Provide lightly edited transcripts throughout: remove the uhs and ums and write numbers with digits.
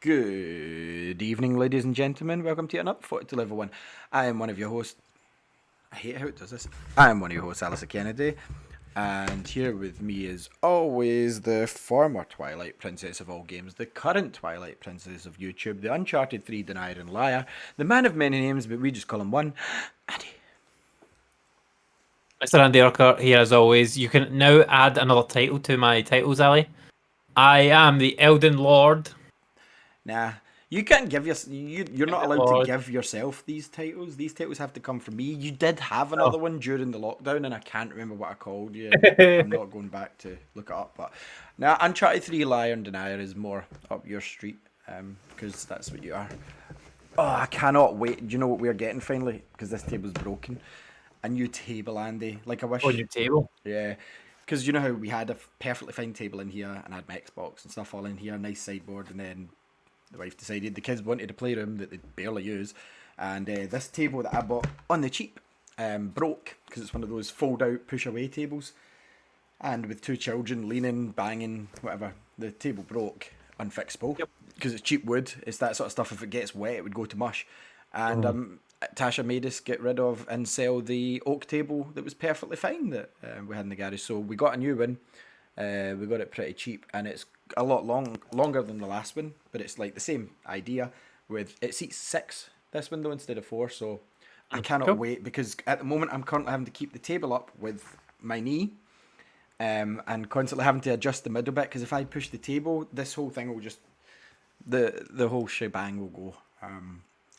Good evening, ladies and gentlemen. Welcome to another 40 to Level 1. I am one of your hosts. I hate how it does this. I am one of your hosts, Alistair Kennedy. And here with me is always the former Twilight Princess of all games, the current Twilight Princess of YouTube, the Uncharted 3 denier and liar, the man of many names, but we just call him one, Andy. Mr. Andy Urquhart here as always. You can now add another title to my titles, Ali. I am the Elden Lord. Nah, you can't give you're not allowed to give yourself these titles. These titles have to come from me. You did have another one during the lockdown, and I can't remember what I called you. I'm not going back to look it up, but now Uncharted 3 Liar and Denier is more up your street, because that's what you are. Oh, I cannot wait. Do you know what we're getting finally? Because this table's broken. A new table, Andy. Like I wish. On your table? Yeah. Because you know how we had a perfectly fine table in here, and I had my Xbox and stuff all in here, nice sideboard, and then the wife decided the kids wanted a playroom that they barely use, and this table that I bought on the cheap broke because it's one of those fold-out, push-away tables, and with two children leaning, banging, whatever, the table broke, unfixable, because it's cheap wood. It's that sort of stuff. If it gets wet, it would go to mush, and Tasha made us get rid of and sell the oak table that was perfectly fine that we had in the garage. So we got a new one. We got it pretty cheap, and it's a lot longer than the last one, but it's like the same idea. With it seats 6 this window instead of 4, so I cannot wait, because at the moment I'm currently having to keep the table up with my knee, and constantly having to adjust the middle bit, because if I push the table, this whole thing will just the whole shebang will go.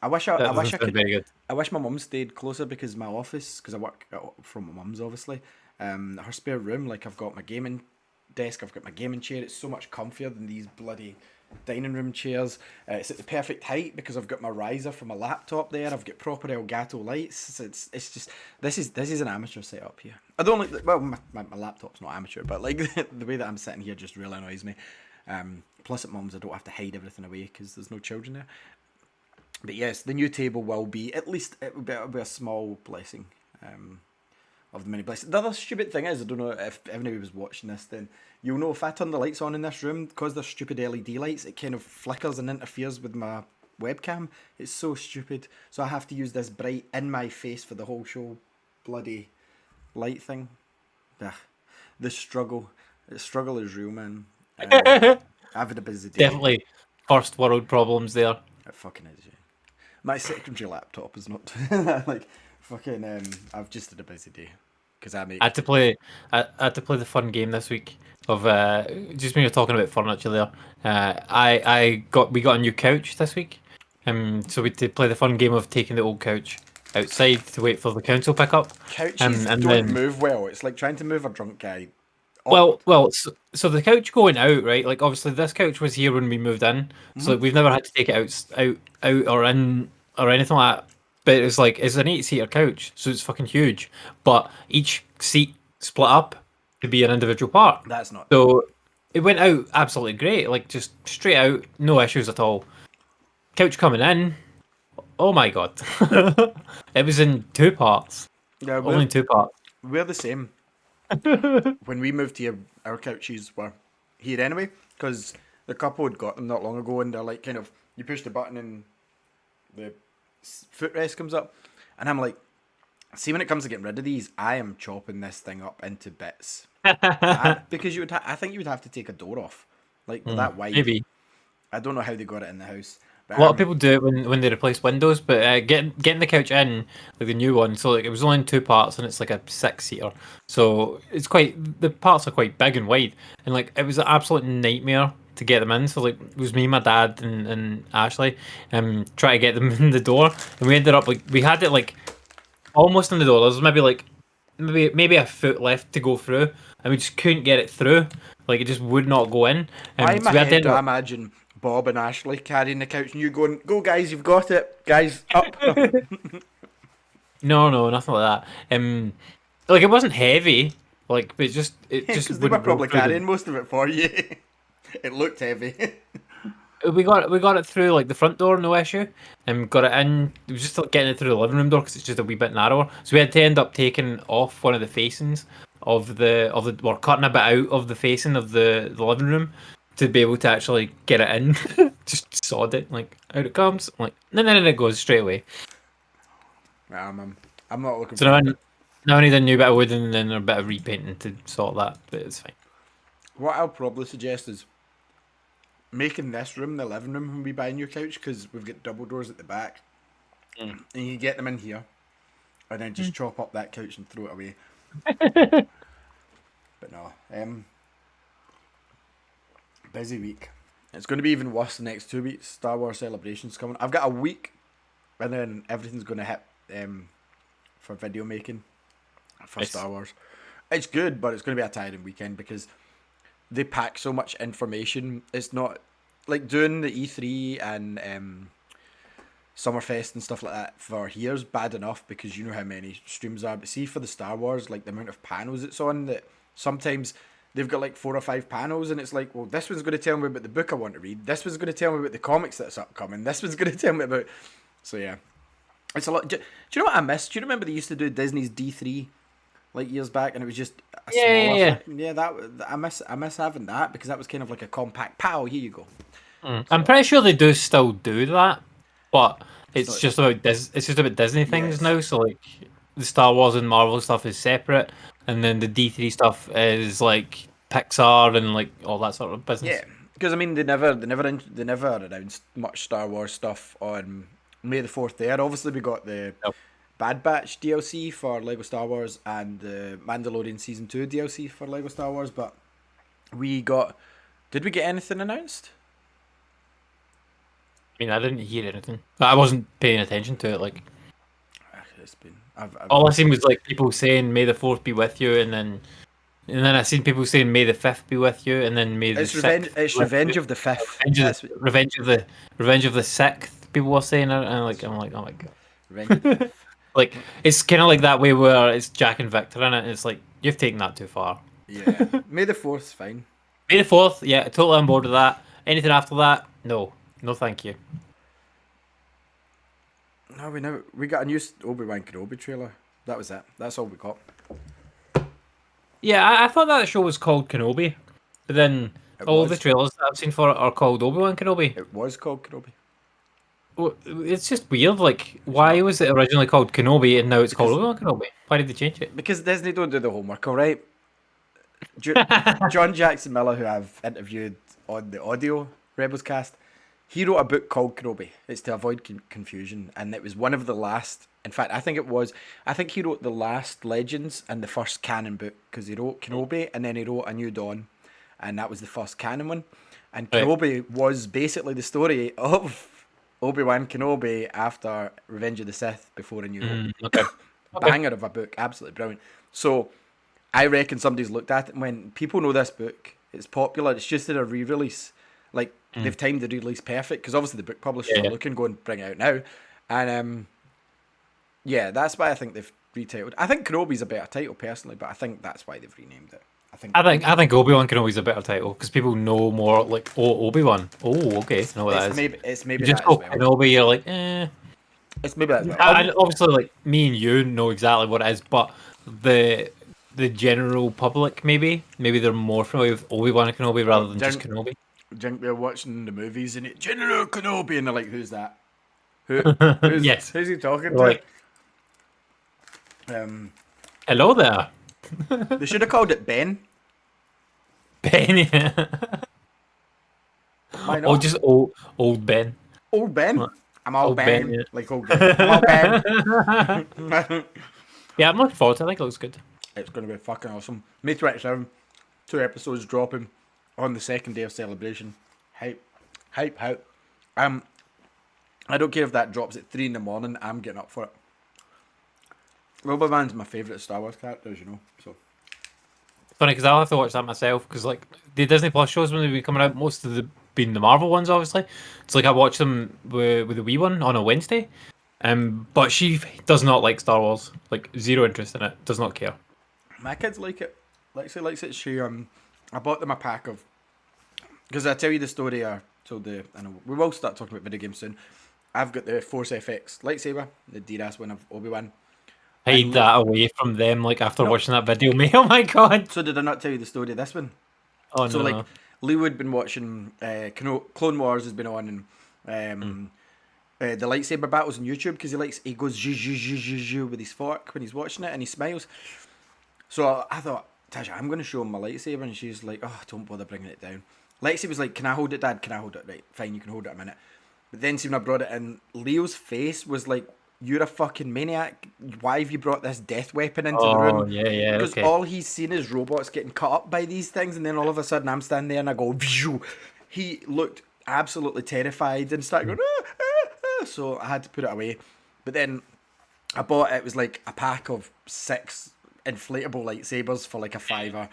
I wish I could. I wish my mum stayed closer, because my office, because I work from my mum's obviously. Her spare room, like I've got my gaming desk, I've got my gaming chair. It's so much comfier than these bloody dining room chairs. It's at the perfect height because I've got my riser for my laptop there. I've got proper Elgato lights. It's just this is an amateur setup here. I don't like my laptop's not amateur, but like the way that I'm sitting here just really annoys me. Plus at mum's I don't have to hide everything away because there's no children there. But yes, the new table will be, at least it'll be a small blessing of the many blessings. The other stupid thing is, I don't know if anybody was watching this, then you'll know if I turn the lights on in this room, because they're stupid LED lights, it kind of flickers and interferes with my webcam. It's so stupid. So I have to use this bright in my face for the whole show bloody light thing. Ugh. The struggle. The struggle is real, man. I've had a busy day. Definitely first world problems there. It fucking is, yeah. My secondary laptop is not like fucking. I've just had a busy day because I had to play the fun game this week of just when you're talking about furniture there. We got a new couch this week, so we did play the fun game of taking the old couch outside to wait for the council pickup. Couches don't move well. It's like trying to move a drunk guy. So the couch going out, right? Like obviously this couch was here when we moved in, so like, we've never had to take it out or in or anything like that. But it's like it's an 8-seater couch, so it's fucking huge. But each seat split up to be an individual part. That's not. So it went out absolutely great, like just straight out, no issues at all. Couch coming in, oh my god, it was in 2 parts. Yeah, only 2 parts. We're the same. When we moved here, our couches were here anyway, because the couple had got them not long ago, and they're like kind of, you push the button and the footrest comes up, and I'm like, see, when it comes to getting rid of these, I am chopping this thing up into bits. Because I think you would have to take a door off, like that wide. Maybe. I don't know how they got it in the house. But a lot of people do it when they replace windows, but getting the couch in, like the new one, so like it was only in 2 parts, and it's like a 6-seater, so the parts are quite big and wide, and like it was an absolute nightmare to get them in. So like it was me, my dad, and Ashley, try to get them in the door, and we ended up like we had it like almost in the door. There was maybe a foot left to go through, and we just couldn't get it through. Like it just would not go in. I imagine Bob and Ashley carrying the couch and you going, "Go guys, you've got it, guys, up." No, nothing like that. Like it wasn't heavy, like but it just they were probably carrying most of it for you. It looked heavy. We got it through like the front door, no issue, and got it in. It was just like getting it through the living room door because it's just a wee bit narrower. So we had to end up taking off one of the facings or cutting a bit out of the facing of the living room to be able to actually get it in. Just sod it, like out it comes. I'm like, then it goes straight away. I'm not looking So for now, it. now I need a new bit of wood and then a bit of repainting to sort that, but it's fine. What I'll probably suggest is making this room the living room when we buy a new couch, because we've got double doors at the back, and you get them in here, and then just chop up that couch and throw it away. But no, busy week. It's going to be even worse the next 2 weeks. Star Wars Celebration's coming. I've got a week, and then everything's going to hit for video making for Star Wars. It's good, but it's going to be a tiring weekend because they pack so much information. It's not like doing the E3 and Summerfest and stuff like that for here's bad enough because you know how many streams are. But see, for the Star Wars, like the amount of panels it's on, that sometimes they've got like 4 or 5 panels, and it's like, well, this one's going to tell me about the book I want to read. This one's going to tell me about the comics that's upcoming. This one's going to tell me about. So yeah, it's a lot. Do you know what I miss? Do you remember they used to do Disney's D3 like years back, and it was just a smaller. Yeah. That I miss having that because that was kind of like a compact. Pow, here you go. So, I'm pretty sure they do still do that, but it's just about Disney things now. So like the Star Wars and Marvel stuff is separate, and then the D3 stuff is like Pixar and like all that sort of business. Yeah, because I mean they never announced much Star Wars stuff on May the 4th. There, obviously we got the Bad Batch DLC for Lego Star Wars and the Mandalorian Season 2 DLC for Lego Star Wars, but did we get anything announced? I mean, I didn't hear anything. I wasn't paying attention to it. Like, it's been. All I seen was like people saying "May the 4th be with you," and then I seen people saying "May the 5th be with you," and then "May the 6th." It's Revenge of the 5th. Revenge of the 6th. People were saying, and I'm like, oh my god. Revenge of the 5th. Like it's kind of like that way where it's Jack and Victor in it. And it's like you've taken that too far. Yeah, May the 4th's fine. May the 4th, yeah, totally on board with that. Anything after that, no, thank you. No, we got a new Obi-Wan Kenobi trailer. That was it. That's all we got. Yeah, I thought that show was called Kenobi, but then all the trailers that I've seen for it are called Obi-Wan Kenobi. It was called Kenobi. Well, it's just weird. Like, why was it originally called Kenobi and now it's called Obi-Wan Kenobi? Why did they change it? Because Disney don't do the homework, all right? John Jackson Miller, who I've interviewed on the audio Rebels cast, he wrote a book called Kenobi. It's to avoid confusion, and it was one of the last. In fact, I think he wrote the last Legends and the first canon book, because he wrote Kenobi and then he wrote A New Dawn, and that was the first canon one. And Kenobi was basically the story of Obi-Wan Kenobi after Revenge of the Sith before A New Hope. Okay. Banger of a book, absolutely brilliant. So I reckon somebody's looked at it and went, people know this book, it's popular, it's just in a re-release. Like, they've timed the release perfect, because obviously the book publishers are looking, go and bring it out now. And yeah, that's why I think they've retitled. I think Kenobi's a better title personally, but I think that's why they've renamed it. I think Obi-Wan Kenobi's a better title because people know more. Like, oh, Obi-Wan. Oh, okay, I know what that is. It's maybe you just that as well. Kenobi, you're like, eh. It's maybe that as well. Obviously, like me and you know exactly what it is, but the general public maybe they're more familiar with Obi-Wan Kenobi rather than just Kenobi. They're watching the movies and General Kenobi, and they're like, "Who's that? Who's yes. Who's he talking like, to?" Hello there. They should have called it Ben. Ben, yeah. Why not? Or just old Ben. Old Ben. I'm all old Ben. Ben, yeah. Like old Ben. I'm all Ben. Yeah, I'm looking forward to it. I think it looks good. It's going to be fucking awesome. May 27, 2 episodes dropping on the second day of Celebration. Hype. I don't care if that drops at 3 in the morning. I'm getting up for it. Obi-Wan's my favourite Star Wars character, as you know. So Funny because I'll have to watch that myself because like the Disney Plus shows when they've been coming out, most of the being the Marvel ones, obviously. It's like I watch them with the wee one on a Wednesday. But she does not like Star Wars. Like zero interest in it. Does not care. My kids like it. Lexi likes it. She I bought them a pack of, because I tell you the story. I know we will start talking about video games soon. I've got the Force FX lightsaber, the D-Ras one of Obi-Wan. Hide that away from them, like after watching that video, mate. Oh my god! So did I not tell you the story of this one? Oh so no! Like Leo had been watching Clone Wars has been on, and the lightsaber battles on YouTube because he goes zh, zh, zh, zh, zh with his fork when he's watching it and he smiles. So I thought, Tasha, I'm going to show him my lightsaber, and she's like, oh, don't bother bringing it down. Lexi was like, can I hold it, Dad? Can I hold it? Right, fine, you can hold it a minute. But then see when I brought it in, Leo's face was like, you're a fucking maniac. Why have you brought this death weapon into the room? Oh, yeah, Because okay. all he's seen is robots getting cut up by these things, and then all of a sudden I'm standing there and I go, phew. He looked absolutely terrified and started going, ah, ah, ah. So I had to put it away. But then I bought it was like a pack of 6 inflatable lightsabers for like a $5.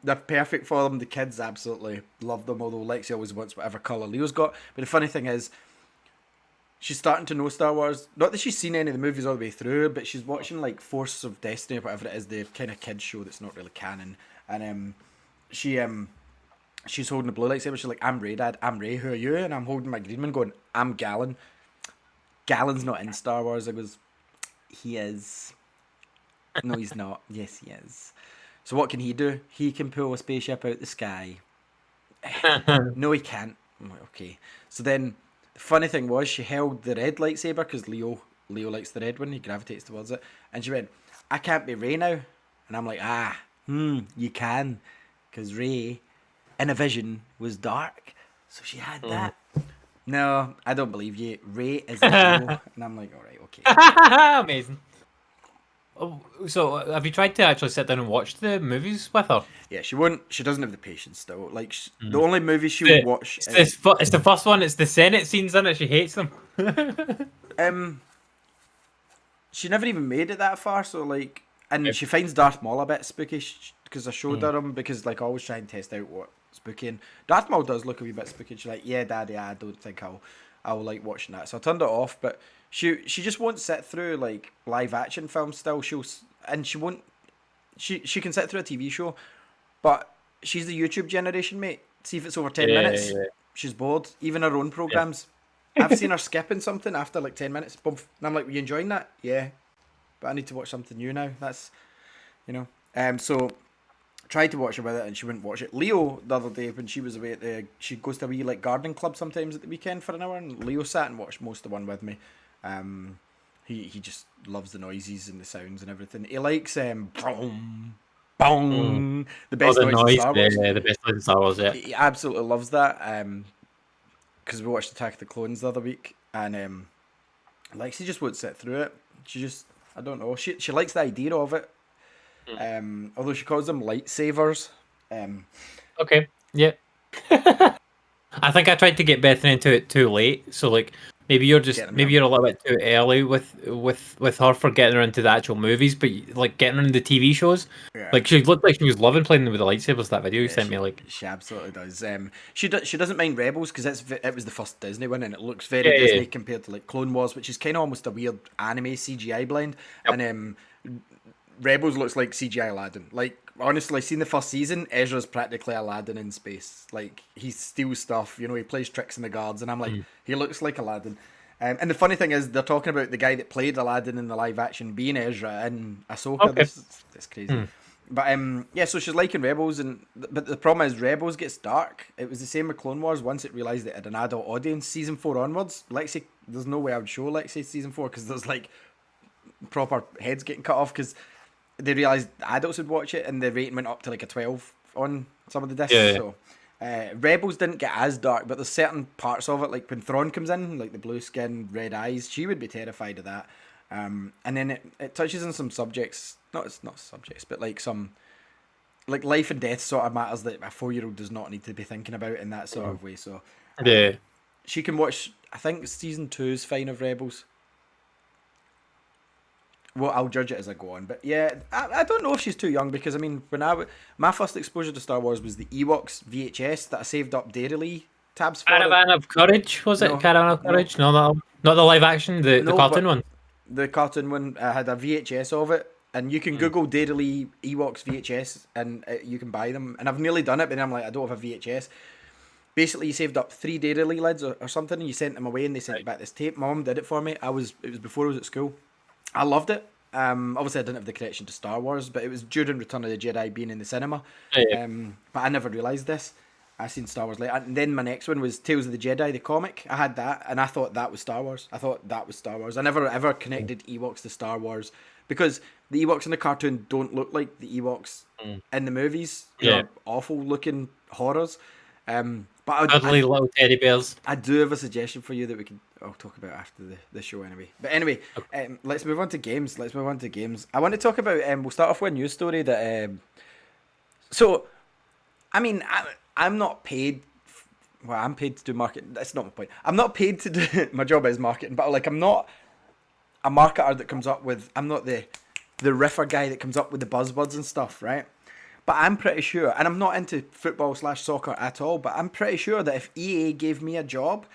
They're perfect for them. The kids absolutely love them, although Lexi always wants whatever colour Leo's got. But the funny thing is, she's starting to know Star Wars. Not that she's seen any of the movies all the way through, but she's watching like Force of Destiny or whatever it is, the kind of kids show that's not really canon. And she's holding the blue lightsaber. She's like, I'm Rey, Dad. I'm Rey. Who are you? And I'm holding my green one going, I'm Galen. Galen's not in Star Wars. I goes, he is. No, he's not. Yes, he is. So what can he do? He can pull a spaceship out the sky. No, he can't. I'm like, okay. So then the funny thing was she held the red lightsaber because Leo likes the red one. He gravitates towards it. And she went, I can't be Rey now. And I'm like, you can. Because Rey, in a vision, was dark. So she had that. No, I don't believe you. Rey is Leo. And I'm like, all right, okay. Amazing. Oh, so have you tried to actually sit down and watch the movies with her? Yeah, she won't. She doesn't have the patience still. Like the only movie she will watch It's the first one. It's the Senate scenes in it. She hates them. She never even made it that far. So like, and she finds Darth Maul a bit spooky because I showed her him because like I always try and test out what spooky. And Darth Maul does look a wee bit spooky. She's like, yeah, Daddy, I don't think I'll like watching that. So I turned it off, but. She just won't sit through like live action films still. She can sit through a TV show, but she's the YouTube generation, mate. See if it's over 10 minutes, she's bored. Even her own programs. I've seen her skipping something after like 10 minutes. Boom. And I'm like, were you enjoying that? Yeah. But I need to watch something new now. That's so tried to watch her with it and she wouldn't watch it. Leo the other day when she was away she goes to a wee like gardening club sometimes at the weekend for an hour, and Leo sat and watched most of the one with me. He just loves the noises and the sounds and everything. He likes boom, boom, the best noise in Star Wars. Yeah, the best noise in Star Wars. Yeah, he absolutely loves that. Because we watched Attack of the Clones the other week, and Lexi just won't sit through it. She just, I don't know. She likes the idea of it. Although she calls them lightsabers. Okay. Yeah. I think I tried to get Bethany into it too late, so like. Maybe you're a little bit too early with her for getting her into the actual movies, but like getting her into the TV shows. Yeah. Like she looked like she was loving playing with the lightsabers. That video you sent me, like she absolutely does. She doesn't mind Rebels because it was the first Disney one and it looks very Disney compared to like Clone Wars, which is kind of almost a weird anime CGI blend. Yep. And Rebels looks like CGI Aladdin. Like honestly, seeing the first season, Ezra's practically Aladdin in space. Like he steals stuff, he plays tricks in the guards, and I'm like, he looks like Aladdin. And the funny thing is, they're talking about the guy that played Aladdin in the live action being Ezra in Ahsoka. Okay. That's crazy. But so she's liking Rebels, but the problem is Rebels gets dark. It was the same with Clone Wars. Once it realised it had an adult audience, season 4 onwards, Lexi, there's no way I would show Lexi season 4 because there's like proper heads getting cut off because they realised adults would watch it and the rating went up to like a 12 on some of the discs. Yeah. So Rebels didn't get as dark, but there's certain parts of it, like when Thrawn comes in, like the blue skin, red eyes, she would be terrified of that. And then it touches on some subjects, not subjects, but like some like life and death sort of matters that a 4-year-old does not need to be thinking about in that sort of way. So she can watch, I think season 2 is fine of Rebels. Well, I'll judge it as I go on, but yeah, I don't know if she's too young because I mean, my first exposure to Star Wars was the Ewoks VHS that I saved up Dairily tabs for. Caravan of Courage, was it? Caravan of Courage? No, not the live action, the cartoon one. The cartoon one had a VHS of it, and you can Google Dairily Ewoks VHS, and you can buy them. And I've nearly done it, but then I'm like, I don't have a VHS. Basically, you saved up 3 Dairily lids or something, and you sent them away, and they sent back this tape. My mum did it for me. It was before I was at school. I loved it. Obviously I didn't have the connection to Star Wars, but it was during Return of the Jedi being in the cinema. But I never realised this. I seen Star Wars late. And then my next one was Tales of the Jedi, the comic. I had that, and I thought that was Star Wars. I never ever connected Ewoks to Star Wars because the Ewoks in the cartoon don't look like the Ewoks in the movies. Yeah. They're awful looking horrors. But Cuddly little teddy bears. I do have a suggestion for you that I'll talk about after the show anyway. But anyway, let's move on to games. I want to talk about. We'll start off with a news story that. So, I mean, I'm not paid. Well, I'm paid to do marketing. That's not my point. I'm not paid to do. My job is marketing, but like, I'm not a marketer that comes up with. I'm not the riffer guy that comes up with the buzzwords and stuff, right? But I'm pretty sure, and I'm not into football/soccer at all, but I'm pretty sure that if EA gave me a job,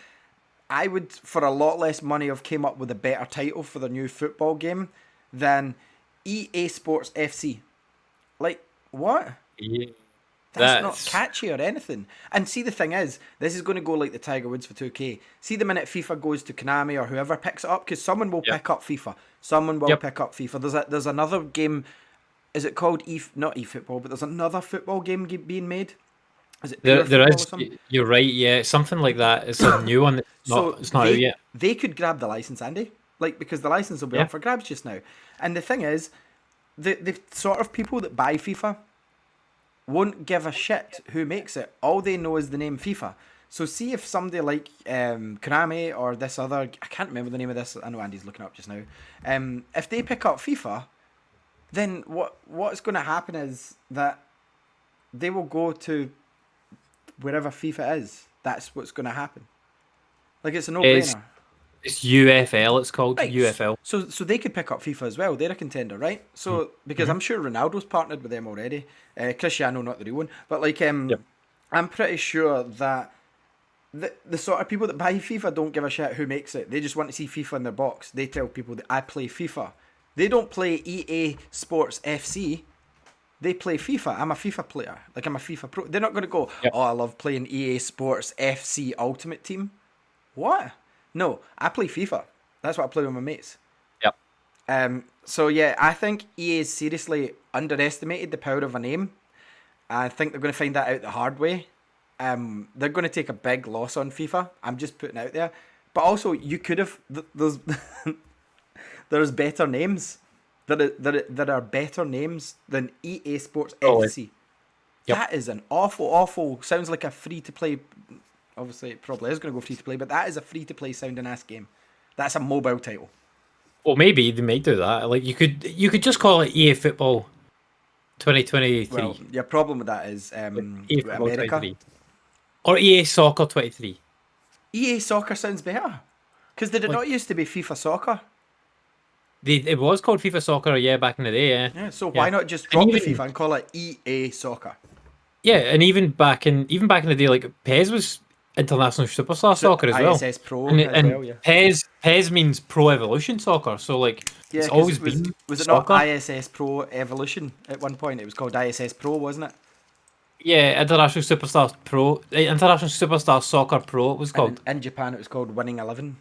I would, for a lot less money, have came up with a better title for the new football game than EA Sports FC. Like, what? Yeah. That's not catchy or anything. And see, the thing is, this is going to go like the Tiger Woods for 2K. See, the minute FIFA goes to Konami or whoever picks it up, because someone will pick up FIFA. Someone will pick up FIFA. There's another game. Is it called not eFootball, but there's another football game being made? Is it there is. You're right. Yeah, something like that. It's a new one. It's not out yet. They could grab the license, Andy, like because the license will be up for grabs just now. And the thing is, the sort of people that buy FIFA won't give a shit who makes it. All they know is the name FIFA. So see if somebody like Konami or this other, I can't remember the name of this. I know Andy's looking up just now. If they pick up FIFA, then what's going to happen is that they will go to wherever FIFA is. That's what's going to happen. Like, it's a no-brainer. It's UFL, it's called. Right. UFL. So they could pick up FIFA as well. They're a contender, right? So, because I'm sure Ronaldo's partnered with them already. Cristiano, not the real one. But, like, I'm pretty sure that the sort of people that buy FIFA don't give a shit who makes it. They just want to see FIFA in their box. They tell people that I play FIFA. They don't play EA Sports FC. They play FIFA. I'm a FIFA player. Like, I'm a FIFA pro. They're not going to go, oh, I love playing EA Sports FC Ultimate Team. What? No, I play FIFA. That's what I play with my mates. Yep. So, yeah, I think EA seriously underestimated the power of a name. I think they're going to find that out the hard way. They're going to take a big loss on FIFA. I'm just putting it out there. But also, you could have... There's better names. There are better names than EA Sports FC. Yep. That is an awful... Sounds like a free-to-play... Obviously, it probably is going to go free-to-play, but that is a free-to-play sounding-ass game. That's a mobile title. Well, maybe they might do that. Like, you could just call it EA Football 2023. Well, your problem with that is EA Football America. 23. Or EA Soccer 23. EA Soccer sounds better. Because did it not used to be FIFA Soccer? It was called FIFA Soccer, back in the day, yeah. So why not just drop the FIFA and call it EA Soccer? Yeah, and even back in the day, like PES was International Superstar Soccer as well. ISS Pro as well, yeah. PES means Pro Evolution Soccer, so like it's always been. Was it not ISS Pro Evolution at one point? It was called ISS Pro, wasn't it? Yeah, International Superstar Soccer Pro. It was called. In Japan, it was called Winning 11.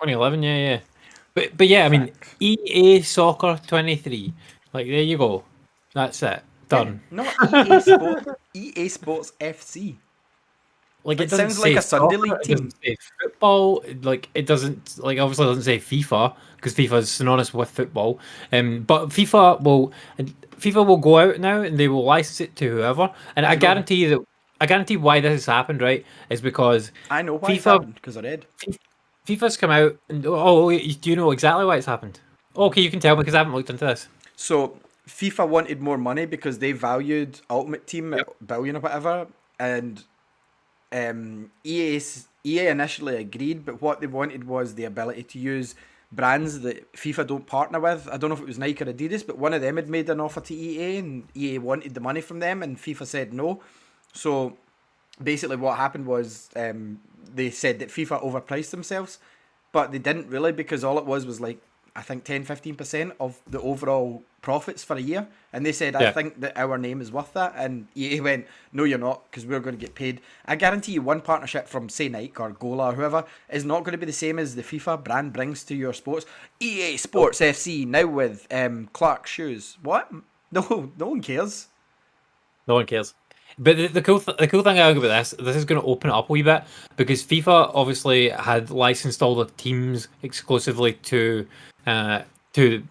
2011, yeah. But yeah, I mean, EA Soccer 23. Like, there you go. That's it. Done. Yeah, not EA Sports FC. Like, it sounds like a Sunday League team. It doesn't say football. Like, it doesn't, like, obviously it doesn't say FIFA, because FIFA is synonymous with football. But FIFA will go out now and they will license it to whoever. And I guarantee why this has happened, right? Is because I know why it's happened, because I read. FIFA's come out and do you know exactly why it's happened? Okay, you can tell me because I haven't looked into this. So FIFA wanted more money because they valued Ultimate Team at $1 billion or whatever, and EA initially agreed, but what they wanted was the ability to use brands that FIFA don't partner with. I don't know if it was Nike or Adidas, but one of them had made an offer to EA, and EA wanted the money from them, and FIFA said no. So basically what happened was they said that FIFA overpriced themselves, but they didn't really, because all it was like, I think 10-15% of the overall profits for a year. And they said, I think that our name is worth that. And EA went, no, you're not, because we're going to get paid. I guarantee you one partnership from, say, Nike or Gola or whoever is not going to be the same as the FIFA brand brings to your sports. EA Sports FC, now with Clark Shoes. What? No one cares. No one cares. But the cool thing I like about this is going to open it up a wee bit because FIFA obviously had licensed all the teams exclusively uh to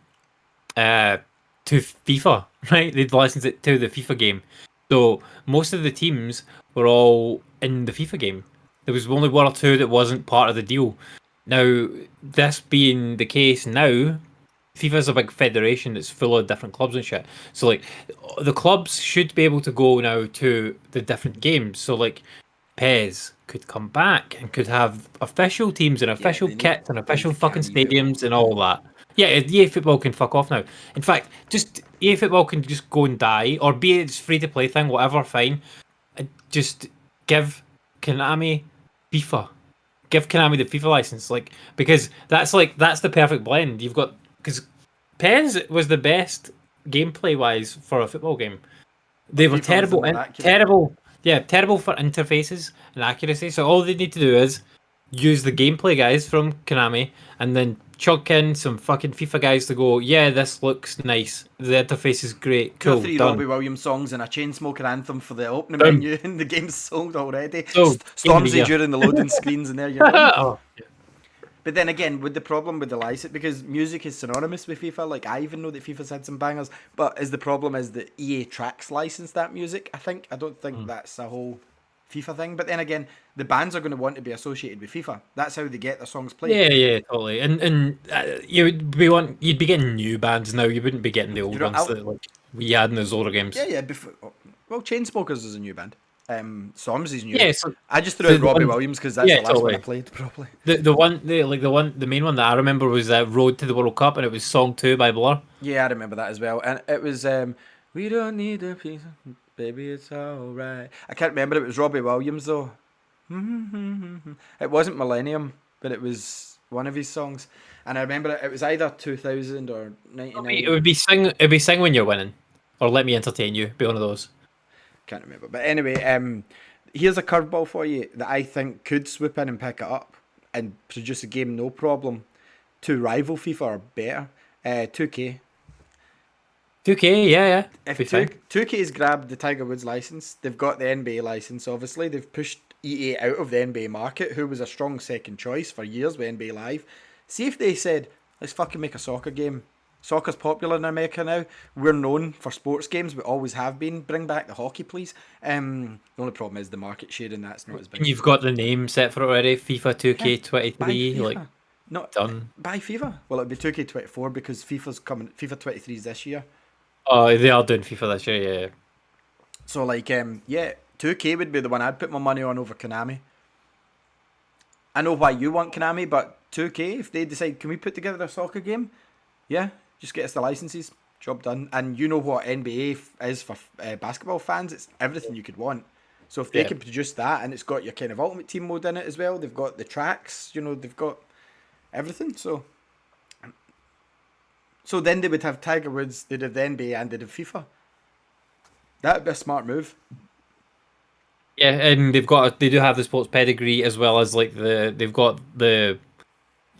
uh to FIFA, right? They'd licensed it to the FIFA game, so most of the teams were all in the FIFA game. There was only one or two that wasn't part of the deal. Now, this being the case now, FIFA's a big federation that's full of different clubs and shit. So like the clubs should be able to go now to the different games. So like Pez could come back and could have official teams and Yeah, official kits and they need official to fucking can football. stadiums and all that. Yeah, EA Football can fuck off now. In fact, just EA Football can just go and die, or be it's free to play thing, whatever, fine. And just give Konami FIFA. Give Konami the FIFA license, because that's the perfect blend. You've got because PES was the best gameplay wise for a football game. They But were FIFA was the terrible, more accurate. terrible, yeah, terrible for interfaces and accuracy. So all they need to do is use the gameplay guys from Konami and then chuck in some fucking FIFA guys to go. Yeah, this looks nice. The interface is great. Two or Cool, three done, Robbie Williams songs and a Chainsmoker anthem for the opening done. menu, and the game's sold already. So game of the Stormzy year. during the loading screens, and there you're done. Oh, But then again, with the problem with the license, because music is synonymous with FIFA. Like I even know that FIFA's had some bangers, but is the problem is that EA Tracks licensed that music? I don't think that's a whole FIFA thing. But then again, the bands are going to want to be associated with FIFA. That's how they get their songs played. yeah, yeah, totally. And you'd be getting new bands now. You wouldn't be getting the You old know, ones that like we had in those older yeah, games. yeah. Before, well, Chainsmokers is a new band. Stormzy's new. Yeah, so I just threw the out Robbie one, Williams because that's yeah, the last one I totally. played properly. The main one that I remember was Road to the World Cup, and it was Song 2 by Blur. Yeah, I remember that as well. And it was We Don't Need a Piece of Baby, It's Alright. I can't remember, it was Robbie Williams though. It wasn't Millennium, but it was one of his songs. And I remember it was either 2000 or It 99. would be sing when you're winning, or Let Me Entertain You. Be one of those. Can't remember. But anyway, here's a curveball for you that I think could swoop in and pick it up and produce a game no problem. Two rival FIFA are better. 2K. 2K, yeah, yeah. If Be fine. 2K's grabbed the Tiger Woods license, they've got the NBA license, obviously. They've pushed EA out of the NBA market, who was a strong second choice for years with NBA Live. See if they said, let's fucking make a soccer game. Soccer's popular in America now. We're known for sports games. We always have been. Bring back the hockey, please. The only problem is the market share in that's not as big. And you've got the name set for it already. FIFA Yeah, buy 2K23, like FIFA. Not done. buy FIFA. Well, it'll be 2K24 because FIFA's coming. FIFA 23 is this year. Oh, they are doing FIFA this year, yeah. So like, yeah, 2K would be the one I'd put my money on over Konami. I know why you want Konami, but 2K, if they decide, can we put together a soccer game? Yeah, just get us the licenses. Job done. And you know what NBA is for basketball fans? It's everything you could want. So if they Yeah. can produce that, and it's got your kind of Ultimate Team mode in it as well, they've got the tracks, they've got everything. So then they would have Tiger Woods, they'd have the NBA, and they'd have FIFA. That'd be a smart move. Yeah, and they do have the sports pedigree as well as like they've got the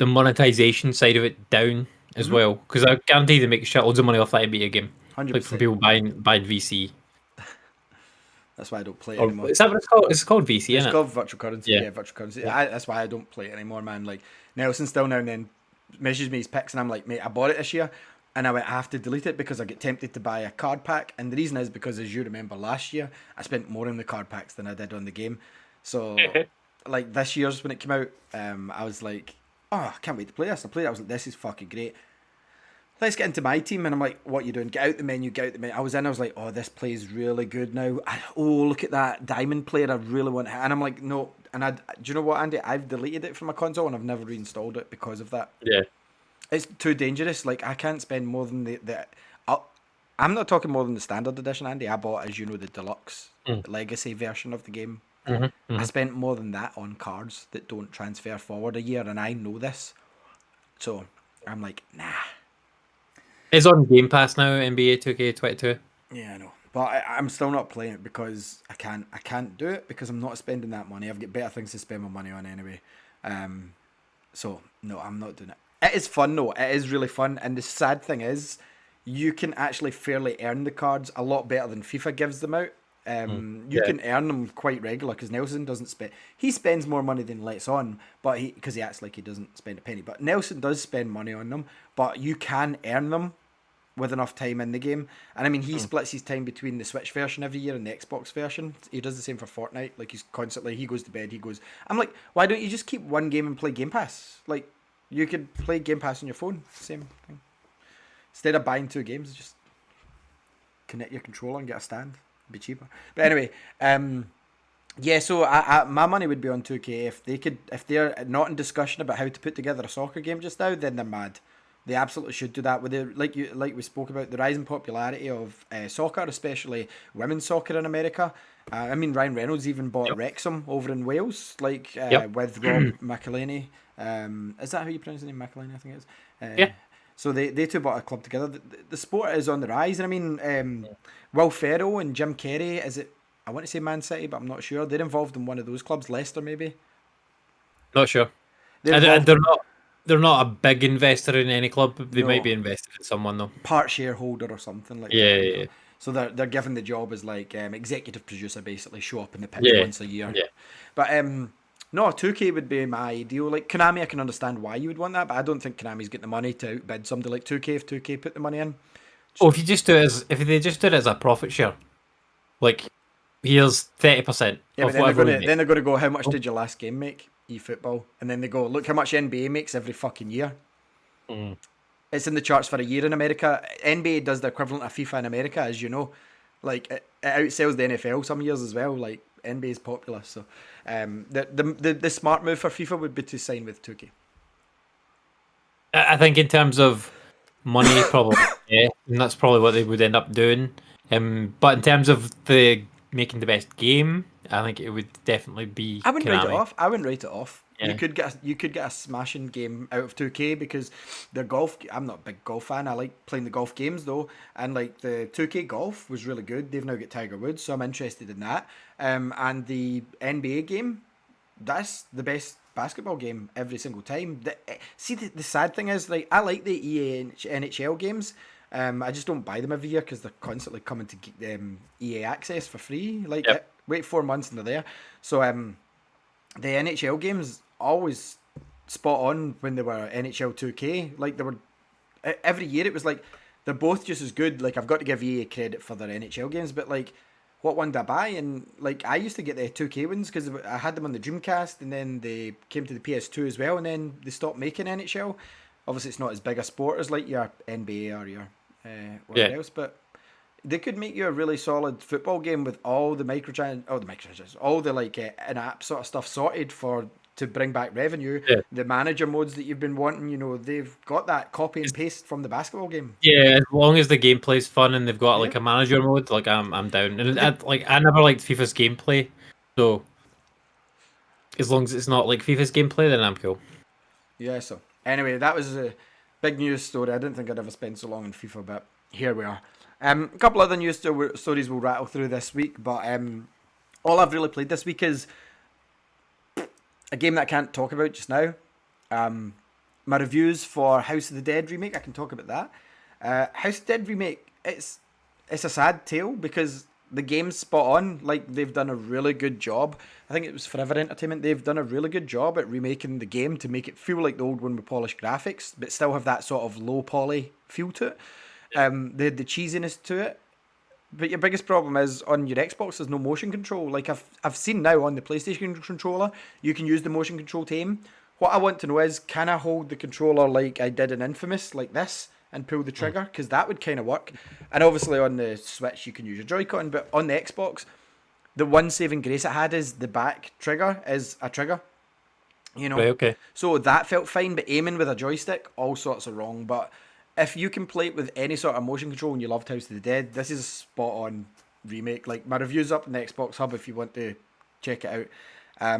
monetization side of it down as well, because I guarantee they make shitloads of money off that NBA game, like from 100%. people buying VC. That's why I don't play it Or anymore. is that what it's called? It's called VC, It's isn't it? called virtual currency. Yeah. Yeah, virtual currency. Yeah. That's why I don't play it anymore, man. Like Nelson still now and then messages me his pics, and I'm like, mate, I bought it this year, and I have to delete it because I get tempted to buy a card pack. And the reason is because, as you remember, last year I spent more on the card packs than I did on the game. So, like this year's when it came out, I was like, oh, I can't wait to play this. I played it. I was like, this is fucking great. Let's get into my team. And I'm like, what are you doing? Get out the menu, get out the menu. I was like, oh, this plays really good now. Oh, look at that diamond player. I really want to. And I'm like, no. And do you know what, Andy? I've deleted it from my console and I've never reinstalled it because of that. Yeah. It's too dangerous. Like, I can't spend more than I'm not talking more than the standard edition, Andy. I bought, as you know, the deluxe legacy version of the game. I spent more than that on cards that don't transfer forward a year, and I know this. So I'm like, nah. It's on Game Pass now, NBA 2K22. Yeah, I know, but I'm still not playing it because I can't do it because I'm not spending that money. I've got better things to spend my money on anyway. So no, I'm not doing it. It is fun though. It is really fun, and the sad thing is, you can actually fairly earn the cards a lot better than FIFA gives them out. You Yeah. can earn them quite regular because Nelson doesn't spend. He spends more money than he lets on, but because he acts like he doesn't spend a penny. But Nelson does spend money on them, but you can earn them with enough time in the game. And I mean, he splits his time between the Switch version every year and the Xbox version. He does the same for Fortnite. Like he's constantly, he goes to bed, he goes. I'm like, why don't you just keep one game and play Game Pass? Like you could play Game Pass on your phone, same thing. Instead of buying two games, just connect your controller and get a stand. It'd be cheaper. But anyway, yeah. So my money would be on 2K if they're not in discussion about how to put together a soccer game just now, then they're mad. They absolutely should do that. With the like we spoke about the rising popularity of soccer, especially women's soccer in America. I mean, Ryan Reynolds even bought Wrexham over in Wales, like with Rob McElhenney. Is that how you pronounce the name? McElhenney, I think it is. Yeah. So they two bought a club together. The sport is on the rise, and I mean, Will Ferrell and Jim Carrey. Is it? I want to say Man City, but I'm not sure. They're involved in one of those clubs, Leicester maybe. Not sure. They're And involved, they're not a big investor in any club. They might no, be invested in someone though. part shareholder or something like Yeah, that. You know. yeah, So they're given the job as like executive producer, basically show up in the pitch yeah, once a year. yeah. But no, 2K would be my ideal. Like Konami, I can understand why you would want that, but I don't think Konami's getting the money to outbid somebody like 2K if 2K put the money in. Oh, if you just do it as if they just do it as a profit share, like here's 30% Yeah, but of whatever we make. then they're gonna go, how much did your last game make? eFootball, and then they go, look how much NBA makes every fucking year. Mm. It's in the charts for a year in America. NBA does the equivalent of FIFA in America, as you know. Like it outsells the NFL some years as well. Like NBA is popular, so the smart move for FIFA would be to sign with 2K. I think in terms of money, probably yeah, and that's probably what they would end up doing. But in terms of the making the best game, I think it would definitely be I wouldn't write it Konami. off. I wouldn't write it off. Yeah. You could get a smashing game out of 2K because the golf. I'm not a big golf fan. I like playing the golf games though, and like the 2K golf was really good. They've now got Tiger Woods, so I'm interested in that. And the NBA game, that's the best basketball game every single time. See, the sad thing is, like, I like the EA and NHL games. I just don't buy them every year because they're constantly coming to EA access for free. Like, Yep. wait 4 months and they're there. So the NHL games always spot on when they were NHL 2K. Like, they were every year. It was like they're both just as good. Like, I've got to give EA credit for their NHL games, but like, what one did I buy? And like, I used to get the 2K ones because I had them on the Dreamcast, and then they came to the PS2 as well, and then they stopped making NHL. Obviously, it's not as big a sport as like your NBA or your whatever else, but they could make you a really solid football game with all the microtransactions, all the like in-app sort of stuff sorted for to bring back revenue. Yeah. The manager modes that you've been wanting, you know, they've got that copy and paste from the basketball game. Yeah, as long as the gameplay's fun and they've got like Yeah. a manager mode, like I'm down. And I never liked FIFA's gameplay, so as long as it's not like FIFA's gameplay, then I'm cool. Yeah, so anyway, that was a big news story. I didn't think I'd ever spend so long in FIFA, but here we are. A couple other news stories we'll rattle through this week, but all I've really played this week is a game that I can't talk about just now. My reviews for House of the Dead remake, I can talk about that. House of the Dead remake, it's a sad tale because the game's spot on. Like, they've done a really good job. I think it was Forever Entertainment. They've done a really good job at remaking the game to make it feel like the old one with polished graphics, but still have that sort of low poly feel to it. They had the cheesiness to it. But your biggest problem is on your Xbox, there's no motion control. Like, I've seen now on the PlayStation controller, you can use the motion control to aim. What I want to know is, can I hold the controller like I did in Infamous, like this, and pull the trigger? Because that would kind of work. And obviously on the Switch, you can use your Joy-Con, but on the Xbox, the one saving grace it had is the back trigger is a trigger. You know? Right, okay. So that felt fine, but aiming with a joystick, all sorts of wrong. But if you can play it with any sort of motion control and you loved House of the Dead, this is a spot on remake. Like, my review's up on the Xbox Hub if you want to check it out.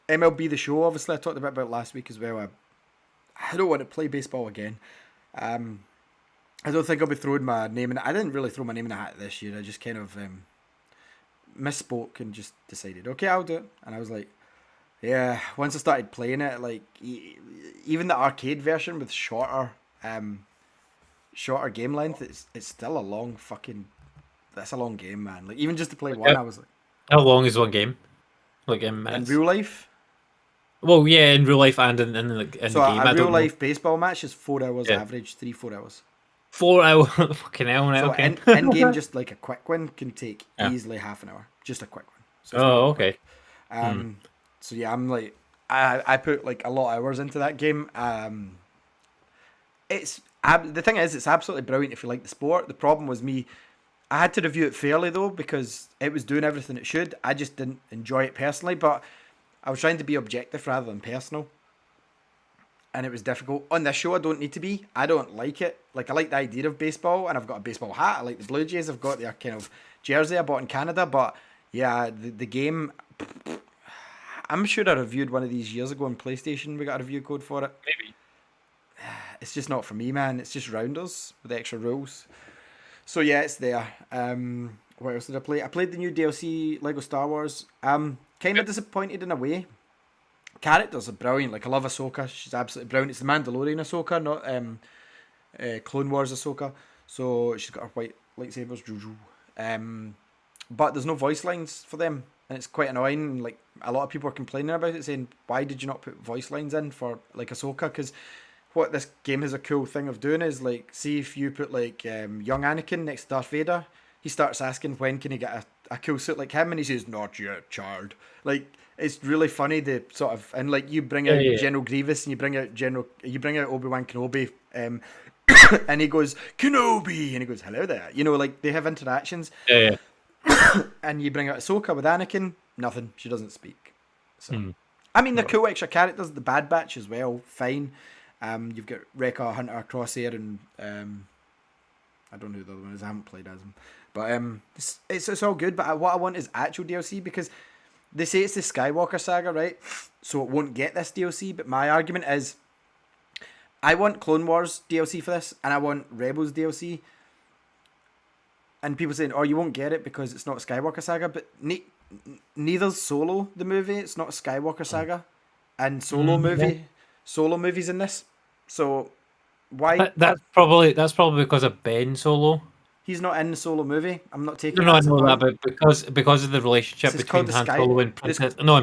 MLB The Show, obviously, I talked about last week as well. I don't want to play baseball again. I don't think I'll be throwing my name in it. I didn't really throw my name in the hat this year. I just kind of misspoke and just decided, okay, I'll do it. And I was like, yeah, once I started playing it, like, even the arcade version with shorter game length, it's still a long fucking that's a long game, man. Like even just to play one, I was like, How long is one game? Like in in minutes? real life. Well, yeah, in real life and in So the game. a I real don't know. life baseball match is 4 hours Yeah, average, 4 hours. 4 hour. Fucking hell, right, So okay. in game, just like a quick one can take Yeah. easily half an hour, just a quick one. So it's not Oh, even okay. quick. So yeah, I'm like, I put like a lot of hours into that game. The thing is, it's absolutely brilliant if you like the sport. The problem was me. I had to review it fairly though because it was doing everything it should. I just didn't enjoy it personally, but I was trying to be objective rather than personal, and it was difficult. On this show, I don't need to be. I don't like it. Like I like the idea of baseball, and I've got a baseball hat. I like the Blue Jays. I've got their kind of jersey I bought in Canada, but yeah, the game. I'm sure I reviewed one of these years ago on PlayStation. We got a review code for it. Maybe. It's just not for me, man. It's just rounders with extra rules. So yeah, it's there. What else did I play? I played the new DLC Lego Star Wars. Kind of disappointed in a way. Characters are brilliant. Like I love Ahsoka. She's absolutely brilliant. It's the Mandalorian Ahsoka, not Clone Wars Ahsoka. So she's got her white lightsabers. But there's no voice lines for them, and it's quite annoying. Like a lot of people are complaining about it, saying, "Why did you not put voice lines in for like Ahsoka?" Because what this game has a cool thing of doing is like, see if you put like young Anakin next to Darth Vader, he starts asking when can he get a cool suit like him, and he says, "Not yet, child." Like it's really funny the sort of, and like you bring out General Grievous and you bring out Obi-Wan Kenobi, and he goes Kenobi, and he goes hello there. You know, like they have interactions. Yeah. And you bring out Ahsoka with Anakin, nothing. She doesn't speak. So, I mean, they're cool extra characters. The Bad Batch as well, fine. You've got Wrecker, Hunter, Crosshair, and I don't know who the other one is. I haven't played as them, but it's all good. But what I want is actual DLC because they say it's the Skywalker saga, right? So it won't get this DLC. But my argument is, I want Clone Wars DLC for this, and I want Rebels DLC. And people saying, "Oh, you won't get it because it's not a Skywalker saga," but neither's Solo the movie. It's not a Skywalker saga, and Solo movies in this. So why? That's probably because of Ben Solo. He's not in the Solo movie. I'm not taking. No, I That's the know that, point. but because of the relationship It's between called the Han Sky. Solo and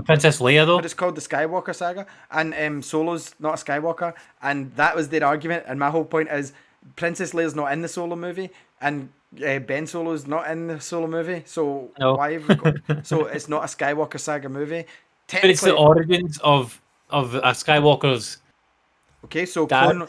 Princess Leia, though. But it's called the Skywalker saga, and Solo's not a Skywalker, and that was their argument. And my whole point is, Princess Leia's not in the Solo movie, and Ben Solo's not in the Solo movie. So why have we got? So it's not a Skywalker saga movie. But it's the origins of a Skywalker's. Okay, so dad,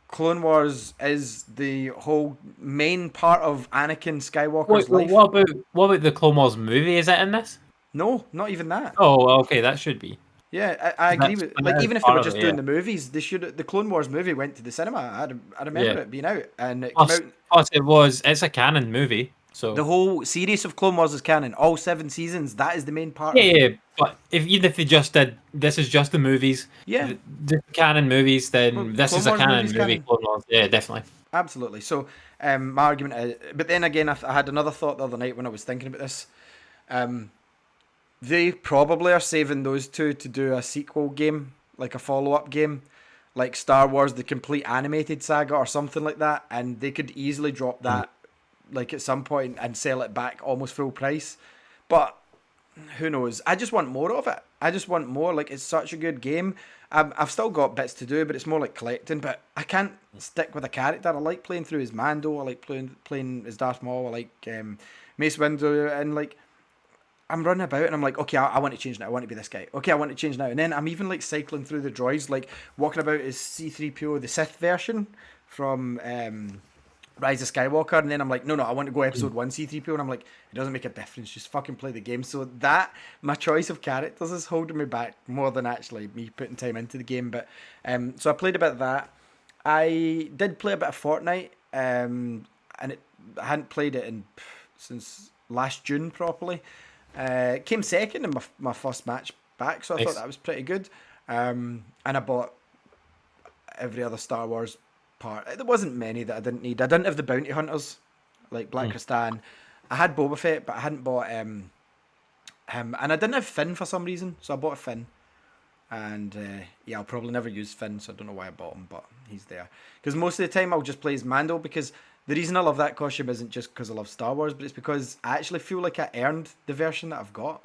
Clone Wars is the whole main part of Anakin Skywalker's life. What about the Clone Wars movie? Is it in this? No, not even that. Oh, okay, that should be. Yeah, I agree with. Like, even if they were just doing the movies, they should. The Clone Wars movie went to the cinema. I remember it being out, and it came out. Plus, it's a canon movie, so the whole series of Clone Wars is canon. All 7 seasons. That is the main part. Yeah, but even if they just did, this is just the movies. Yeah, the canon movies. Then this is a canon movie. Clone Wars. Yeah, definitely. Absolutely. So, my argument is, but then again, I had another thought the other night when I was thinking about this. They probably are saving those two to do a sequel game, like a follow-up game, like Star Wars, the complete animated saga or something like that, and they could easily drop that like at some point and sell it back almost full price. But who knows? I just want more of it. I just want more. Like, it's such a good game. I've still got bits to do, but it's more like collecting. But I can't stick with a character. I like playing through as Mando. I like playing as Darth Maul. I like Mace Windu, and like, I'm running about and I'm like, okay, I want to change now. I want to be this guy. Okay, I want to change now. And then I'm even like cycling through the droids, like walking about as C-3PO, the Sith version from Rise of Skywalker. And then I'm like, no, I want to go episode 1 C-3PO. And I'm like, it doesn't make a difference. Just fucking play the game. So that, my choice of characters is holding me back more than actually me putting time into the game. But so I played a bit of that. I did play a bit of Fortnite. And I hadn't played it since last June properly. Came second in my first match back, so I thought that was pretty good. And I bought every other Star Wars part. There wasn't many that I didn't need. I didn't have the bounty hunters like Black Kristan. I had Boba Fett, but I hadn't bought him, and I didn't have Finn for some reason, so I bought a Finn. And yeah, I'll probably never use Finn, so I don't know why I bought him, but he's there. Because most of the time I'll just play as Mando, because The reason I love that costume isn't just because I love Star Wars, but it's because I actually feel like I earned the version that I've got.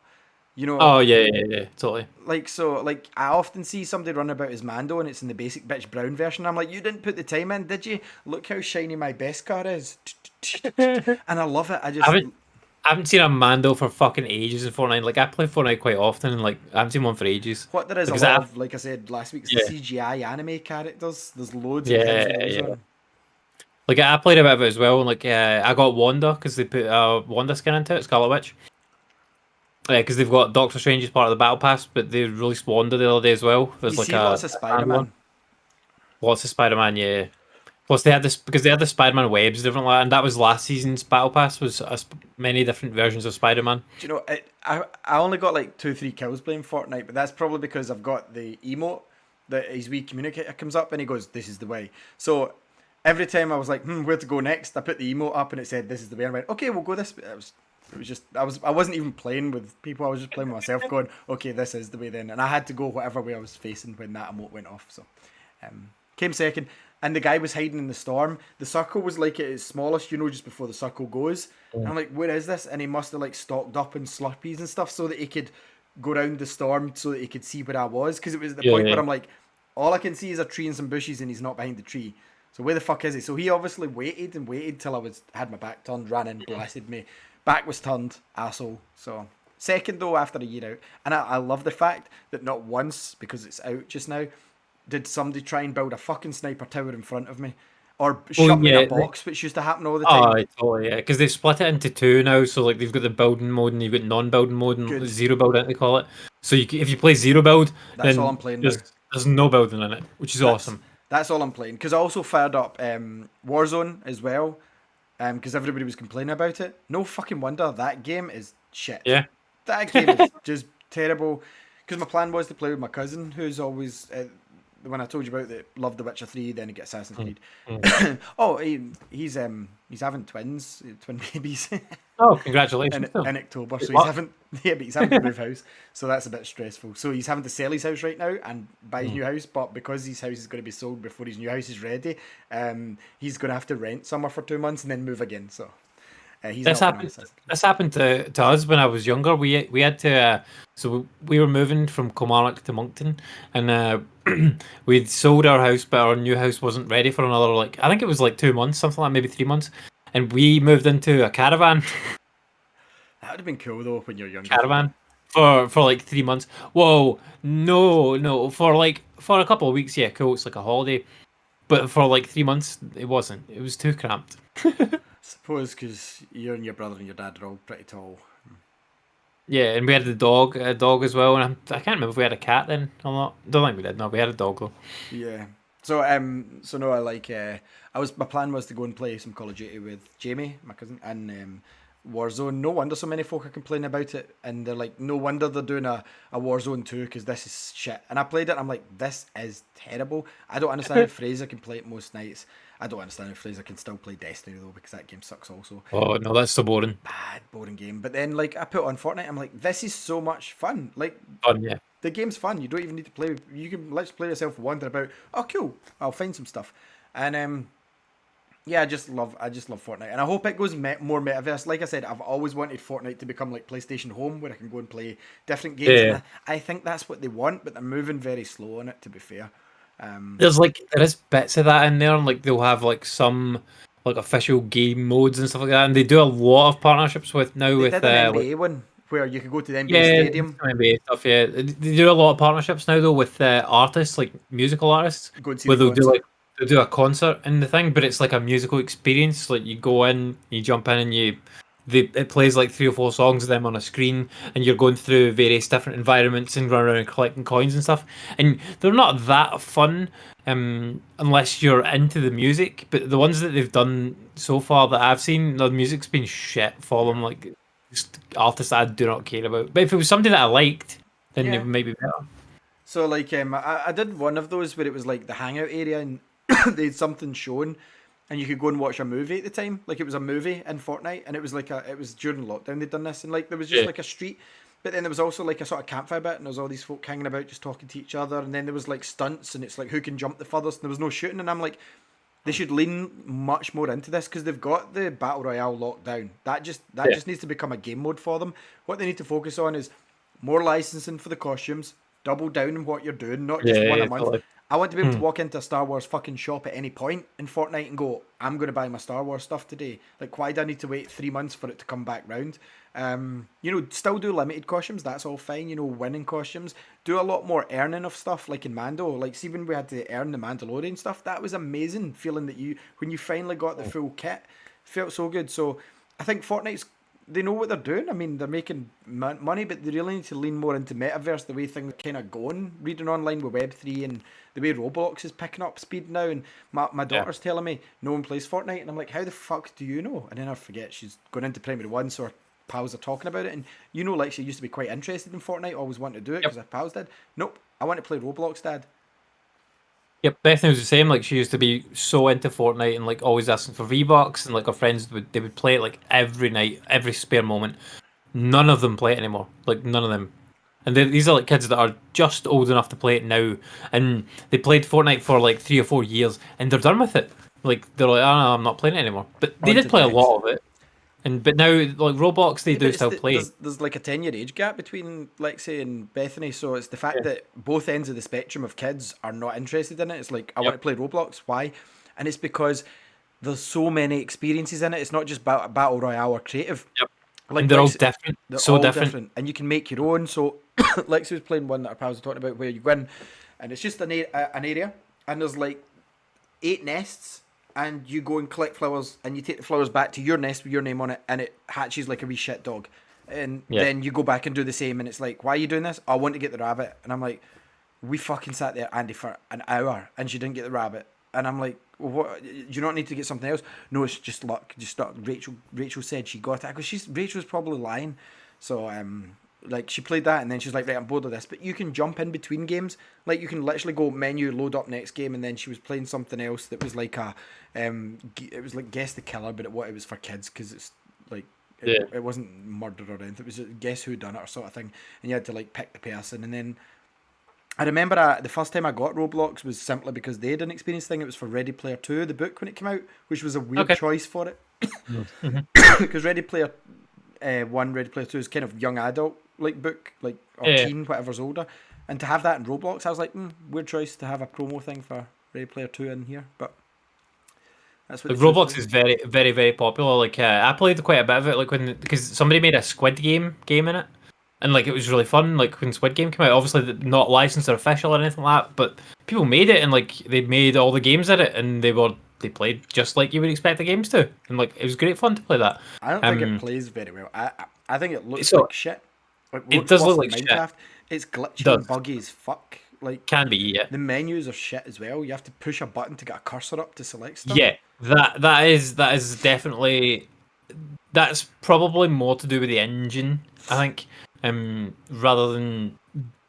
You know, Oh yeah, totally. like I often see somebody run about as Mando and it's in the basic bitch brown version. I'm like, you didn't put the time in, did you? Look how shiny my best car is, I and I love it. haven't I haven't seen a Mando for fucking ages in Fortnite. Like I play Fortnite quite often, and like I haven't seen one for ages. What there is a Because lot I of, like I said last week, is the yeah CGI anime characters. There's loads of kids yeah with those yeah. on. Like I played a bit of it as well. And like I got Wanda because they put Wanda skin into it, Scarlet Witch. Because they've got Doctor Strange as part of the battle pass, but they released Wanda the other day as well. You There's like see lots of a brand one. Spider-Man. Lots of Spider-Man, yeah. Plus they had this because they had the Spider-Man webs different, and that was last season's battle pass was many different versions of Spider-Man. Do you know? I only got like 2 3 kills playing Fortnite, but that's probably because I've got the emote that his wee communicator comes up and he goes, "This is the way." So every time I was like, where to go next? I put the emote up and it said, "This is the way." I went, "Okay, we'll go this." It was just I wasn't even playing with people. I was just playing with myself, going, "Okay, this is the way then." And I had to go whatever way I was facing when that emote went off. So came second, and the guy was hiding in the storm. The circle was like at its smallest, just before the circle goes. And I'm like, "Where is this?" And he must have like stocked up in Slurpees and stuff so that he could go around the storm so that he could see where I was. Because it was at the Yeah, point yeah. where I'm like, all I can see is a tree and some bushes, and he's not behind the tree. So where the fuck is he? So he obviously waited and waited till I had my back turned, ran in, blasted me. Back was turned, asshole. So second though after a year out, and I love the fact that not once, because it's out just now, did somebody try and build a fucking sniper tower in front of me, or Well, shut me in a yeah. box, which used to happen all the Oh, time. totally, yeah. Because they've split it into two now. So like they've got the building mode and you've got non-building mode and Good. zero build, I think they call it. So if you play zero build, That's all I'm then playing now. there's no building in it, which is That's awesome. that's all I'm playing. Because I also fired up Warzone as well. Because everybody was complaining about it. No fucking wonder that game is shit. Yeah. That game is just terrible. Because my plan was to play with my cousin, who's always the one I told you about that loved The Witcher 3, then he get Assassin's Creed. Oh, he's having twin babies. Oh, congratulations. in October. So he's What? having but he's having to move house. So that's a bit stressful. So he's having to sell his house right now and buy his new house, but because his house is going to be sold before his new house is ready, he's going to have to rent somewhere for 2 months and then move again. So he's This not going happened. This happened to us when I was younger. We had to. So we were moving from Kilmarnock to Moncton, and we'd sold our house, but our new house wasn't ready for another like I think it was like 2 months, something like maybe 3 months, and we moved into a caravan. That would have been cool though when you're younger. Caravan for like 3 months. Whoa, no, for a couple of weeks, yeah, cool. It's like a holiday, but for like 3 months, it wasn't. It was too cramped. Suppose because you and your brother and your dad are all pretty tall. Yeah, and we had a dog as well, and I can't remember if we had a cat then or not. Don't think we did. No, we had a dog though. Yeah. So no, I like my plan was to go and play some Call of Duty with Jamie, my cousin, and Warzone. No wonder so many folk are complaining about it, and they're like, no wonder they're doing a Warzone 2 because this is shit. And I played it, and I'm like, this is terrible. I don't understand if Fraser can play it most nights. I don't understand if Fraser can still play Destiny though, because that game sucks also. Oh no, that's so boring. Bad, boring game. But then like I put on Fortnite, I'm like, this is so much fun. Like Fun, yeah. the game's fun. You don't even need to play. You can let's play yourself wander about. Oh, cool. I'll find some stuff. And yeah, I just love Fortnite, and I hope it goes more metaverse. Like I said, I've always wanted Fortnite to become like PlayStation Home, where I can go and play different games. Yeah. And I think that's what they want, but they're moving very slow on it. To be fair, There is bits of that in there, and like they'll have like some like official game modes and stuff like that, and they do a lot of partnerships with now they with did an like, NBA one where you could go to the NBA yeah, stadium, some NBA stuff. Yeah, they do a lot of partnerships now though with artists, like musical artists, go and see where the concert. they'll do a concert in the thing, but it's like a musical experience. Like you go in, you jump in, and it plays like 3 or 4 songs of them on a screen, and you're going through various different environments and running around collecting coins and stuff. And they're not that fun, unless you're into the music. But the ones that they've done so far that I've seen, the music's been shit for them. Like just artists I do not care about. But if it was something that I liked, then Yeah. it might be better. So like I did one of those where it was like the hangout area and they had something shown and you could go and watch a movie at the time. Like it was a movie in Fortnite and it was like it was during lockdown they'd done this and like there was just Yeah. like a street, but then there was also like a sort of campfire bit and there was all these folk hanging about just talking to each other, and then there was like stunts and it's like who can jump the furthest and there was no shooting, and I'm like, they should lean much more into this because they've got the battle royale locked down. That just needs to become a game mode for them. What they need to focus on is more licensing for the costumes. Double down on what you're doing, not just one a month. Totally. I want to be able to walk into a Star Wars fucking shop at any point in Fortnite and go, I'm going to buy my Star Wars stuff today. Like, why do I need to wait 3 months for it to come back round? Still do limited costumes. That's all fine. Winning costumes. Do a lot more earning of stuff, like in Mando. Like, see when we had to earn the Mandalorian stuff, that was amazing. Feeling that when you finally got the full kit, felt so good. So I think they know what they're doing. I mean, they're making money, but they really need to lean more into metaverse, the way things are kind of going. Reading online with Web3 and the way Roblox is picking up speed now. And my daughter's telling me no one plays Fortnite. And I'm like, how the fuck do you know? And then I forget she's going into primary one, so her pals are talking about it. And like she used to be quite interested in Fortnite, always wanted to do it because her pals did. Nope, I want to play Roblox, Dad. Yep, Bethany was the same. Like, she used to be so into Fortnite and like always asking for V-Bucks, and like her friends would play it like every night, every spare moment. None of them play it anymore. Like, none of them. And these are like kids that are just old enough to play it now, and they played Fortnite for like 3 or 4 years, and they're done with it. Like, they're like, oh, no, I'm not playing it anymore. But they did play a lot of it. But now, like Roblox, they do still play. There's like a 10-year age gap between Lexi and Bethany, so it's the fact that both ends of the spectrum of kids are not interested in it. It's like, I want to play Roblox. Why? And it's because there's so many experiences in it. It's not just battle royale or creative. Yep. Like, and they're all different. They're so all different. and you can make your own. So Lexi was playing one that our pals were talking about, where you go in, and it's just an area, and there's like 8 nests. And you go and collect flowers, and you take the flowers back to your nest with your name on it, and it hatches like a wee shit dog. And then you go back and do the same, and it's like, why are you doing this? I want to get the rabbit. And I'm like, we fucking sat there, Andy, for an hour, and she didn't get the rabbit. And I'm like, well, what? Do you not need to get something else? No, it's just luck. Just not. Rachel said she got it, because Rachel's probably lying. So like, she played that, and then she's like, right, I'm bored of this. But you can jump in between games. Like, you can literally go menu, load up next game, and then she was playing something else that was like it was like Guess the Killer, but it was for kids, because it's like, it wasn't murder or anything. It was Guess Who Done It or sort of thing. And you had to like pick the person. And then I remember the first time I got Roblox was simply because they had an experience thing. It was for Ready Player 2, the book, when it came out, which was a weird choice for it. Because Ready Player 1, Ready Player 2 is kind of young adult like book, like, or teen, whatever's older, and to have that in Roblox, I was like, weird choice to have a promo thing for Ready Player 2 in here, but that's what Roblox is very, very, very popular. Like, I played quite a bit of it, like because somebody made a Squid Game in it, and like, it was really fun. Like, when Squid Game came out, obviously not licensed or official or anything like that, but people made it, and like, they made all the games in it, and they played just like you would expect the games to, and like, it was great fun to play that. I don't think it plays very well. I think it looks like shit. It does look like Minecraft. shit. It's glitchy and buggy as fuck. Like, can be, yeah. The menus are shit as well. You have to push a button to get a cursor up to select stuff. Yeah, that is definitely, that's probably more to do with the engine, I think, rather than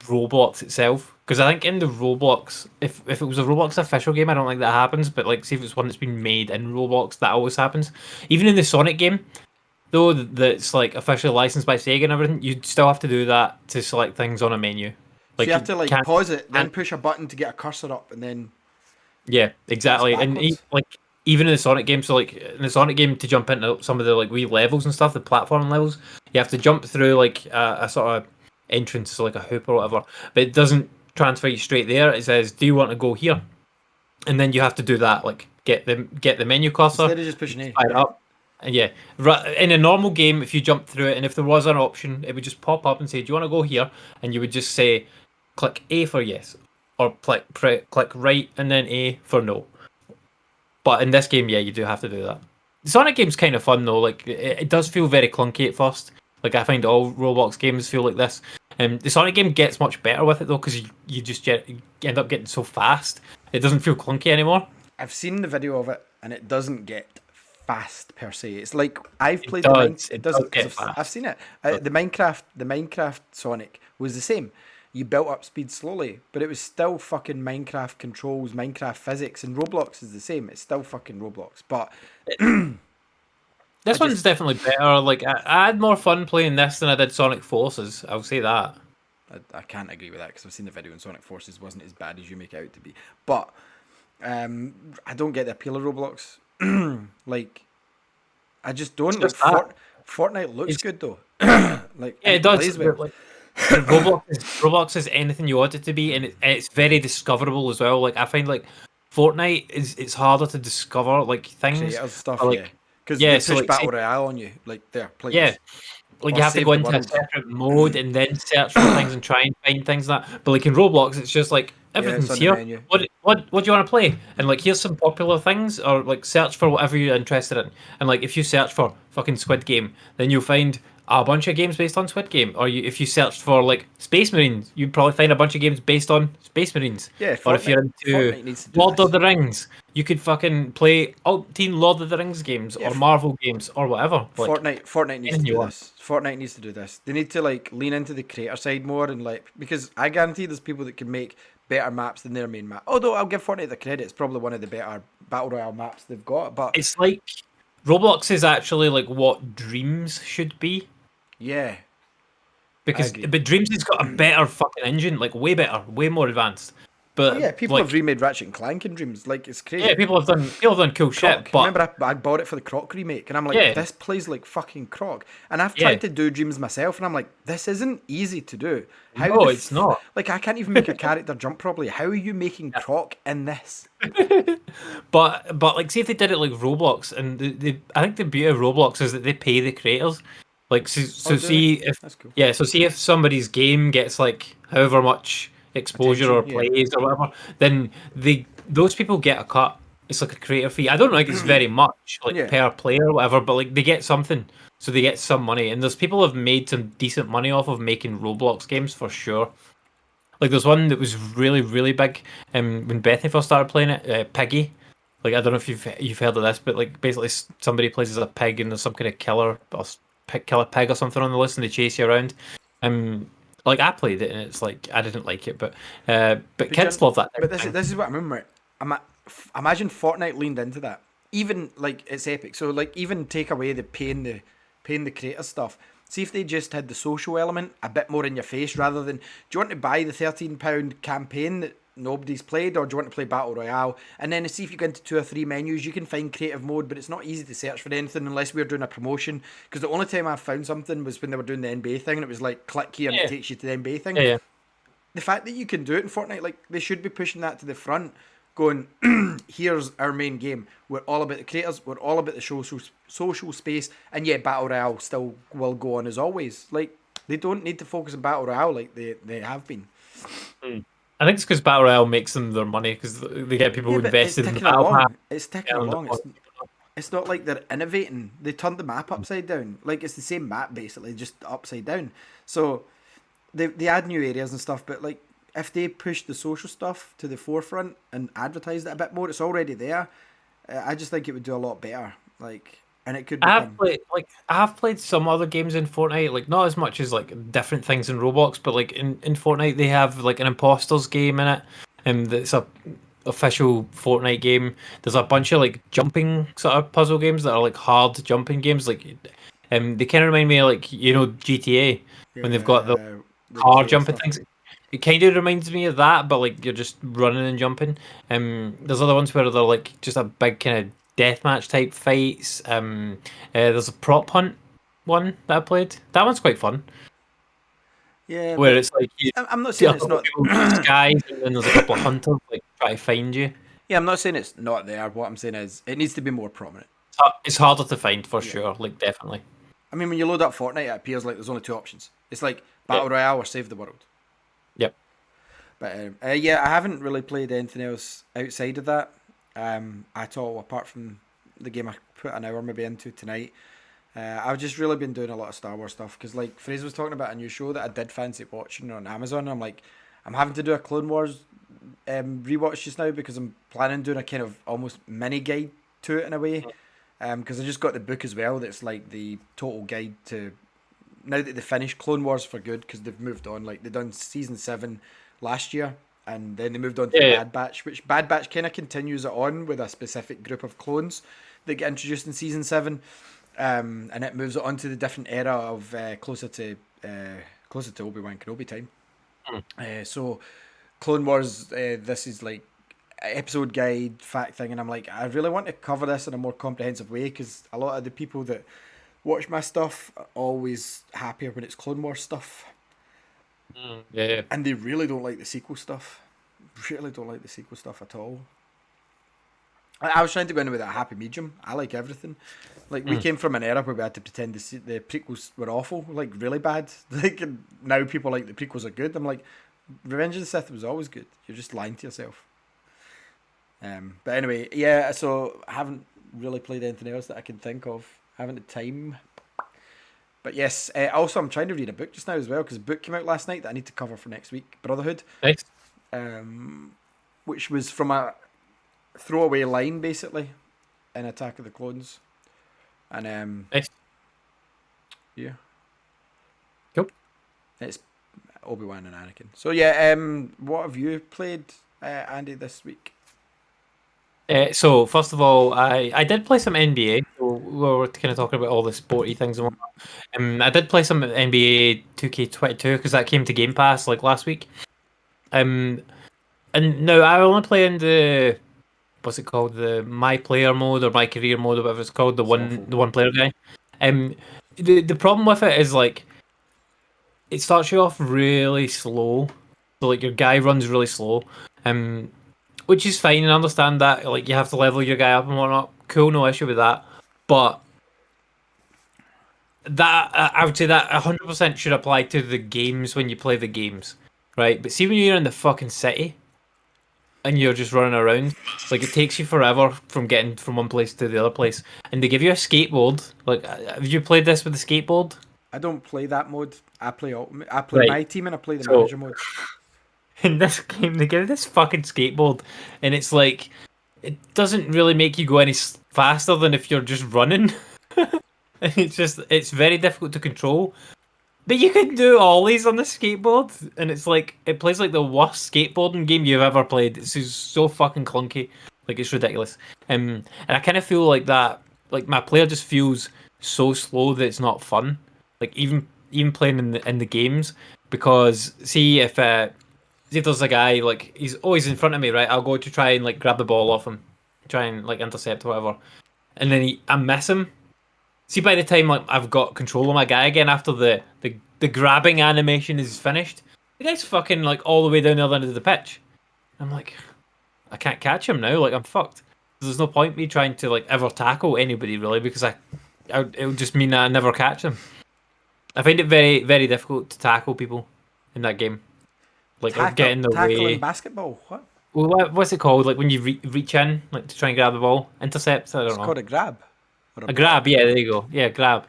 Roblox itself. Because I think in the Roblox, if it was a Roblox official game, I don't think that happens. But like, see if it's one that's been made in Roblox, that always happens. Even in the Sonic game, though, that's like officially licensed by Sega and everything, you still have to do that to select things on a menu. Like, so you have to like pause it, then push a button to get a cursor up, and then yeah, exactly. And like, even in the Sonic game, so like in the Sonic game, to jump into some of the like wee levels and stuff, the platform levels, you have to jump through like a sort of entrance, so like a hoop or whatever, but it doesn't transfer you straight there. It says, do you want to go here? And then you have to do that, like get the menu cursor, instead of just pushing A, fire up. And yeah, in a normal game, if you jump through it, and if there was an option, it would just pop up and say, do you want to go here? And you would just say, click A for yes, or click right and then A for no. But in this game, yeah, you do have to do that. The Sonic game's kind of fun though. Like, it does feel very clunky at first. Like, I find all Roblox games feel like this. The Sonic game gets much better with it though, because you just you end up getting so fast. It doesn't feel clunky anymore. I've seen the video of it, and it doesn't get fast per se. It's like, I've played it doesn't get fast. I've seen it. The Minecraft Sonic was the same. You built up speed slowly, but it was still fucking Minecraft controls, Minecraft physics, and Roblox is the same. It's still fucking Roblox, but this one's definitely better. Like, I had more fun playing this than I did Sonic Forces. I'll say that. I can't agree with that, because I've seen the video, and Sonic Forces wasn't as bad as you make it out to be. But I don't get the appeal of Roblox. Like, I just It's don't. Like, just that. Fortnite looks It's good though, like, yeah, and it it does. plays well. But like, but Roblox is anything you want it to be, and it's very discoverable as well. Like I find like Fortnite it's harder to discover like things. Creative stuff, Or, yeah, like because they yeah, so push like say battle royale on you. Like, there, play yeah, this like or you have to save go the into a world. separate mode and then search for things and try and find things and that. But like in Roblox, it's just like Yeah, it's everything's on the here. menu. What do you want to play? And like here's some popular things, or like search for whatever you're interested in. And like if you search for fucking Squid Game, then you'll find a bunch of games based on Squid Game. Or if you searched for like Space Marines, you'd probably find a bunch of games based on Space Marines. Yeah, Or if you're into Fortnite needs to do Lord of this. the Rings, you could fucking play teen Lord of the Rings games Yeah, or Marvel games or whatever. Like Fortnite needs to anything you do want. this. Fortnite needs to do this. They need to like lean into the creator side more and like, because I guarantee there's people that can make better maps than their main map. Although I'll give Fortnite the credit, it's probably one of the better battle royale maps they've got. But It's like Roblox is actually like what Dreams should be yeah, I because agree. but Dreams has got a better fucking engine, like way better, way more advanced. Oh But yeah, people have like remade Ratchet and Clank in Dreams. Like, it's yeah, crazy. people have done cool Croc. shit, but Remember, I bought it for the Croc remake, and I'm like, yeah, this plays like fucking Croc. And I've yeah, tried to do Dreams myself, and I'm like, this isn't easy to do. How no, it's not. like, I can't even make a character jump properly. How are you making Croc in this? But like, see if they did it like Roblox, and I think the beauty of Roblox is that they pay the creators. Like, so, Oh, so do they? see if That's cool. yeah, so see if somebody's game gets like however much exposure Attention, or yeah. plays or whatever, then those people get a cut. It's like a creator fee. I don't think it's very much like Yeah. per player or whatever, but like they get something, so they get some money. And there's people have made some decent money off of making Roblox games for sure. Like there's one that was really really big, when Bethany first started playing it, Piggy. Like I don't know if you've heard of this, but like basically somebody plays as a pig and there's some kind of killer or killer pig or something on the list and they chase you around. Like I played it and it's like I didn't like it, but But, kids love that type but of this, thing. this is what I remember. Imagine Fortnite leaned into that. Even, like, it's epic. So, like, even take away the paying the creator stuff. See if they just had the social element a bit more in your face rather than, do you want to buy the £13 campaign that nobody's played, or do you want to play Battle Royale? And then see if you go into 2 or 3 menus, you can find creative mode, but it's not easy to search for anything unless we're doing a promotion. Because the only time I found something was when they were doing the NBA thing, and it was like, click here and it Yeah, takes you to the NBA thing. yeah, yeah. The fact that you can do it in Fortnite, like, they should be pushing that to the front, going, here's our main game. We're all about the creators. We're all about the social space. And yeah, Battle Royale still will go on as always. Like, they don't need to focus on Battle Royale like they have been. I think it's because Battle Royale makes them their money because they get people Yeah, but it's invested in the ticking battle pass. along. It's ticking And along. It's not like they're innovating. They turned the map upside down. Like, it's the same map basically, just upside down. So they add new areas and stuff, but like, if they push the social stuff to the forefront and advertise it a bit more, it's already there. I just think it would do a lot better. Like, and it could become. I have played some other games in Fortnite, like not as much as like different things in Roblox, but like in Fortnite they have like an imposters game in it, and it's a official Fortnite game. There's a bunch of like jumping sort of puzzle games that are like hard jumping games. Like, they kind of remind me of like GTA when they've got the The car cave jumping stuff. things. It kind of reminds me of that, but like you're just running and jumping. There's other ones where they're like just a big kind of deathmatch type fights. There's a prop hunt one that I played. That one's quite fun. Yeah, Where but it's like you I'm not see a saying it's couple of not. people in the skies, and then there's a couple of hunters like try to find you. Yeah, I'm not saying it's not there. What I'm saying is it needs to be more prominent. It's harder to find for Yeah. sure. Like definitely. I mean, when you load up Fortnite, it appears like there's only 2 options. It's like Yeah. Battle Royale or Save the World. Yep. But yeah, I haven't really played anything else outside of that at all, apart from the game I put an hour maybe into tonight. I've just really been doing a lot of Star Wars stuff because, like, Fraser was talking about a new show that I did fancy watching on Amazon. I'm like, I'm having to do a Clone Wars rewatch just now because I'm planning on doing a kind of almost mini guide to it in a way. Because I just got the book as well. That's like the total guide to, now that they finished Clone Wars for good, because they've moved on. Like, they done season 7 last year, and then they moved on to Yeah, the yeah. Bad Batch, which Bad Batch kind of continues it on with a specific group of clones that get introduced in season 7, and it moves it on to the different era of closer to Obi-Wan Kenobi time. So Clone Wars, this is like episode guide fact thing, and I'm like, I really want to cover this in a more comprehensive way because a lot of the people that watch my stuff are always happier when it's Clone Wars stuff, Yeah. and they really don't like the sequel stuff. Really don't like the sequel stuff at all. I was trying to go in with a happy medium. I like everything. Like we came from an era where we had to pretend the prequels were awful, like really bad. Like and now people like the prequels are good. I'm like, Revenge of the Sith was always good. You're just lying to yourself. But anyway, yeah. So I haven't really played anything else that I can think of. I haven't had time. But yes, also I'm trying to read a book just now as well because a book came out last night that I need to cover for next week. Brotherhood, Nice. which was from a throwaway line basically in Attack of the Clones, and Nice. yeah, Cool. it's Obi-Wan and Anakin. So yeah, what have you played, Andy, this week? So first of all, I did play some NBA. So we were kind of talking about all the sporty things and whatnot. I did play some NBA 2K22 because that came to Game Pass like last week. And now I only play in the what's it called, the my player mode or my career mode or whatever it's called, the one player guy. The problem with it is like it starts you off really slow, so like your guy runs really slow, which is fine and I understand that like you have to level your guy up and whatnot. Cool, no issue with that, but that I would say that 100% should apply to the games when you play the games, right? But see when you're in the fucking city and you're just running around, like it takes you forever from getting from one place to the other place, and they give you a skateboard. Like, have you played this with the skateboard? I don't play that mode. I play Right. my team and I play the So- manager mode. In this game, they give you this fucking skateboard, and it's like it doesn't really make you go any faster than if you're just running. And it's very difficult to control. But you can do ollies on the skateboard, and it's like it plays like the worst skateboarding game you've ever played. It's just so fucking clunky, like it's ridiculous. And I kind of feel like that, like my player just feels so slow that it's not fun. Like even playing in the games, because see if there's a guy like he's always in front of me, right? I'll go to try and like grab the ball off him, try and like intercept or whatever, and then I miss him. See, by the time like I've got control of my guy again after the grabbing animation is finished, the guy's fucking like all the way down the other end of the pitch. I'm like, I can't catch him now. Like I'm fucked. There's no point me trying to like ever tackle anybody really because it would just mean that I never catch them. I find it very very difficult to tackle people in that game. Like get in the tackling way. basketball. What? Well, what's it called? Like when you reach in, like to try and grab the ball, intercept. I don't It's know. called a grab. Or A grab, yeah, there you go. Yeah, grab.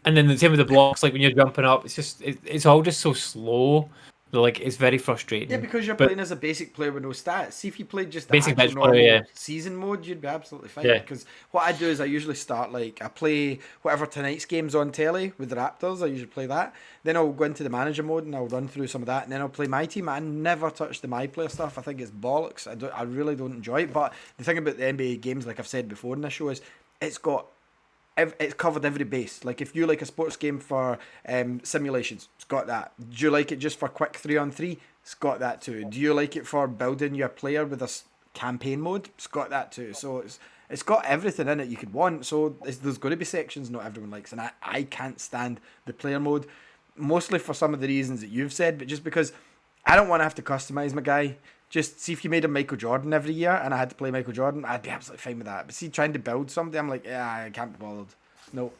And then the same with the blocks, like when you're jumping up, it's just it's all just so slow. Like it's very frustrating. Yeah, because you're But- playing as a basic player with no stats. See, if you played just the Basic actual bench player, normal yeah. season mode, you'd be absolutely fine. Yeah. Because what I do is I usually start like I play whatever tonight's game's on telly with the Raptors. I usually play that. Then I'll go into the manager mode and I'll run through some of that. And then I'll play my team. I never touch the my player stuff. I think it's bollocks. I really don't enjoy it. But the thing about the NBA games, like I've said before in this show, is it's covered every base. Like if you like a sports game for simulations, it's got that. Do you like it just for quick 3-on-3? It's got that too. Do you like it for building your player with a campaign mode? It's got that too. So it's got everything in it you could want. So there's going to be sections not everyone likes, and I can't stand the player mode, mostly for some of the reasons that you've said, but just because I don't want to have to customize my guy. Just see if you made him Michael Jordan every year and I had to play Michael Jordan, I'd be absolutely fine with that. But see, trying to build something, I'm like, yeah, I can't be bothered. No.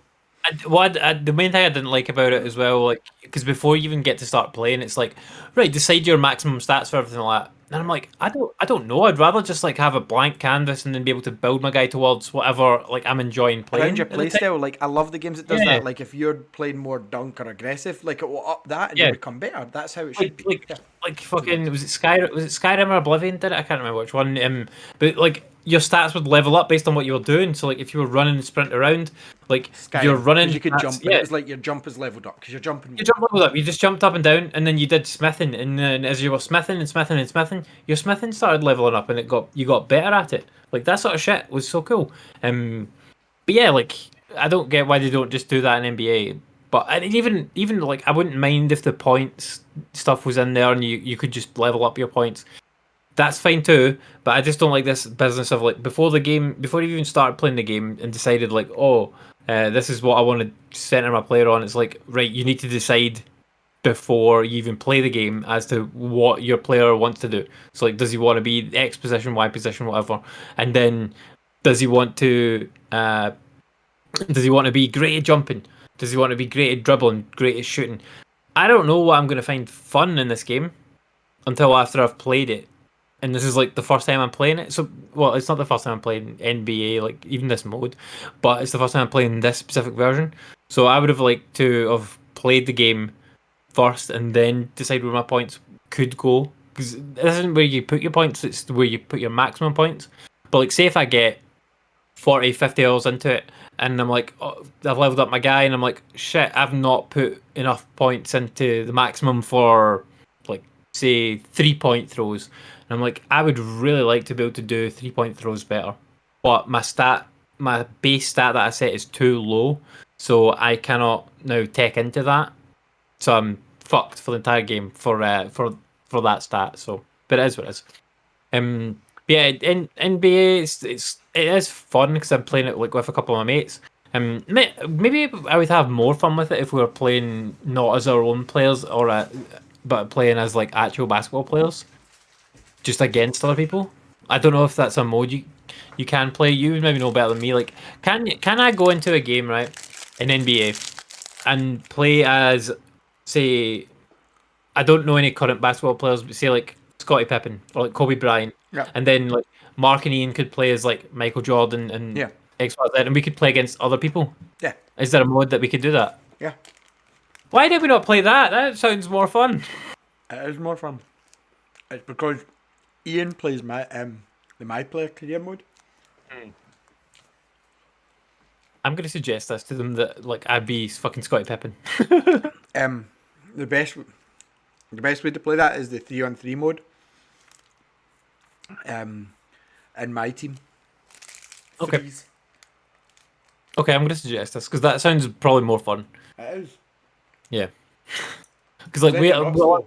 The main thing I didn't like about it as well, like, because before you even get to start playing, it's like, right, decide your maximum stats for everything like that. And I'm like, I don't know. I'd rather just like have a blank canvas and then be able to build my guy towards whatever like I'm enjoying playing. Around your at the time. playstyle, like I love the games that does Yeah. that. Like if you're playing more dunk or aggressive, like it will up that and Yeah. you become better. That's how it should be. Yeah. Like fucking was it Skyrim or Oblivion did it? I can't remember which one. But like your stats would level up based on what you were doing. So like if you were running and sprint around, like Skyrim, you're running, 'cause you could that's- jump. And Yeah, it was like your jump is leveled up because you're jumping. you jump leveled up. You just jumped up and down, and then you did smithing, and then as you were smithing and smithing and smithing, your smithing started leveling up, and you got better at it. Like that sort of shit was so cool. But yeah, like I don't get why they don't just do that in NBA. But and even like I wouldn't mind if the points stuff was in there and you could just level up your points. that's fine too. But I just don't like this business of like before you even started playing the game and decided like, oh, this is what I want to center my player on. It's like, right, you need to decide before you even play the game as to what your player wants to do. So like, does he want to be X position, Y position, whatever, and then does he want to be great at jumping? Does he want to be great at dribbling, great at shooting? I don't know what I'm going to find fun in this game until after I've played it. And this is like the first time I'm playing it. So, well, it's not the first time I'm playing NBA, like even this mode, but it's the first time I'm playing this specific version. So I would have liked to have played the game first and then decide where my points could go. Because this isn't where you put your points, it's where you put your maximum points. But like, say if I get 40, 50 hours into it, and I'm like, oh, I've leveled up my guy, and I'm like, shit, I've not put enough points into the maximum for, like, say, 3-point throws. And I'm like, I would really like to be able to do 3-point throws better. But my base stat that I set is too low, so I cannot now tech into that. So I'm fucked for the entire game for that stat. So, but it is what it is. Yeah, in NBA, it is fun because I'm playing it like with a couple of my mates. Maybe I would have more fun with it if we were playing not as our own players but playing as like actual basketball players, just against other people. I don't know if that's a mode you can play. You would maybe know better than me. Like, can I go into a game right in NBA and play as, say, I don't know any current basketball players, but say like Scottie Pippen or like Kobe Bryant, Yeah. and then like Mark and Ian could play as like Michael Jordan and Yeah. XYZ, and we could play against other people. Yeah. Is there a mode that we could do that? Yeah. Why did we not play that? That sounds more fun. It is more fun. It's because Ian plays the My Player career mode. I'm gonna suggest this to them that like I'd be fucking Scottie Pippen. The best way to play that is the 3-on-3 mode. In my team. Okay. Threes. Okay, I'm gonna suggest this because that sounds probably more fun. It is. Yeah. Because like a lot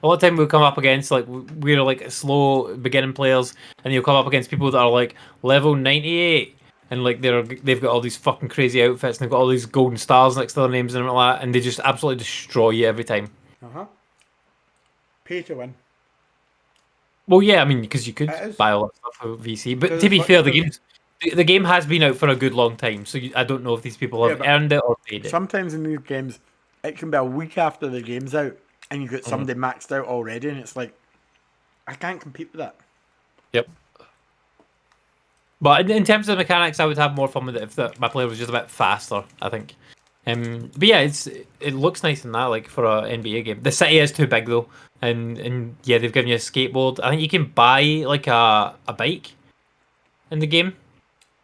of time we'll come up against like we're like slow beginning players, and you'll come up against people that are like level 98, and like they've got all these fucking crazy outfits, and they've got all these golden stars next to their names and all that, and they just absolutely destroy you every time. Pay to win. Well, yeah, I mean, because you could It is. buy all that stuff for VC, but Because to be it's fair, like- the game has been out for a good long time, so I don't know if these people have but earned it or paid it. Sometimes in these games, it can be a week after the game's out, and you get somebody maxed out already, and it's like, I can't compete with that. Yep. But in terms of mechanics, I would have more fun with it if my player was just a bit faster, I think. But yeah, it looks nice in that, like for a NBA game. The city is too big though, and yeah, they've given you a skateboard. I think you can buy like a bike in the game,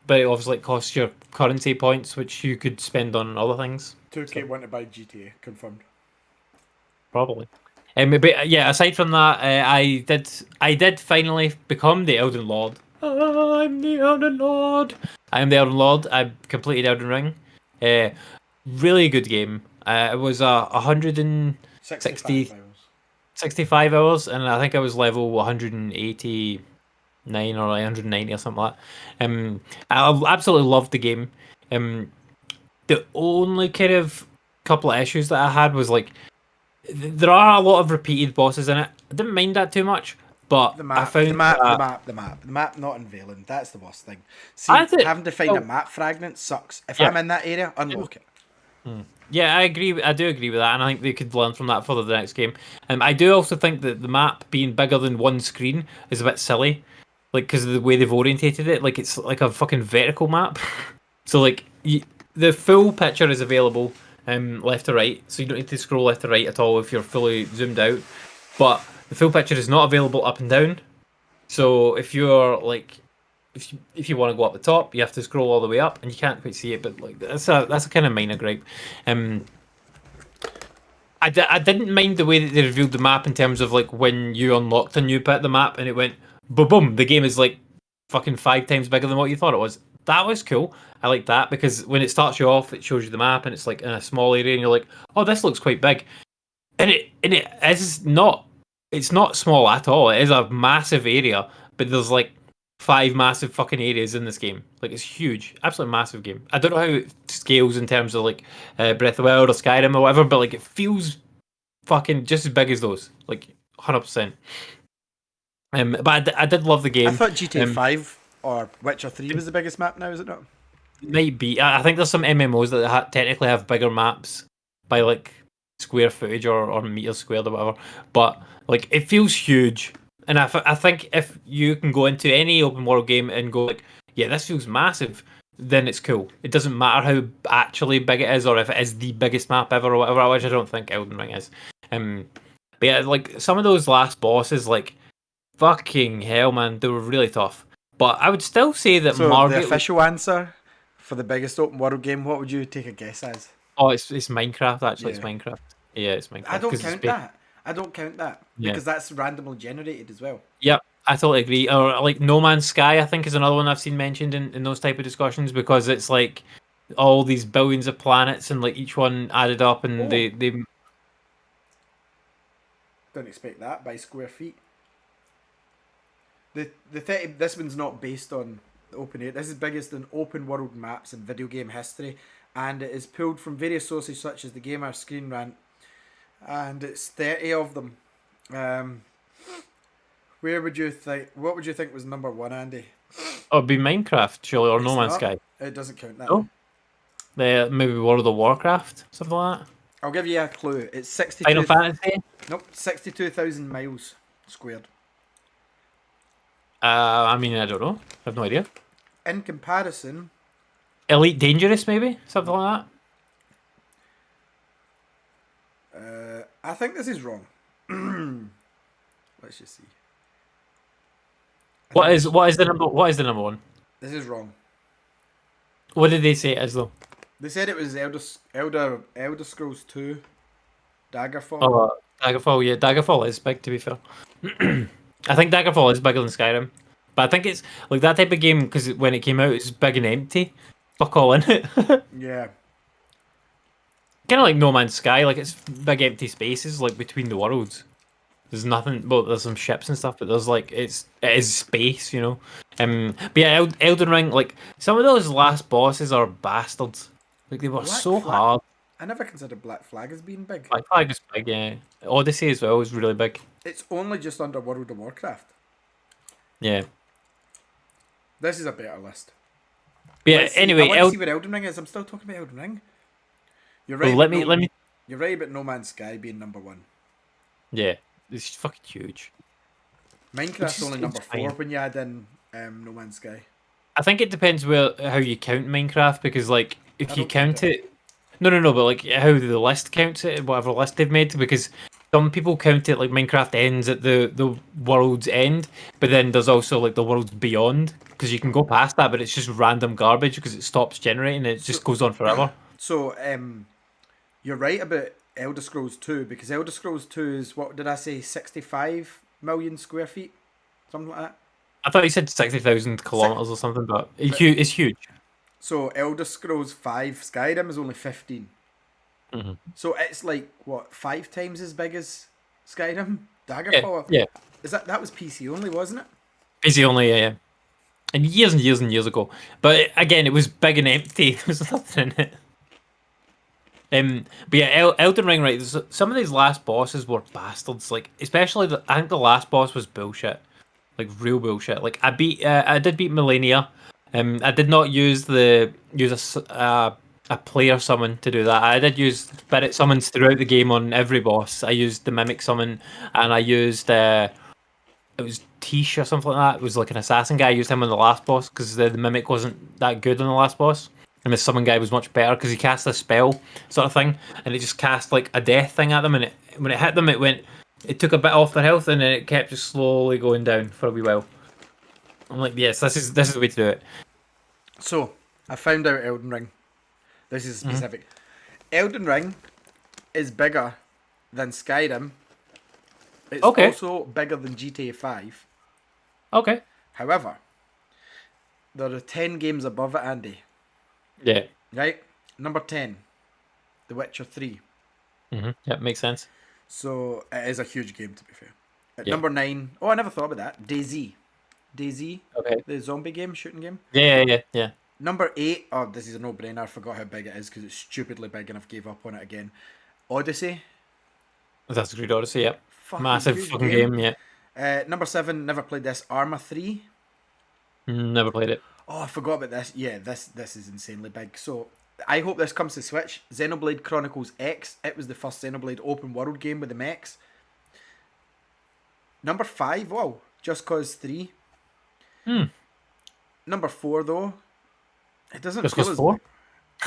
but it obviously costs your currency points, which you could spend on other things. 2K want to buy GTA, confirmed. Probably. But yeah, aside from that, I did finally become the Elden Lord. I'm the Elden Lord. I am the Elden Lord. I completed Elden Ring. Really good game. It was 160, 65 hours, and I think I was level 189 or 190 or something like that. I absolutely loved the game. The only kind of couple of issues that I had was like there are a lot of repeated bosses in it. I didn't mind that too much, but The map, I found the map not unveiling. That's the worst thing. See, having to find a map fragment sucks. If I'm in that area, unlock it. Yeah, I agree. I do agree with that, and I think they could learn from that for the next game. I do also think that the map being bigger than one screen is a bit silly, like because of the way they've orientated it. Like it's like a fucking vertical map. So like the full picture is available left to right, so you don't need to scroll left to right at all if you're fully zoomed out. But the full picture is not available up and down. So if you're like, if you want to go up the top, you have to scroll all the way up, and you can't quite see it. But like that's a kind of minor gripe. I didn't mind the way that they revealed the map in terms of like when you unlocked a new bit of the map and it went boom boom. The game is like fucking 5 times bigger than what you thought it was. That was cool. I like that because when it starts you off, it shows you the map and it's like in a small area, and you're like, oh, this looks quite big, and it is not. it's not small at all. It is a massive area, but there's like 5 massive fucking areas in this game. Like it's huge, absolutely massive game. I don't know how it scales in terms of like Breath of the Wild or Skyrim or whatever, but like it feels fucking just as big as those, like 100%. But I did love the I game. thought GTA Um, 5 or Witcher 3 was the biggest map now, is it not? Might be. I think there's some MMOs that technically have bigger maps by like square footage or meters squared or whatever. But like it feels huge, and I think if you can go into any open world game and go like, yeah, this feels massive, then it's cool. It doesn't matter how actually big it is or if it is the biggest map ever or whatever, which I don't think Elden Ring is. But yeah, like some of those last bosses, like fucking hell, man, they were really tough. But I would still say that So the Margaret. official answer for the biggest open world game, what would you take a guess as? Oh, it's Minecraft. Actually, it's Yeah. Minecraft. Yeah, it's I Minecraft don't because it's count that. I don't count that yeah. because that's randomly generated as well. Yep, I totally agree. Or like No Man's Sky, I think is another one I've seen mentioned in those type of discussions because it's like all these billions of planets and like each one added up and Oh, they don't expect that by square feet. This one's not based on the open air. This is biggest in open world maps in video game history, and it is pulled from various sources such as the Gamer Screen Rant, and it's 30 of them. Where would you think? What would you think was number one, Andy? oh, it'd be Minecraft surely or No It's Man's not. Sky. It doesn't count that. No, maybe World of Warcraft, something like that. I'll give you a clue. It's Final 62. Fantasy. Nope, 62,000 miles squared. I mean, I don't know. I have no idea. In comparison, Elite Dangerous, maybe something like I think this is wrong. Let's just see. that. What is the number one? This is wrong. What did they say it is though? They said it was Elder Scrolls 2, Daggerfall. Oh, Daggerfall, yeah, Daggerfall is big to be fair. I think Daggerfall is bigger than Skyrim, but I think it's like that type of game because when it came out, it's big and empty, fuck all in it. Yeah. Kind of like No Man's Sky, like it's big empty spaces like between the worlds. There's nothing. Well, there's some ships and stuff, but there's like it is space, you know. But yeah, Elden Ring, like some of those last bosses are bastards. Like they were Black so Flag. hard. I never considered Black Flag as being big. Black Flag is big, yeah. Odyssey as well is really big. It's only just under World of Warcraft. Yeah. This is a better list. But yeah. Let's see. Anyway, I want to see what Elden Ring is. I'm still talking about Elden Ring. You're right. well, let me. You're right about No Man's Sky being number one. Yeah, it's fucking huge. Minecraft's is only number insane. 4 when you add in No Man's Sky. I think it depends how you count Minecraft because like if I you don't count count it, no, but like how the list counts it, whatever list they've made, because some people count it like Minecraft ends at the world's end, but then there's also like the world's beyond because you can go past that, but it's just random garbage because it stops generating. It just goes on forever. So, you're right about Elder Scrolls 2 because Elder Scrolls 2 is, what did I say, 65 million square feet? Something like that. I thought you said 60,000 kilometers or something, but it's huge. So, Elder Scrolls 5 Skyrim is only 15. Mhm. So, it's like, what, 5 times as big as Skyrim? Daggerfall? Yeah, Is that was PC only, wasn't it? busy only, yeah. And years ago. But again, it was big and empty. There was nothing in it. But yeah, Elden Ring, right? Some of these last bosses were bastards. Like, especially I think the last boss was bullshit, like real bullshit. Like I did beat Millennia. I did not use a player summon to do that. I did use spirit summons throughout the game on every boss. I used the mimic summon, and I used it was Tish or something like that. It was like an assassin guy. I used him on the last boss because the mimic wasn't that good on the last boss. And the summon guy was much better because he cast a spell sort of thing, and it just cast like a death thing at them, and when it hit them, it took a bit off their health, and then it kept just slowly going down for a wee while. I'm like, yes, this is the way to do it. So, I found out Elden Ring. This is specific. Elden Ring is bigger than Skyrim. It's Okay. also bigger than GTA 5. Okay. However, there are 10 games above it, Andy. Yeah. Right? Number 10, The Witcher 3. Yeah, makes sense. So, it is a huge game, to be fair. At Yeah. number 9, oh, I never thought about that. DayZ. DayZ, Okay. the zombie game, shooting game. Yeah. Number 8, oh, this is a no-brainer. I forgot how big it is because it's stupidly big and I've gave up on it again. Odyssey. That's a Creed Odyssey. Yep. Fucking Massive huge fucking game. game. Yeah. Number 7, never played this. Arma 3. Never played it. Oh, I forgot about this. Yeah, this is insanely big. So I hope this comes to Switch. Xenoblade Chronicles X. It was the first Xenoblade open world game with the mechs. Number 5, wow, Just Cause 3. Number 4 though, it doesn't Just feel Cause as 4?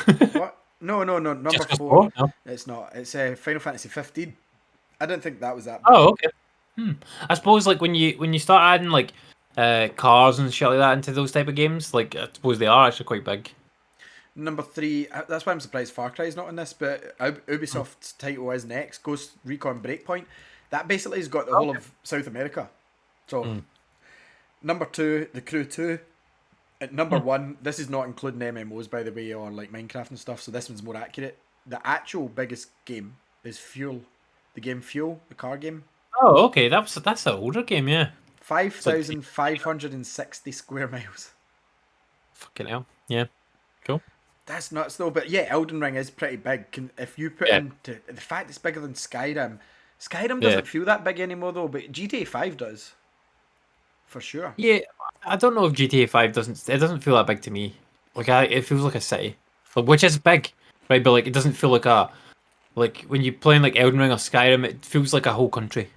big. What? No. Number Just Cause 4. 4? No. It's not. It's Final Fantasy 15. I didn't think that was that big. Oh, okay. I suppose like when you start adding like cars and shit like that into those type of games, like I suppose they are actually quite big. Number 3, that's why I'm surprised Far Cry's not in this, but Ubisoft's title is next, Ghost Recon Breakpoint. That basically has got the whole of South America. So, number 2, The Crew 2. At number 1, this is not including MMOs, by the way, or like Minecraft and stuff, so this one's more accurate. The actual biggest game is Fuel. The game Fuel, the car game. Oh, okay. That's an older game, yeah. 5,560 square miles. Fucking hell. Yeah. Cool. That's nuts though, but yeah, Elden Ring is pretty big. If you put into the fact it's bigger than Skyrim, Skyrim doesn't feel that big anymore though, but GTA 5 does. For sure. Yeah, I don't know if GTA 5 doesn't feel that big to me. Like it feels like a city. Like, which is big, right? But like it doesn't feel like when you're playing like Elden Ring or Skyrim, it feels like a whole country.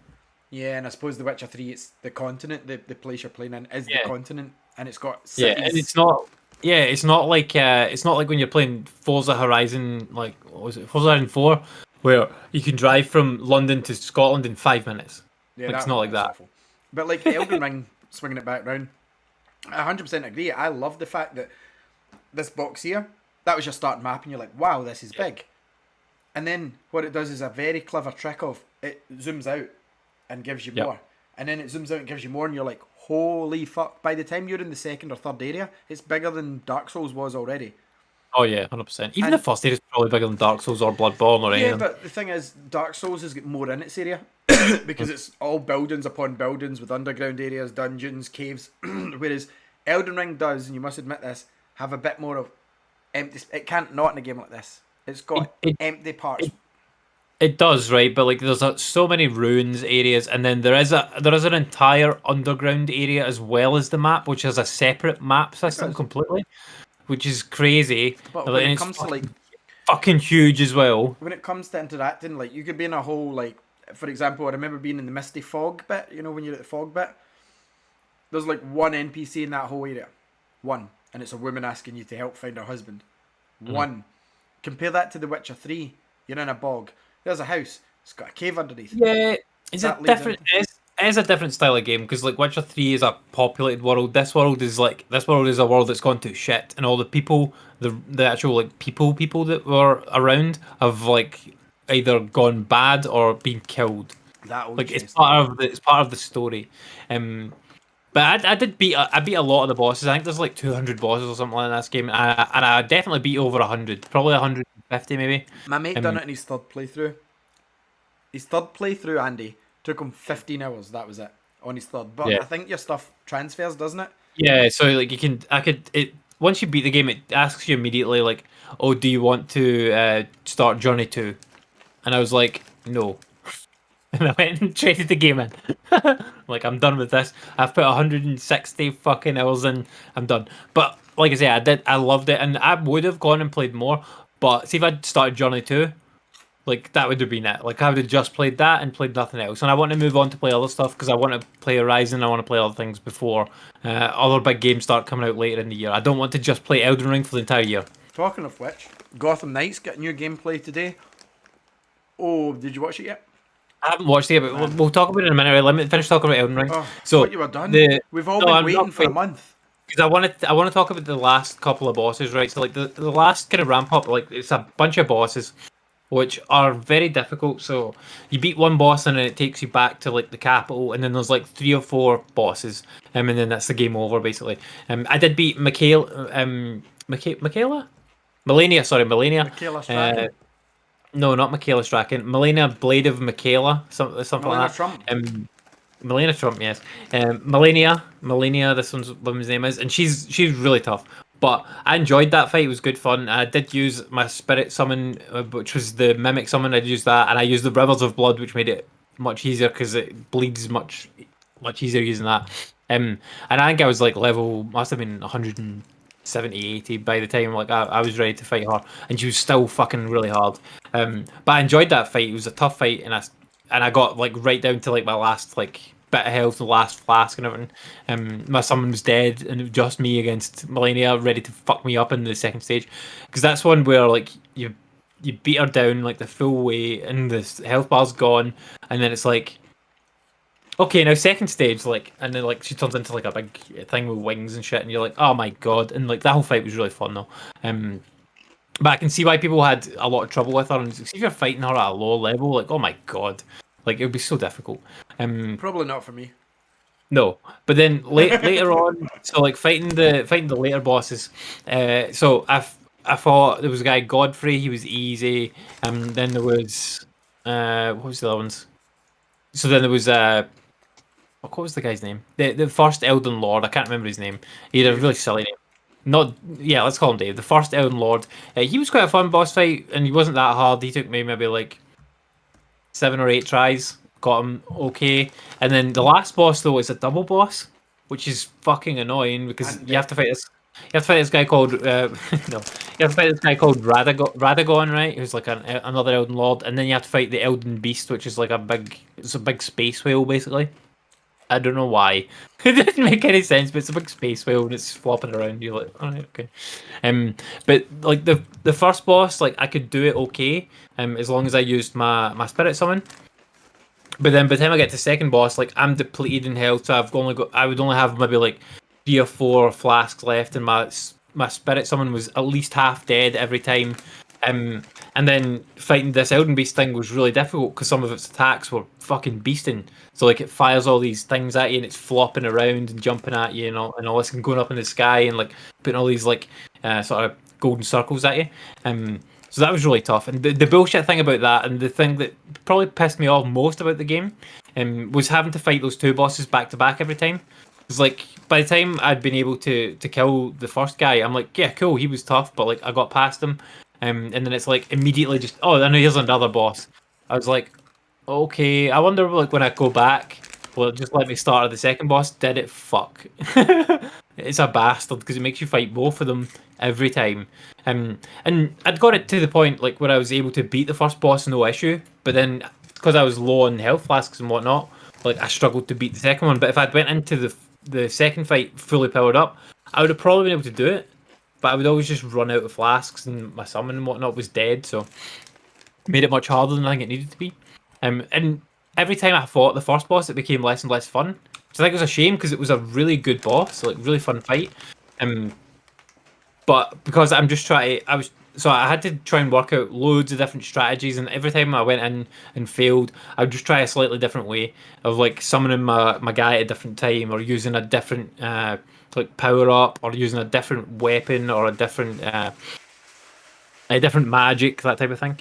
Yeah, and I suppose The Witcher 3, it's the continent, the place you're playing in is the continent, and it's got cities. Yeah, and it's not. Yeah, it's not like when you're playing Forza Horizon, like what was it, Forza Horizon 4, where you can drive from London to Scotland in 5 minutes. Yeah, like, it's not like that. Awful. But like Elden Ring, swinging it back round, I 100% agree. I love the fact that this box here, that was your start map, and you're like, wow, this is big. And then what it does is a very clever trick of it zooms out and gives you more. And then it zooms out and gives you more, and you're like, holy fuck. By the time you're in the second or third area, it's bigger than Dark Souls was already. Oh yeah, 100%. Even the first area is probably bigger than Dark Souls or Bloodborne or anything. Yeah, but the thing is, Dark Souls has got more in its area because it's all buildings upon buildings with underground areas, dungeons, caves. Whereas Elden Ring does, and you must admit this, have a bit more of empty. It can't not in a game like this. It's got empty parts. It does, right? But like, there's so many ruins areas, and then there is an entire underground area as well as the map, which has a separate map system completely, which is crazy. But when and it comes to like fucking huge as well. When it comes to interacting, like you could be in a whole like, for example, I remember being in the misty fog bit. You know, when you're at the fog bit, there's like one NPC in that whole area, one, and it's a woman asking you to help find her husband. One. Compare that to The Witcher 3. You're in a bog. There's a house. It's got a cave underneath. Yeah, it's a different. It is a different style of game because like Witcher 3 is a populated world. This world is a world that's gone to shit, and all the people, the actual like people that were around have like either gone bad or been killed. Like it's part of the story. But I beat a lot of the bosses. I think there's like 200 bosses or something like that in this game, and I definitely beat over 100, probably 150 maybe. My mate done it in his third playthrough. His third playthrough, Andy, took him 15 hours. That was it on his third. But I think your stuff transfers, doesn't it? Yeah. So like once you beat the game, it asks you immediately like, oh, do you want to start Journey 2? And I was like, no. And I went and traded the game in. Like, I'm done with this. I've put 160 fucking hours in. I'm done. But like I say, I loved it, and I would have gone and played more. But see if I'd started Journey 2, like that would have been it. Like I would have just played that and played nothing else. And I want to move on to play other stuff because I want to play Horizon. I want to play other things before other big games start coming out later in the year. I don't want to just play Elden Ring for the entire year. Talking of which, Gotham Knights get new gameplay today. Oh, did you watch it yet? I haven't watched it, but we'll talk about it in a minute. Right? Let me finish talking about Elden Ring. Oh, so you were done. We've all been waiting for a month. Because I want to talk about the last couple of bosses, right? So like the last kind of ramp up, like it's a bunch of bosses, which are very difficult. So you beat one boss and then it takes you back to like the capital, and then there's like 3 or 4 bosses, and then that's the game over basically. I did beat Melania. Michaela Strachan. No, not Michaela Strachan. Melania, Blade of Michaela, something Melania like that. Trump. Melania Trump, yes. Melania, this woman's name is, and she's really tough. But I enjoyed that fight; it was good fun. I did use my spirit summon, which was the mimic summon. I used that, and I used the Rivers of Blood, which made it much easier because it bleeds much easier using that. And I think I was like level must have been 170, 80 by the time like I was ready to fight her, and she was still fucking really hard. But I enjoyed that fight. It was a tough fight, and I got like right down to like my last like bit of health, the last flask and everything. My summon was dead, and it was just me against Melania, ready to fuck me up in the second stage, because that's one where like you beat her down like the full way, and the health bar's gone, and then it's like, okay, now second stage, like, and then like she turns into like a big thing with wings and shit, and you're like, oh my god, and like that whole fight was really fun though. But I can see why people had a lot of trouble with her, and see if you're fighting her at a low level, like, oh my god, like it would be so difficult. Probably not for me. No, but then later on, so like fighting the later bosses. So I thought there was a guy Godfrey, he was easy. Then there was what was the other ones? So then there was what was the guy's name? The first Elden Lord. I can't remember his name. He had a really silly name. Not yeah, let's call him Dave. The first Elden Lord. He was quite a fun boss fight, and he wasn't that hard. He took me maybe like 7 or 8 tries. Got him okay. And then the last boss though is a double boss, which is fucking annoying because you have to fight this. You have to fight this guy called no. You have to fight this guy called Radagon, right? Who's like another Elden Lord, and then you have to fight the Elden Beast, which is like it's a big space whale basically. I don't know why. It didn't make any sense, but it's a big space whale and it's flopping around. You're like, alright, okay. But like the first boss, like I could do it okay, as long as I used my spirit summon. But then by the time I get to second boss, like I'm depleted in health, so I would only have maybe like 3 or 4 flasks left, and my spirit summon was at least half dead every time. And then fighting this Elden Beast thing was really difficult because some of its attacks were fucking beasting. So like it fires all these things at you and it's flopping around and jumping at you and all this and going up in the sky and like putting all these like sort of golden circles at you. So that was really tough. And the bullshit thing about that, and the thing that probably pissed me off most about the game, was having to fight those 2 bosses back to back every time. It's like by the time I'd been able to kill the first guy, I'm like, yeah, cool, he was tough, but like I got past him. And then it's like immediately just, oh, I know here's another boss. I was like, okay, I wonder like when I go back, will it just let me start at the second boss? Did it? Fuck. It's a bastard because it makes you fight both of them every time. And I'd got it to the point like where I was able to beat the first boss no issue, but then because I was low on health flasks and whatnot, like I struggled to beat the second one. But if I'd went into the second fight fully powered up, I would have probably been able to do it. But I would always just run out of flasks, and my summon and whatnot was dead, so made it much harder than I think it needed to be. And every time I fought the first boss, it became less and less fun. So I think it was a shame because it was a really good boss, like really fun fight. But because I'm just trying, I had to try and work out loads of different strategies, and every time I went in and failed, I would just try a slightly different way of like summoning my guy at a different time, or using a different like power up, or using a different weapon, or a different magic, that type of thing.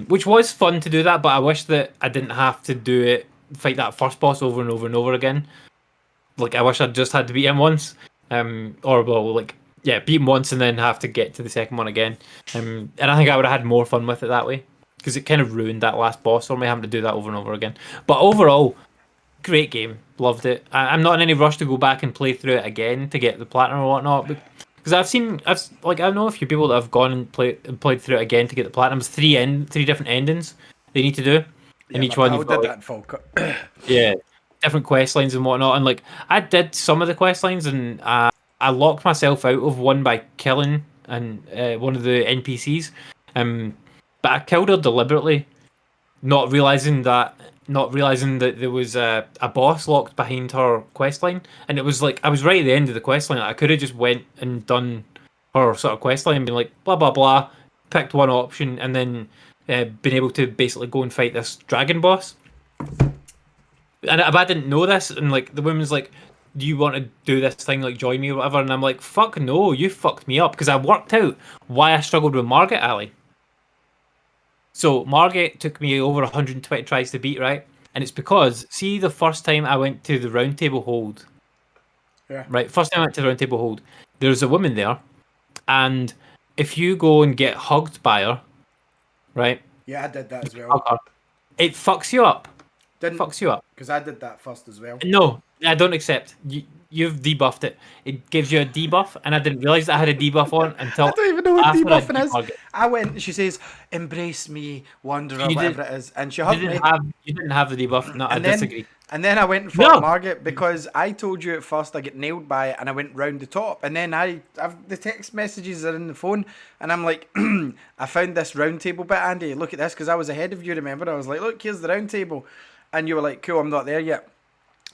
Which was fun to do that, but I wish that I didn't have to fight that first boss over and over and over again. Like I wish I'd just had to beat him once, or well, like yeah, beat him once and then have to get to the second one again. And I think I would have had more fun with it that way, because it kind of ruined that last boss for me having to do that over and over again. But overall, great game, loved it. I'm not in any rush to go back and play through it again to get the platinum or whatnot, because I know a few people that have gone and played through it again to get the platinum. There's 3 different endings they need to do, and each one you've got yeah, different quest lines and whatnot. And like I did some of the quest lines, and I locked myself out of one by killing one of the NPCs, but I killed her deliberately, not realizing that there was a boss locked behind her questline, and it was like I was right at the end of the questline. I could have just went and done her sort of questline and been like blah blah blah, picked one option, and then been able to basically go and fight this dragon boss. And I didn't know this, and like the woman's like, do you want to do this thing, like join me or whatever? And I'm like, fuck no, you fucked me up, because I worked out why I struggled with Margit, Ali. So Margit took me over 120 tries to beat, right? and it's because see the first time I went to the round table hold, Yeah. right? First time I went to the round table hold, there's a woman there, and if you go and get hugged by her, right? Yeah, I did that as Hug well. her, it fucks you up. Didn't Fucks you up. because I did that first as well. No, I don't accept. You've debuffed it. It gives you a debuff, and I didn't realize that I had a debuff on I until don't even know what after I debuffing is. debugged it. I went. She says, "Embrace me, wanderer," You whatever did. it is, and she You hugged me. didn't have the debuff. No, I And then, disagree. and then I went and fought No. Margaret because I told you at first I get nailed by it, and I went round the top, and then I've the text messages are in the phone, and I'm like, I found this round table bit, Andy. Look at this, because I was ahead of you. Remember, I was like, look, here's the round table, and you were like, cool, I'm not there yet.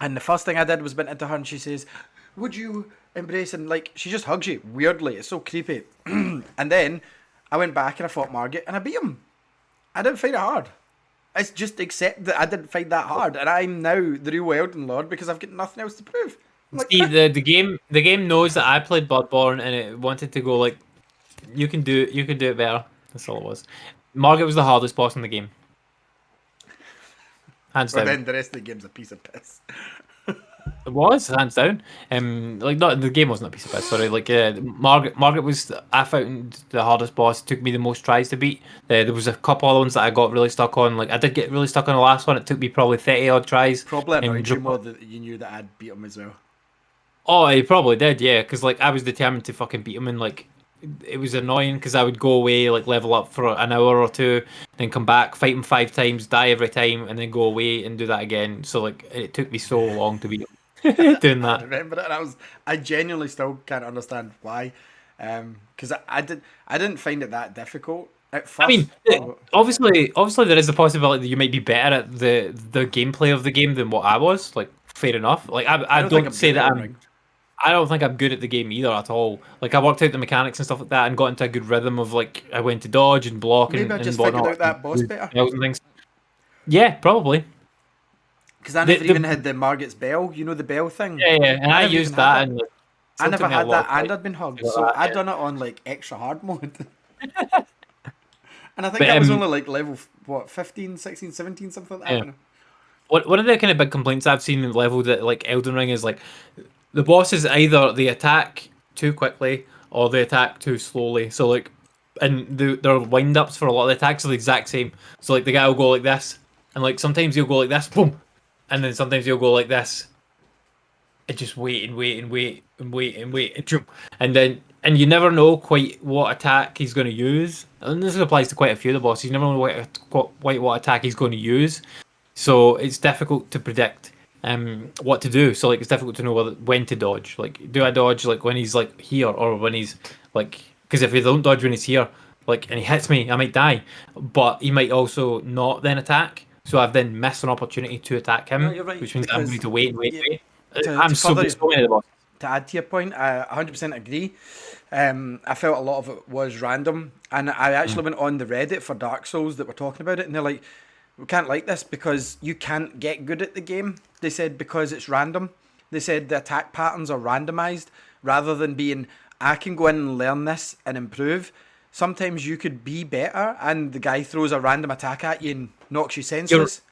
And the first thing I did was went into her, and she says, "Would you embrace?" And like, she just hugs you weirdly. It's so creepy. And then I went back and I fought Margaret, and I beat him. I didn't find it hard. It's just accept that I didn't find that hard, and I'm now the real Elden Lord because I've got nothing else to prove. I'm like, See, the game knows that I played Bloodborne, and it wanted to go like, you can do it better. That's all it was. Margaret was the hardest boss in the game, hands but down. then the rest of the game's a piece of piss. It was hands down. Like not the game wasn't a piece of piss. Sorry, like Margaret was. I found the hardest boss. It took me the most tries to beat. There was a couple other ones that I got really stuck on. Like I did get really stuck on the last one. It took me probably 30 odd tries. Probably annoyed you Dro- more that you knew that I'd beat him as well. Oh, he probably did, yeah. Because like I was determined to fucking beat him, and like it was annoying because I would go away, like level up for an hour or two, then come back, fight him 5 times, die every time, and then go away and do that again. So like it took me so long to beat him doing I that. remember it, and I genuinely still can't understand why, because I didn't find it that difficult at first. I mean, obviously, there is the possibility that you might be better at the gameplay of the game than what I was. Like, fair enough. Like, I don't think don't I'm say good at that Elden I'm. Ring. I don't think I'm good at the game either at all. Like, I worked out the mechanics and stuff like that, and got into a good rhythm of like I went to dodge and block Maybe I and just figured whatnot. out that boss and better. spells and things. Yeah, probably. Because I The- never the- even had the Margaret's bell. You know the bell thing. Yeah, and I never used even had that, and like, I still never took me a had lot that, of time and I'd been hugged, to do so that, I'd yeah. done it on like extra hard mode. And I think But, I was only like level, 15, 16, 17, something like that. Yeah. One of the kind of big complaints I've seen in level that like Elden Ring is like the bosses either they attack too quickly or they attack too slowly. So like, and their wind ups for a lot of the attacks are the exact same. So like the guy will go like this, and like sometimes he'll go like this, boom, and then sometimes he'll go like this, and just wait and wait and wait and wait and wait and jump, and you never know quite what attack he's going to use. And this applies to quite a few of the bosses. You never know quite what attack he's going to use. So it's difficult to predict what to do. So like it's difficult to know when to dodge. Like do I dodge like when he's like here or when he's like because if he don't dodge when he's here like and he hits me, I might die. But he might also not then attack. So I've then missed an opportunity to attack him, No, you're right, which means I'm because going to wait and wait yeah, and wait. to I'm so further- so many of the bosses. To add to your point, I 100% agree. I felt a lot of it was random, and I actually went on the Reddit for Dark Souls that were talking about it, and they're like, "We can't like this because you can't get good at the game." They said because it's random. They said the attack patterns are randomized rather than being, "I can go in and learn this and improve." Sometimes you could be better, and the guy throws a random attack at you and knocks you senseless.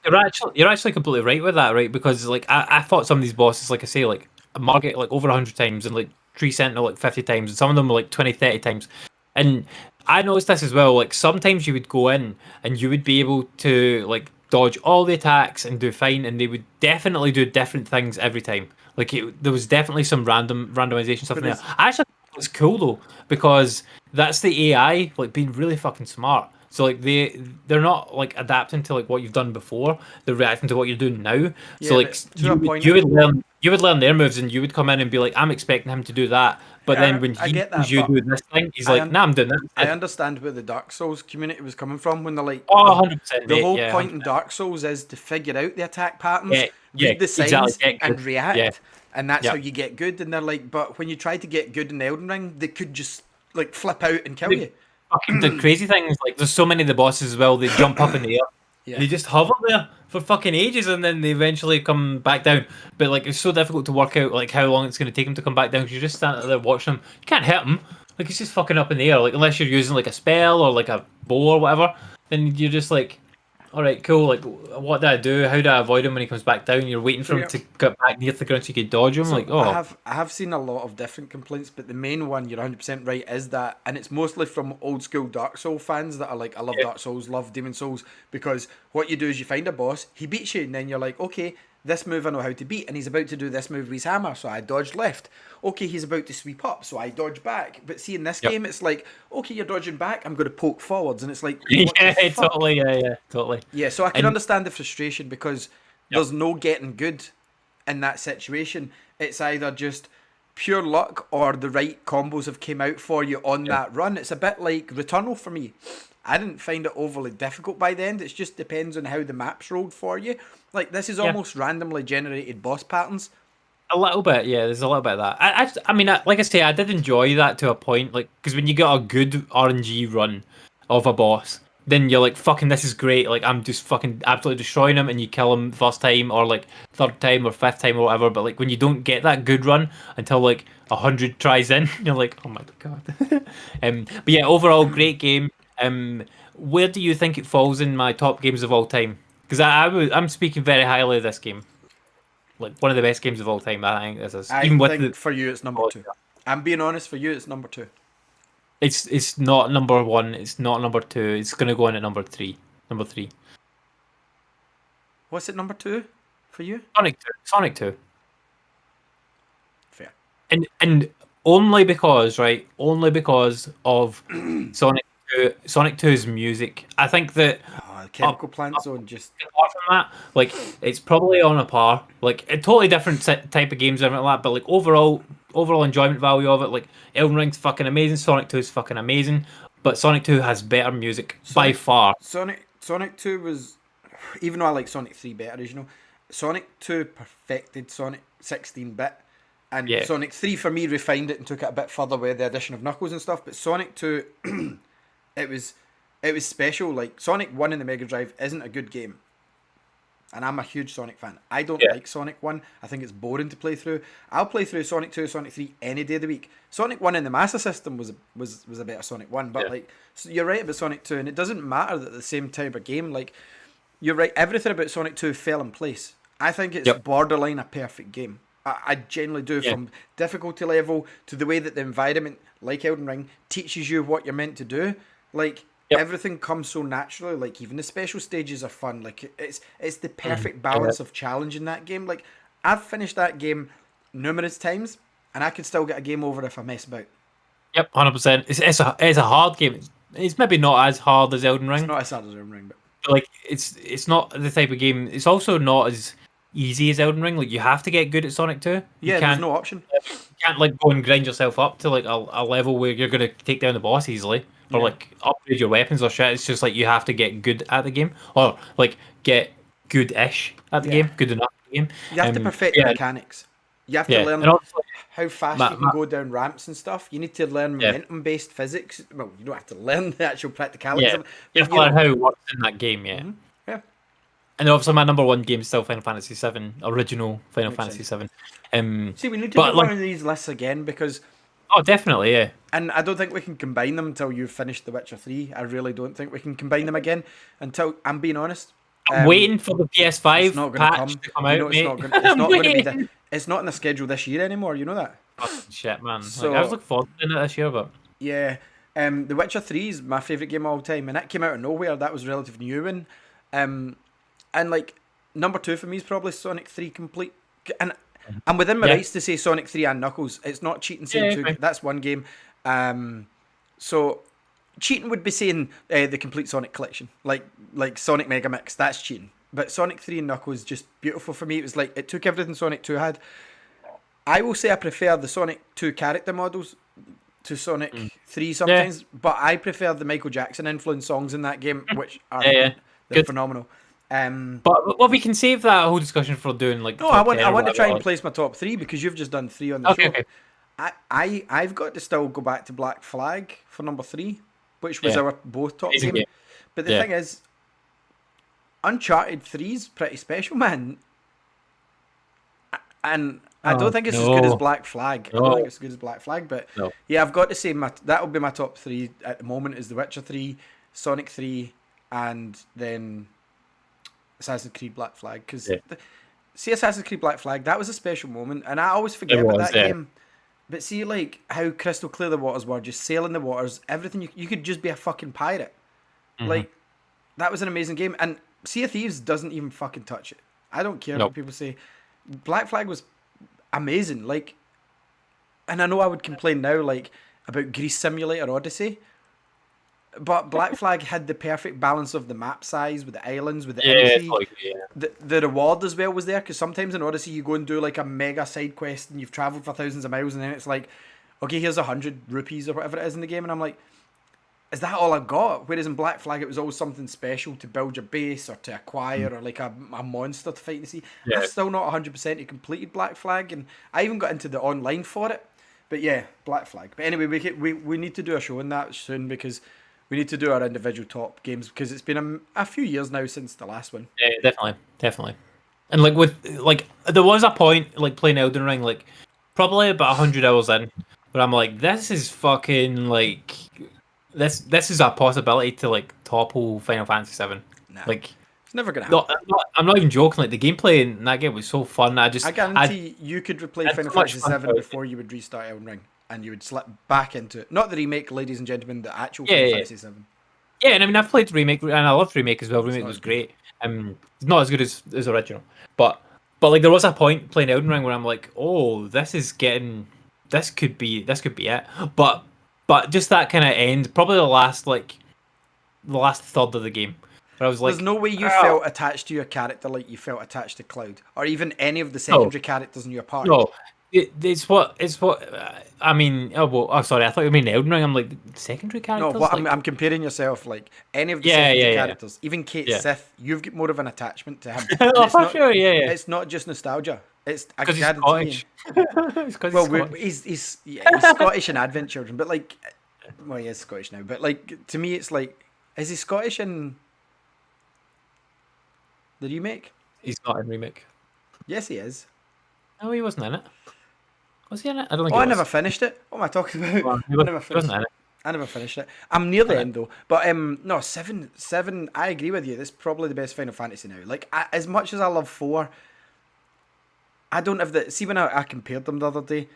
You're actually completely right with that, right? Because like I fought some of these bosses, like I say, like Market like over 100 times and like Tree Sentinel like 50 times, and some of them were like 20, 30 times. And I noticed this as well. Like sometimes you would go in and you would be able to like dodge all the attacks and do fine, and they would definitely do different things every time. Like there was definitely some randomization stuff in there. I actually think it's cool though because that's the AI like being really fucking smart. So like they're not like adapting to like what you've done before. They're reacting to what you're doing now. Yeah, So like but to a point- you would learn their moves and you would come in and be like, I'm expecting him to do that. But Yeah, then when I he get that, sees you but do this thing, he's I like, un- nah, I'm doing that. I instead." understand where the Dark Souls community was coming from when they're like, Oh, 100%. the mate, whole yeah, point in Dark Souls is to figure out the attack patterns, Yeah, yeah, read the signs, exactly, get and good. react, Yeah. and that's Yep. how you get good. And they're like, but when you try to get good in Elden Ring, they could just like flip out and kill you. Fucking the crazy thing is like there's so many of the bosses as well, they jump up in the air. Yeah. They just hover there for fucking ages and then they eventually come back down. But like it's so difficult to work out like how long it's gonna take them to come back down because you're just standing there watching them. You can't hit them. Like it's just fucking up in the air. Like unless you're using like a spell or like a bow or whatever, then you're just like all right, cool. Like, what do I do? How do I avoid him when he comes back down? You're waiting So for him yeah. to get back near the ground so you can dodge him. Like, So oh, I have seen a lot of different complaints, but the main one you're 100% right is that, and it's mostly from old school Dark Souls fans that are like, I love yeah, Dark Souls, love Demon Souls, because what you do is you find a boss, he beats you, and then you're like, okay, this move I know how to beat, and he's about to do this move with his hammer, so I dodge left. Okay, he's about to sweep up, so I dodge back. But see, in this yep. game, it's like, okay, you're dodging back, I'm going to poke forwards, and it's like, what the Yeah, fuck? totally. Yeah, totally. Yeah, so I can And understand the frustration because yep, there's no getting good in that situation. It's either just pure luck or the right combos have came out for you on yeah, that run. It's a bit like Returnal for me. I didn't find it overly difficult by the end. It just depends on how the maps rolled for you. Like this is yeah. almost randomly generated boss patterns. A little bit, yeah. There's a little bit of that. I mean, like I say, I did enjoy that to a point. Like, because when you get a good RNG run of a boss, then you're like, fucking, this is great. Like, I'm just fucking absolutely destroying him, and you kill him first time, or like third time, or fifth time, or whatever. But like, when you don't get that good run until like 100 tries in, you're like, oh my god. But yeah, overall, great game. Where do you think it falls in my top games of all time? Because I'm speaking very highly of this game, like one of the best games of all time. I think this is, I even with the. think for you it's number two. I'm being honest, for you it's number two. It's not number one. It's not number two. It's gonna go in at number three. Number three. What's it number two for you? Sonic two. Sonic two. Fair. And only because, right? Only because of Sonic two. Sonic 2's music. I think that Oh, Chemical Plant Zone just apart from that, like it's probably on a par. Like a totally different type of games, and everything like that. But like overall enjoyment value of it, like Elden Ring's fucking amazing. Sonic 2 is fucking amazing. But Sonic 2 has better music by Sonic far. Sonic 2 was, even though I like Sonic 3 better, as you know, Sonic 2 perfected Sonic 16-bit, and Yeah. Sonic 3 for me refined it and took it a bit further with the addition of Knuckles and stuff. But Sonic 2, it was special. Like Sonic 1 in the Mega Drive isn't a good game, and I'm a huge Sonic fan. I don't Yeah. like Sonic 1. I think it's boring to play through. I'll play through Sonic 2, Sonic 3 any day of the week. Sonic 1 in the Master System was a better Sonic 1, but Yeah. like, so you're right about Sonic 2, and it doesn't matter that the same type of game. Like, you're right, everything about Sonic 2 fell in place. I think it's Yep. borderline a perfect game. I genuinely do, Yeah. from difficulty level to the way that the environment, like Elden Ring, teaches you what you're meant to do. Like, Yep. everything comes so naturally. Like, even the special stages are fun. Like, it's the perfect Yeah. balance of challenge in that game. Like, I've finished that game numerous times, and I could still get a game over if I mess about. Yep. 100%. It's a hard game. It's maybe not as hard as Elden It's Ring. not as hard as Elden Ring, but Like it's not the type of game. It's also not as easy as Elden Ring. Like you have to get good at Sonic 2. You yeah, there's can't no option. like go and grind yourself up to like a level where you're gonna take down the boss easily, or Yeah. like upgrade your weapons or shit. It's just like you have to get good at the game, or like get good-ish at the Yeah. game, good enough at the game. You have to perfect the yeah, mechanics. You have to yeah, learn and obviously, how fast ma- you can ma- go down ramps and stuff. You need to learn yeah, momentum-based physics. Well, you don't have to learn the actual practicalities yeah. of it, You but have to learn how it works in that game, yeah. yeah, And obviously, my number one game is still Final Fantasy VII, original Final makes Fantasy sense. VII. See, we need to But do one like, of these lists again because, oh, definitely, yeah. and I don't think we can combine them until you've finished The Witcher 3. I really don't think we can combine them again until, I'm being honest. I'm waiting for the It's PS5 not going to patch come. to come You out, know, it's mate. not going. It's I'm not going to be waiting. It's not in the schedule this year anymore. You know that. Fucking shit, man. So Like, I was looking forward to it this year, but yeah, The Witcher 3 is my favourite game of all time, and that came out of nowhere. That was a relatively new one. And like, number two for me is probably Sonic 3 Complete. And I'm within my yeah, rights to say Sonic 3 and Knuckles. It's not cheating saying yeah, two. fine. That's one game. So cheating would be saying the complete Sonic collection, like Sonic Mega Mix. That's cheating. But Sonic 3 and Knuckles just beautiful for me. It was like, it took everything Sonic 2 had. I will say I prefer the Sonic 2 character models to Sonic 3 Yeah, sometimes, but I prefer the Michael Jackson influenced songs in that game, which are yeah, yeah. they're Good. phenomenal. But well, we can save that whole discussion for doing like the No, top I 10 or want to try whatever. and place my top three because you've just done three on the Okay, show. okay. I've got to still go back to Black Flag for number three, which was Yeah. our both top Amazing game. game. But the Yeah. thing is, Uncharted 3's pretty special, man. And I Oh, don't think it's as good as no. Black Flag. I don't No. think it's as good as Black Flag, but No. yeah, I've got to say that'll be my top three at the moment is The Witcher 3, Sonic 3, and then Assassin's Creed Black Flag, because Yeah. see Assassin's Creed Black Flag, that was a special moment, and I always It forget about was, that yeah. game. But see, like how crystal clear the waters were, just sailing the waters, everything. You could just be a fucking pirate. Hmm. Like that was an amazing game, and Sea of Thieves doesn't even fucking touch it. I don't care what Nope. people say. Black Flag was amazing. Like, and I know I would complain now, like about Grease Simulator Odyssey, but Black Flag had the perfect balance of the map size with the islands, with the Yeah, entry. totally. Yeah. The reward as well was there, because sometimes in Odyssey you go and do like a mega side quest and you've travelled for thousands of miles, and then it's like, okay, here's 100 rupees or whatever it is in the game, and I'm like, is that all I got? Whereas in Black Flag it was always something special to build your base or to acquire, or like a monster to fight in the sea. Yeah. I've still not 100% completed Black Flag, and I even got into the online for it. But yeah, Black Flag. But anyway, we need to do a show on that soon, because we need to do our individual top games, because it's been a few years now since the last one. Yeah, definitely, definitely. And like with like, there was a point like playing Elden Ring, like probably about 100 hours in, but I'm like, this is fucking like, this is a possibility to like topple Final Fantasy 7. Nah, Like, it's never gonna no, happen. I'm not even joking. Like the gameplay in that game was so fun. I I guarantee you could replay had Final so much Fantasy fun VII playing it. before you would restart Elden Ring, and you would slip back into it. Not the remake, ladies and gentlemen, the actual Yeah, Final yeah, Fantasy VII. yeah. And I mean, I've played remake, and I loved remake as well. It's Remake not was as good. great. It's not as good as original, but like there was a point playing Elden Ring where I'm like, oh, this could be it. But just that kind of end, probably the last third of the game, where I was There's like, no way you oh, felt attached to your character like you felt attached to Cloud, or even any of the no, secondary characters in your party. no. It's what I mean. Oh, well, oh, sorry, I thought you mean Elden Ring. I'm like secondary No, characters, what I'm, like I'm comparing yourself, like any of the yeah, secondary yeah, yeah, characters, even Kate yeah. Sith, you've got more of an attachment to him, and Oh, for sure, yeah, yeah. it's not just nostalgia. It's I Because he's guarantee. Scottish. It's because he's Well, Scottish. he's Scottish and Advent Children, but like, well, he is Scottish now. But like to me, it's like, is he Scottish in the remake? He's not in remake. Yes, he is. No, he wasn't in it. Was he in it? I don't think Oh, he I was. never finished it. What am I talking about? Well, I never he wasn't finished. in it. I never finished it. I'm near the Uh, end though. But no, seven. I agree with you. This is probably the best Final Fantasy now. Like as much as I love 4, I don't have the. See, when I compared them the other day,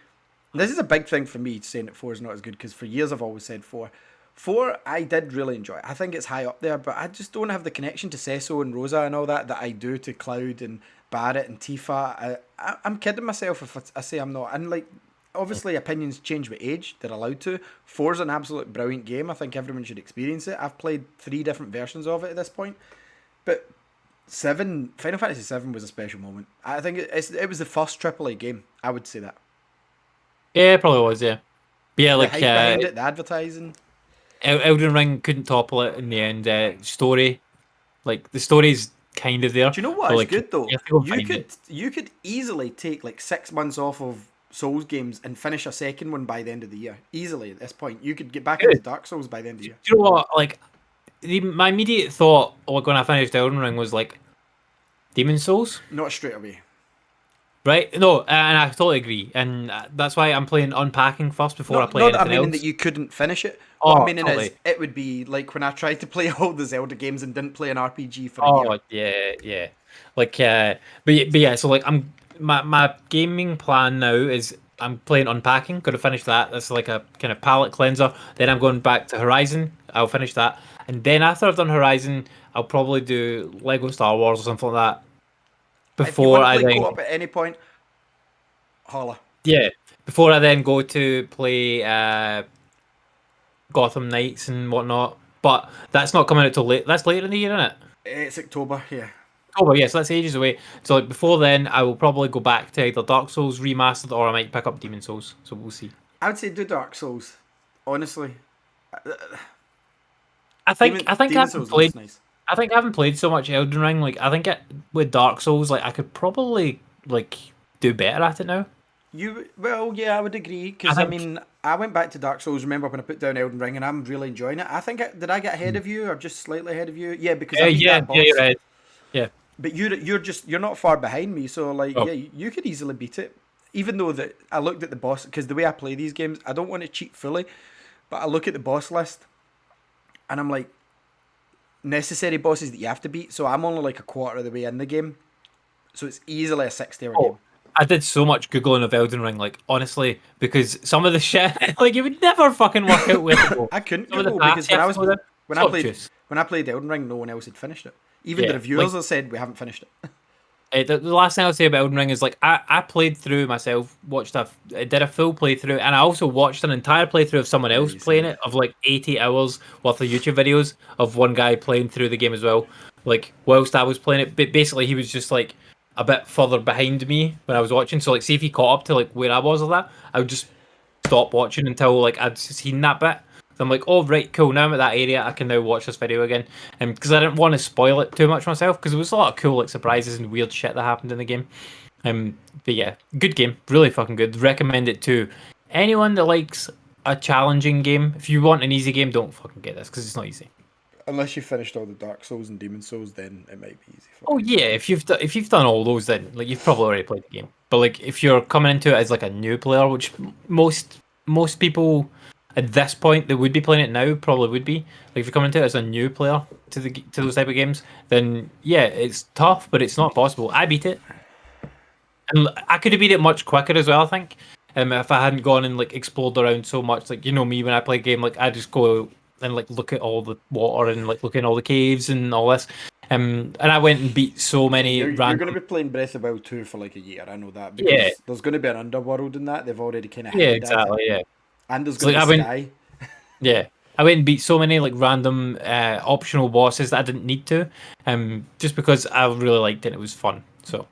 this is a big thing for me, saying that 4 is not as good, because for years I've always said 4. 4, I did really enjoy. I think it's high up there, but I just don't have the connection to Cecil and Rosa and all that I do to Cloud and Barrett and Tifa. I'm kidding myself if I say I'm not. And like, obviously opinions change with age. They're allowed to. 4's an absolute brilliant game. I think everyone should experience it. I've played 3 different versions of it at this point. But Final Fantasy 7 was a special moment. I think it was the first AAA game. I would say that. Yeah, it probably was. Yeah, but yeah, The like hype behind it, the advertising. Elden Ring couldn't topple it in the end. Story, like the story's kind of there. Do you know what But is like, good though? you have to go and You find could it. you could easily take like 6 months off of Souls games and finish a second one by the end of the year. Easily at this point, you could get back into Good. Dark Souls by the end of the year. Do you know what? Like, my immediate thought, like when I finished Elden Ring, was like Demon Souls. Not straight away. Right? No, and I totally agree, and that's why I'm playing Unpacking first before I play Not that I'm anything meaning else. that you couldn't finish it. What I'm Oh, meaning is totally. it would be like when I tried to play all the Zelda games and didn't play an RPG for a Oh year. yeah, yeah. Like, but yeah. So like, my gaming plan now is I'm playing Unpacking. Got to finish that. That's like a kind of palate cleanser. Then I'm going back to Horizon. I'll finish that, and then after I've done Horizon, I'll probably do Lego Star Wars or something like that. If you Before want to I play then co-op at any point, holla. yeah, before I then go to play Gotham Knights and whatnot. But that's not coming out till late. That's later in the year, isn't it? It's October, yeah. Oh, well, yes, that's ages away. So like, before then, I will probably go back to either Dark Souls remastered or I might pick up Demon Souls. So we'll see. I would say do Dark Souls. Honestly, I think I Demon haven't Souls played. looks nice. I think I haven't played so much Elden Ring. Like I think with Dark Souls, like I could probably like do better at it now. Well, yeah, I would agree, because I I think. mean, I went back to Dark Souls. Remember when I put down Elden Ring, and I'm really enjoying it. I think did I get ahead of you, or just slightly ahead of you? Yeah, because I beat that boss. Yeah, you're right. Yeah, But you're not far behind me, so like oh, yeah, you could easily beat it. Even though that I looked at the boss, because the way I play these games, I don't want to cheat fully, but I look at the boss list, and I'm like, necessary bosses that you have to beat. So I'm only like a quarter of the way in the game. So it's easily a 60-hour Oh, game. I did so much Googling of Elden Ring, like, honestly, because some of the shit, like, you would never fucking work out where to go. I couldn't Some of the Google paths because you when I have to was go down, when it's I not played juice. when I played Elden Ring, no one else had finished it. Even the Yeah, reviewers have said we haven't finished it. the last thing I'll say about Elden Ring is, like, I played through myself, I did a full playthrough, and I also watched an entire playthrough of someone Yeah, else you playing said. it, of like 80 hours worth of YouTube videos of one guy playing through the game as well. Like, whilst I was playing it, but basically he was just like a bit further behind me when I was watching. So, like, see if he caught up to like where I was or that, I would just stop watching until like I'd seen that bit. So I'm like, oh right, cool. Now I'm at that area. I can now watch this video again, and because I didn't want to spoil it too much myself, because there was a lot of cool like surprises and weird shit that happened in the game. But yeah, good game, really fucking good. Recommend it to anyone that likes a challenging game. If you want an easy game, don't fucking get this because it's not easy. Unless you finished all the Dark Souls and Demon Souls, then it might be easy for Oh you. yeah, if you've done all those, then like you've probably already played the game. But like if you're coming into it as like a new player, which most people at this point that would be playing it now probably would be. Like if you're coming into it as a new player to those type of games, then yeah, it's tough, but it's not possible. I beat it, and I could have beat it much quicker as well. I think, if I hadn't gone and like explored around so much. Like you know me when I play a game, like I just go and like look at all the water and like look in all the caves and all this. And I went and beat so many You're going to random. be playing Breath of the Wild 2 for like a year, I know that, Yeah, because there's going to be an underworld in that. They've already kind of yeah, hinted at it. exactly. Yeah. And there's So going like to I be went, Sky. yeah, I went and beat so many like random optional bosses that I didn't need to, just because I really liked it. It was fun. So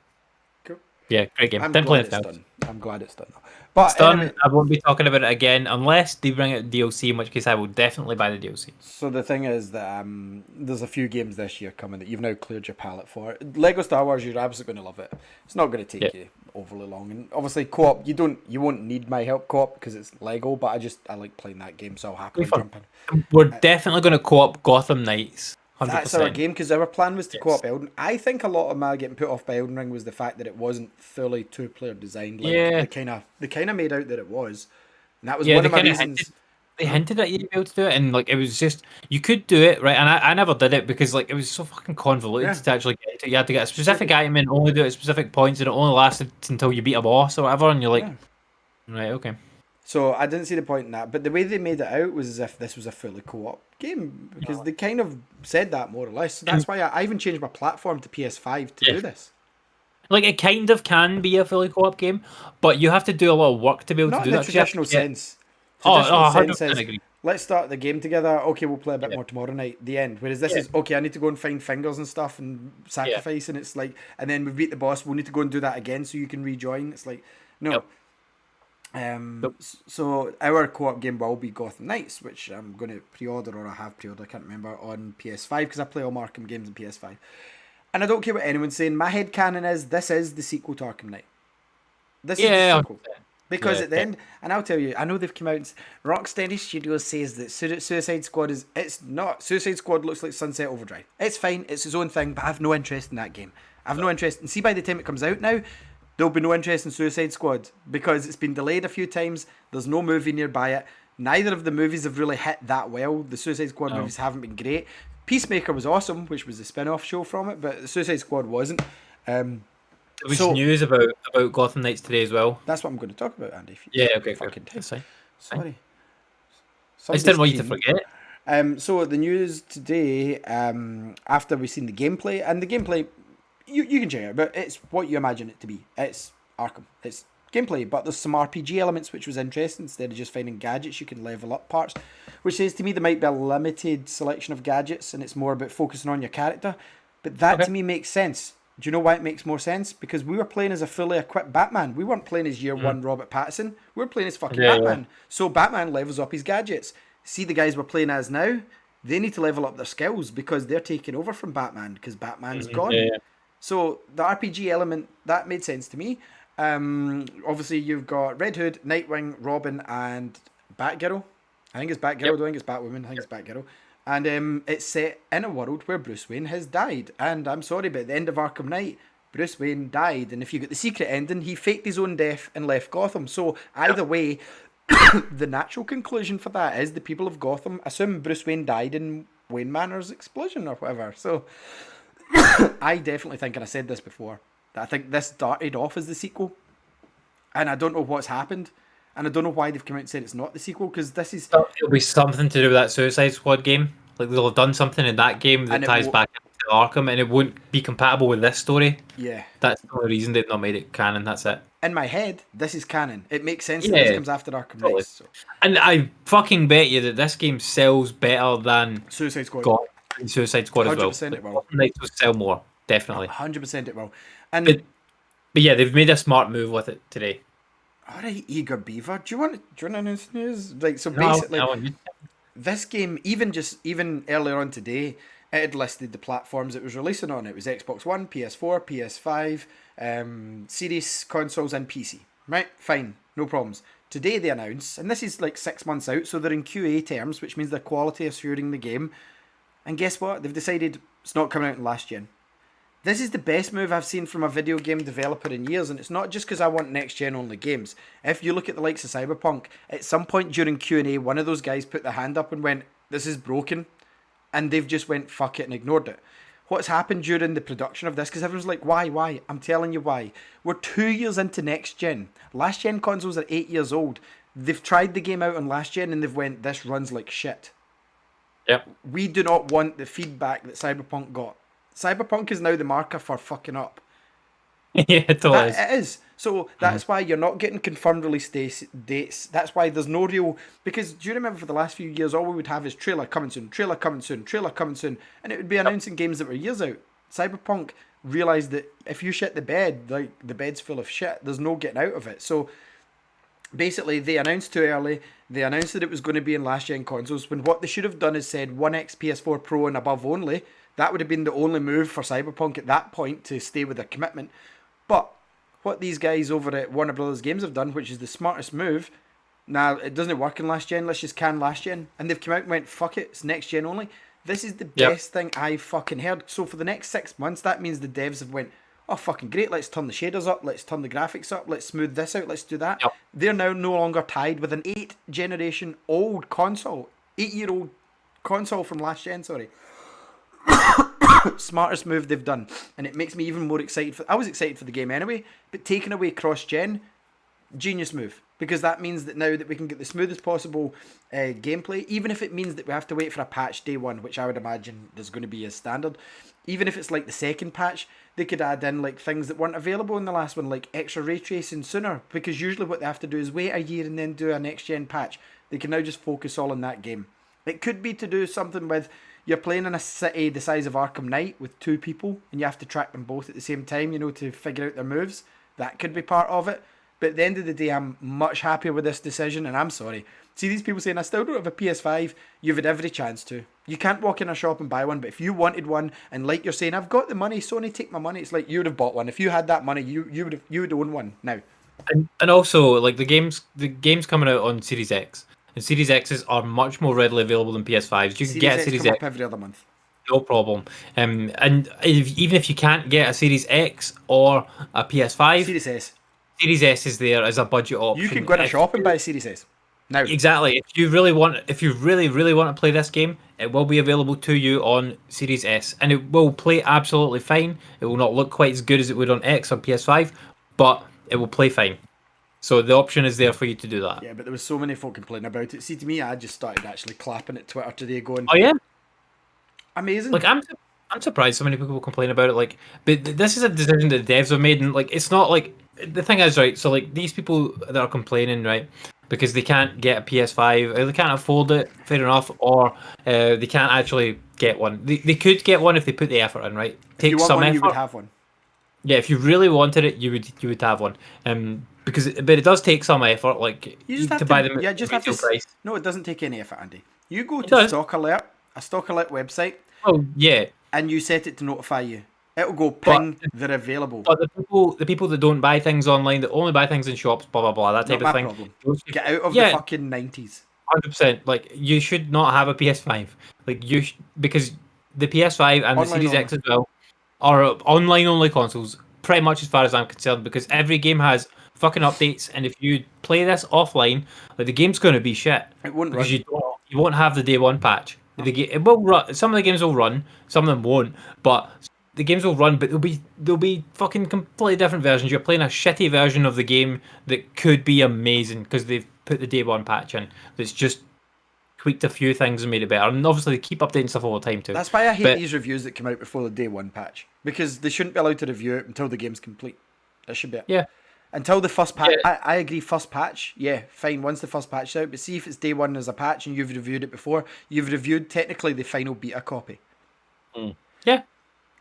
Cool. yeah, great game. I'm Didn't play glad anything it's else. done. I'm glad it's done. It's But done. anyway, I won't be talking about it again unless they bring out DLC, in which case I will definitely buy the DLC. so the thing is that there's a few games this year coming that you've now cleared your palette for. Lego Star Wars, you're absolutely going to love it. It's not going to take Yeah. you overly long, and obviously co-op, you won't need my help co-op because it's Lego. But I like playing that game, so I'll happily It'll be jump in. fun. We're definitely going to co-op Gotham Knights. That's our 100%. game because our plan was to Yes. co-op Elden. I think a lot of my getting put off by Elden Ring was the fact that it wasn't fully two-player designed like Yeah. they kind of made out that it was, and that was Yeah, one they of my kind of reasons. hinted. They hinted at you to be able to do it, and like it was just you could do it right. And I never did it because like it was so fucking convoluted Yeah. to actually get into. You had to get a specific item and only do it at specific points, and it only lasted until you beat a boss or whatever. And you're like, Yeah. right, okay, So I didn't see the point in that, but the way they made it out was as if this was a fully co-op game because they kind of said that more or less. So that's why I even changed my platform to PS5 to Yeah. do this. like it kind of can be a fully co-op game, but you have to do a lot of work to be able Not to in do the that. 'cause you have to traditional get- sense. Oh, Traditional 100% sense is agree. let's start the game together. Okay, we'll play a bit Yeah. more tomorrow night. The end. Whereas this Yeah. is okay. I need to go and find fingers and stuff and sacrifice, and it's like, and then we beat the boss. We'll need to go and do that again so you can rejoin. It's like no. Yep. Yep. So our co-op game will be Gotham Knights, which I'm going to pre-order or I have pre-ordered. I can't remember on PS5 because I play all Arkham games on PS5. And I don't care what anyone's saying. My headcanon is this is the sequel to Arkham Knight. This is the Yeah, sequel. Because Yeah, at the end, and I'll tell you, I know they've come out and Rocksteady Studios says that Suicide Squad is, it's not, Suicide Squad looks like Sunset Overdrive. It's fine, it's its own thing, but I have no interest in that game. I have no interest, and see by the time it comes out now, there'll be no interest in Suicide Squad because it's been delayed a few times, there's no movie nearby it, neither of the movies have really hit that well, the Suicide Squad movies haven't been great. Peacemaker was awesome, which was a spin-off show from it, but the Suicide Squad wasn't. There was So- news about Gotham Knights today as well. That's what I'm going to talk about, Andy. If you Yeah, okay, fucking good. That's fine. Sorry. I just didn't want you to Somebody's forget. So the news today, after we've seen the gameplay, and the gameplay, you can check it out, but it's what you imagine it to be. It's Arkham. It's gameplay, but there's some RPG elements which was interesting. Instead of just finding gadgets, you can level up parts, which says to me there might be a limited selection of gadgets, and it's more about focusing on your character. But that Okay. to me makes sense. Do you know why it makes more sense? Because we were playing as a fully equipped Batman. We weren't playing as year one Robert Pattinson. We were playing as fucking Yeah, Batman. So Batman levels up his gadgets. See the guys we're playing as now? They need to level up their skills because they're taking over from Batman because Batman's gone. Yeah. So the RPG element, that made sense to me. Obviously, you've got Red Hood, Nightwing, Robin, and Batgirl. I think it's Batgirl. Yep. I don't think it's Batwoman. I think it's Batgirl. And it's set in a world where Bruce Wayne has died. And I'm sorry, but at the end of Arkham Knight, Bruce Wayne died. And if you get the secret ending, he faked his own death and left Gotham. So either way, the natural conclusion for that is the people of Gotham assume Bruce Wayne died and Wayne Manor's explosion or whatever. So I definitely think, and I said this before, that I think this started off as the sequel, and I don't know what's happened, and I don't know why they've come out and said it's not the sequel, because this is, It'll be something to do with that Suicide Squad game. Like they'll have done something in that game that and it ties will, back into Arkham, and it won't be compatible with this story. yeah. That's the only reason they've not made it canon. That's it. In my head, this is canon. It makes sense that this Yeah, comes after Arkham totally. Knight. So. And I fucking bet you that this game sells better than Suicide Squad. God and Suicide Squad as well. 100% it will. Gotham Knights will sell more, definitely. 100% it will. And But yeah, they've made a smart move with it today. all right, Eager Beaver, do you want to announce news? Like, so No, basically, no, this game, even earlier on today, it had listed the platforms it was releasing on. It was Xbox One, PS4, PS5, Series consoles, and PC. Right, fine, no problems. Today they announced, and this is like 6 months out, so they're in QA terms, which means they're quality assuring the game. And guess what? They've decided it's not coming out in last gen. This is the best move I've seen from a video game developer in years, and it's not just because I want next-gen only games. If you look at the likes of Cyberpunk, at some point during Q&A, one of those guys put their hand up and went, "This is broken," and they've just went, "Fuck it," and ignored it. What's happened during the production of this, because everyone's like, why? I'm telling you why. We're 2 years into next-gen. Last-gen consoles are 8 years old. They've tried the game out on last-gen, and they've went, "This runs like shit." Yep. We do not want the feedback that Cyberpunk got. Cyberpunk is now the marker for fucking up. Yeah, it totally is. It is. So that's why you're not getting confirmed release dates. That's why there's no real... Because do you remember for the last few years, all we would have is trailer coming soon, trailer coming soon, trailer coming soon. And it would be announcing games that were years out. Cyberpunk realised that if you shit the bed, like the bed's full of shit, there's no getting out of it. So basically, they announced too early. They announced that it was going to be in last-gen consoles, when what they should have done is said 1X PS4 Pro and above only. That would have been the only move for Cyberpunk at that point to stay with their commitment. But what these guys over at Warner Brothers Games have done, which is the smartest move, now it doesn't work in last-gen, let's just can last-gen. And they've come out and went, fuck it, it's next-gen only. This is the best thing I've fucking heard. So for the next 6 months, that means the devs have went, oh, fucking great, let's turn the shaders up, let's turn the graphics up, let's smooth this out, let's do that. Yep. They're now no longer tied with an 8-generation old console. 8-year-old console from last gen, sorry. Smartest move they've done. And it makes me even more excited. I was excited for the game anyway, but taking away cross-gen, genius move. Because that means that now that we can get the smoothest possible gameplay, even if it means that we have to wait for a patch day one, which I would imagine there's going to be as standard. Even if it's like the second patch, they could add in like things that weren't available in the last one, like extra ray tracing sooner. Because usually what they have to do is wait a year and then do a next-gen patch. They can now just focus all on that game. It could be to do something with, you're playing in a city the size of Arkham Knight with 2 people, and you have to track them both at the same time, to figure out their moves. That could be part of it. But at the end of the day, I'm much happier with this decision, and I'm sorry. See these people saying, I still don't have a PS5. You've had every chance to. You can't walk in a shop and buy one, but if you wanted one, and like you're saying, I've got the money, Sony, take my money. It's like you would have bought one. If you had that money, you would own one now. And also, like the games coming out on Series X, and Series X's are much more readily available than PS5s. You can get a Series X up every other month. No problem. And even if you can't get a Series X or a PS5, Series S is there as a budget option. You can go in a shop and buy a Series S. Now. Exactly. If you really really want to play this game, it will be available to you on Series S, and it will play absolutely fine. It will not look quite as good as it would on X or PS5, but it will play fine. So the option is there for you to do that. Yeah, but there was so many folk complaining about it. See, to me, I just started actually clapping at Twitter today, going, "Oh yeah, amazing!" Like I'm surprised so many people complain about it. Like, but this is a decision that the devs have made, and like it's not like the thing is right. So like these people that are complaining, right, because they can't get a PS5, or they can't afford it, fair enough, or they can't actually get one. They could get one if they put the effort in, right? Take some effort. You would have one. Yeah, if you really wanted it, you would have one. But it does take some effort, like you just to buy them at retail price. No, it doesn't take any effort, Andy. You go to Stock Alert, a Stock Alert website. Oh yeah. And you set it to notify you. It'll go ping, they're available. But the people that don't buy things online, that only buy things in shops, blah blah blah, that type of thing. Problem. Get out of the fucking 90s. 100%. Like you should not have a PS5. Like because the PS5 and the Series X as well are online only consoles, pretty much as far as I'm concerned, because every game has fucking updates, and if you play this offline, like the game's going to be shit. It won't because you won't have the day one patch. It will run. Some of the games will run, some of them won't. But the games will run, but they'll be fucking completely different versions. You're playing a shitty version of the game that could be amazing because they've put the day one patch in. That's just tweaked a few things and made it better. And obviously they keep updating stuff all the time too. That's why I hate But these reviews that come out before the day one patch, because they shouldn't be allowed to review it until the game's complete. That should be it. yeah, Until the first patch, yeah, I agree. First patch, yeah, fine. Once the first patch is out, but see if it's day one as a patch and you've reviewed it before, you've reviewed technically the final beta copy. yeah.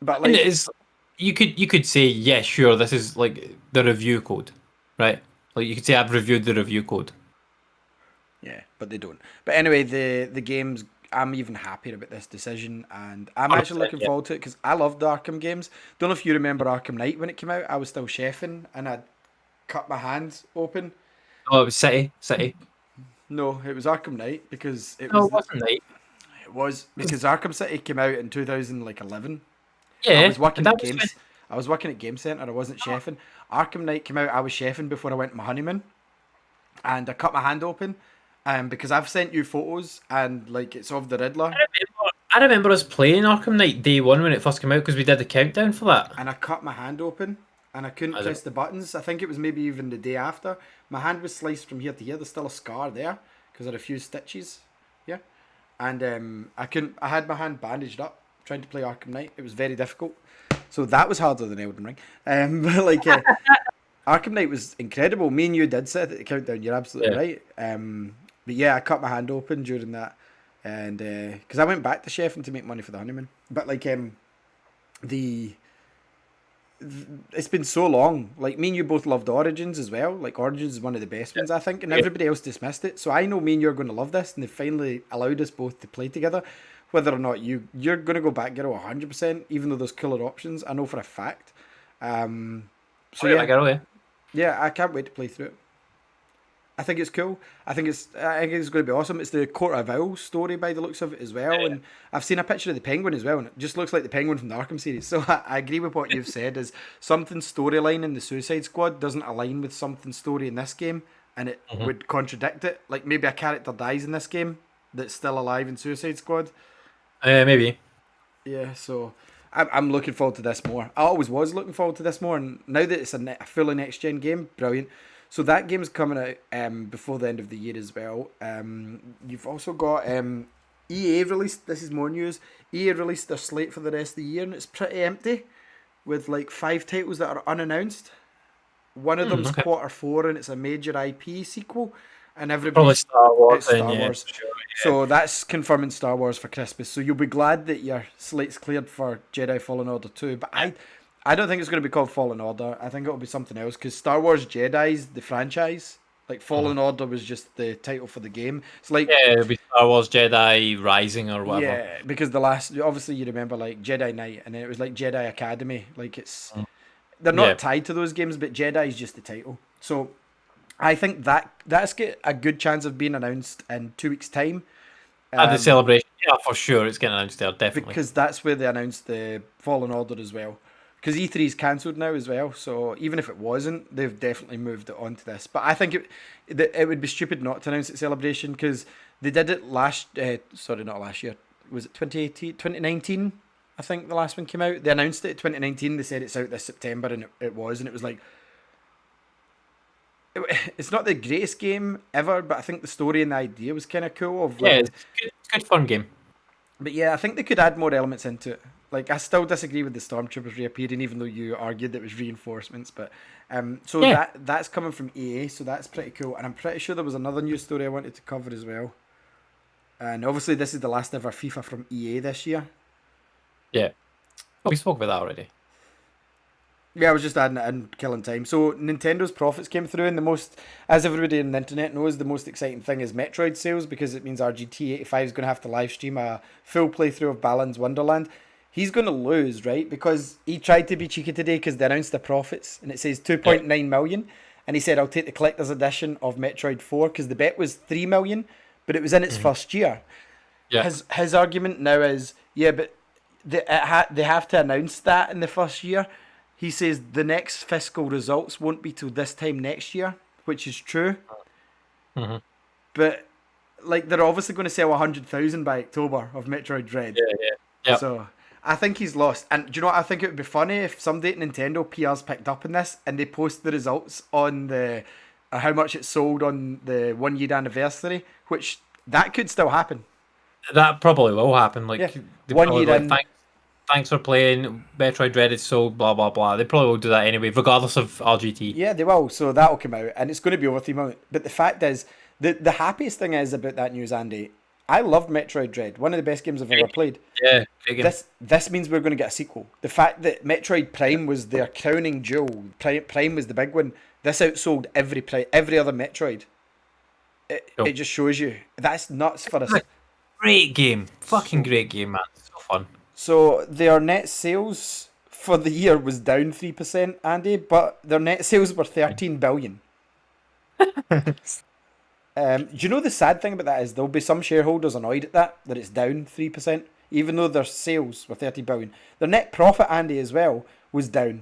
But And like, it is. You could say yeah, sure. This is like the review code, right? Like you could say I've reviewed the review code. yeah, but they don't. But anyway, the games. I'm even happier about this decision, and I'm actually 100%, looking yeah. forward to it because I loved the Arkham games. Don't know if you remember Arkham Knight when it came out. I was still chefing, and I cut my hands open. Oh, it was City. No, it was Arkham Knight because it No, was it wasn't Night. it was because Arkham City came out in 2011. I Yeah, was working and at that was when. games. I was working at Game Centre. I wasn't chefing. Arkham Knight came out. I was chefing before I went on my honeymoon, and I cut my hand open, because I've sent you photos, and like it's of the Riddler, I remember us playing Arkham Knight day one when it first came out because we did the countdown for that. and I cut my hand open, and I couldn't I don't. press the buttons. I think it was maybe even the day after. My hand was sliced from here to here. There's still a scar there because I had a few stitches. Yeah, and I couldn't. I had my hand bandaged up trying to play Arkham Knight. It was very difficult. So that was harder than Elden Ring. But like Arkham Knight was incredible. Me and you did sit at the countdown. You're absolutely Yeah. right. But yeah, I cut my hand open during that, and because I went back to chefing to make money for the honeymoon. But like the it's been so long. Like me and you both loved Origins as well. Like Origins is one of the best ones I think, and Yeah. everybody else dismissed it. So I know me and you are going to love this, and they finally allowed us both to play together. Whether or not you're going to go back, Gero, 100%, even though there's cooler options. I know for a fact. So Oh, yeah, yeah, I got away. yeah, I can't wait to play through it. I think it's cool. I think it's going to be awesome. It's the Court of Owls story by the looks of it as well, and I've seen a picture of the Penguin as well, and it just looks like the Penguin from the Arkham series. So I agree with what you've said. Is something storyline in the Suicide Squad doesn't align with something story in this game, and it would contradict it. Like maybe a character dies in this game that's still alive in Suicide Squad. Maybe. Yeah, so I'm looking forward to this more. I always was looking forward to this more, and now that it's a fully next gen game, brilliant. So that game's coming out before the end of the year as well. You've also got EA released. This is more news. EA released their slate for the rest of the year, and it's pretty empty, with like 5 titles that are unannounced. One of them's Okay. Quarter 4, and it's a major IP sequel, and Probably everybody's Star Wars. it's Then, Star yeah, Wars. for sure. So that's confirming Star Wars for Christmas. So you'll be glad that your slate's cleared for Jedi Fallen Order 2. But I don't think it's going to be called Fallen Order. I think it'll be something else because Star Wars Jedi's the franchise. Like Fallen Order was just the title for the game. It's like Yeah, it'll be Star Wars Jedi Rising or whatever. yeah, because the last obviously you remember like Jedi Knight and then it was like Jedi Academy. Like it's they're not Yeah. tied to those games, but Jedi is just the title. So I think that's got a good chance of being announced in 2 weeks' time. At the celebration, yeah, for sure, it's getting announced there, definitely. Because that's where they announced the Fallen Order as well. Because E3 is cancelled now as well, so even if it wasn't, they've definitely moved it onto this. But I think it would be stupid not to announce it Celebration because they did it sorry, not last year. Was it 2018, 2019? I think the last one came out. They announced it in 2019. They said it's out this September, and it was, and it was like it's not the greatest game ever, but I think the story and the idea was kind of cool. Yeah, it's good fun game. But yeah, I think they could add more elements into it. Like I still disagree with the stormtroopers reappearing, even though you argued that it was reinforcements. But so Yeah. that's coming from EA, so that's pretty cool. And I'm pretty sure there was another news story I wanted to cover as well. And obviously, this is the last ever FIFA from EA this year. Yeah. Oh, we spoke about that already. Yeah, I was just adding it in, killing time. So Nintendo's profits came through, and the most, as everybody on the internet knows, the most exciting thing is Metroid sales because it means RGT85 is going to have to live stream a full playthrough of Balan's Wonderland. He's going to lose, right? Because he tried to be cheeky today because they announced the profits, and it says 2.9 million, and he said, "I'll take the collector's edition of Metroid 4 because the bet was 3 million, but it was in its first year." Yeah. His argument now is, yeah, but they have to announce that in the first year. He says the next fiscal results won't be till this time next year, which is true. Mhm. But like they're obviously going to sell 100,000 by October of Metroid Dread. Yeah, yeah. Yep. So I think he's lost. And do you know what? I think it would be funny if somebody at Nintendo PR's picked up on this and they post the results on the how much it sold on the 1 year anniversary, which that could still happen. That probably will happen. Like, Yeah, they 1 year probably in. thanks for playing Metroid Dread. It's so blah blah blah. They probably will do that anyway, regardless of RGT. Yeah, they will. So that'll come out, and it's going to be over 3 million. But the fact is, the happiest thing is about that news, Andy. I loved Metroid Dread, one of the best games I've ever played. Yeah, great game. This means we're going to get a sequel. The fact that Metroid Prime was their crowning jewel, Prime was the big one. This outsold every other Metroid. It just shows you that's nuts for us. Great game, fucking great game, man. So fun. So their net sales for the year was down 3%, Andy, but their net sales were 13 billion. Do you know the sad thing about that is there'll be some shareholders annoyed at that it's down 3%, even though their sales were 30 billion. Their net profit, Andy, as well, was down.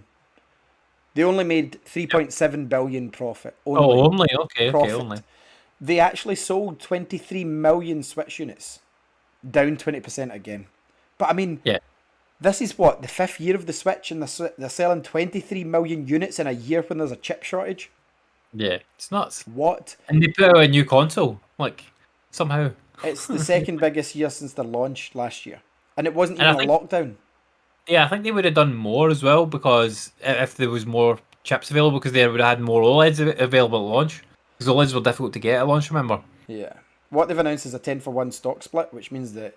They only made 3.7 billion profit. Only okay, profit. only. They actually sold 23 million Switch units, down 20% again. But I mean, yeah, this is what, the 5th year of the Switch, and they're selling 23 million units in a year when there's a chip shortage. Yeah, it's nuts. What? And they put out a new console, like, somehow. It's the second biggest year since their launch last year. And it wasn't even a lockdown. Yeah, I think they would have done more as well, because if there was more chips available, because they would have had more OLEDs available at launch. Because OLEDs were difficult to get at launch, remember? Yeah. What they've announced is a 10-for-1 stock split, which means that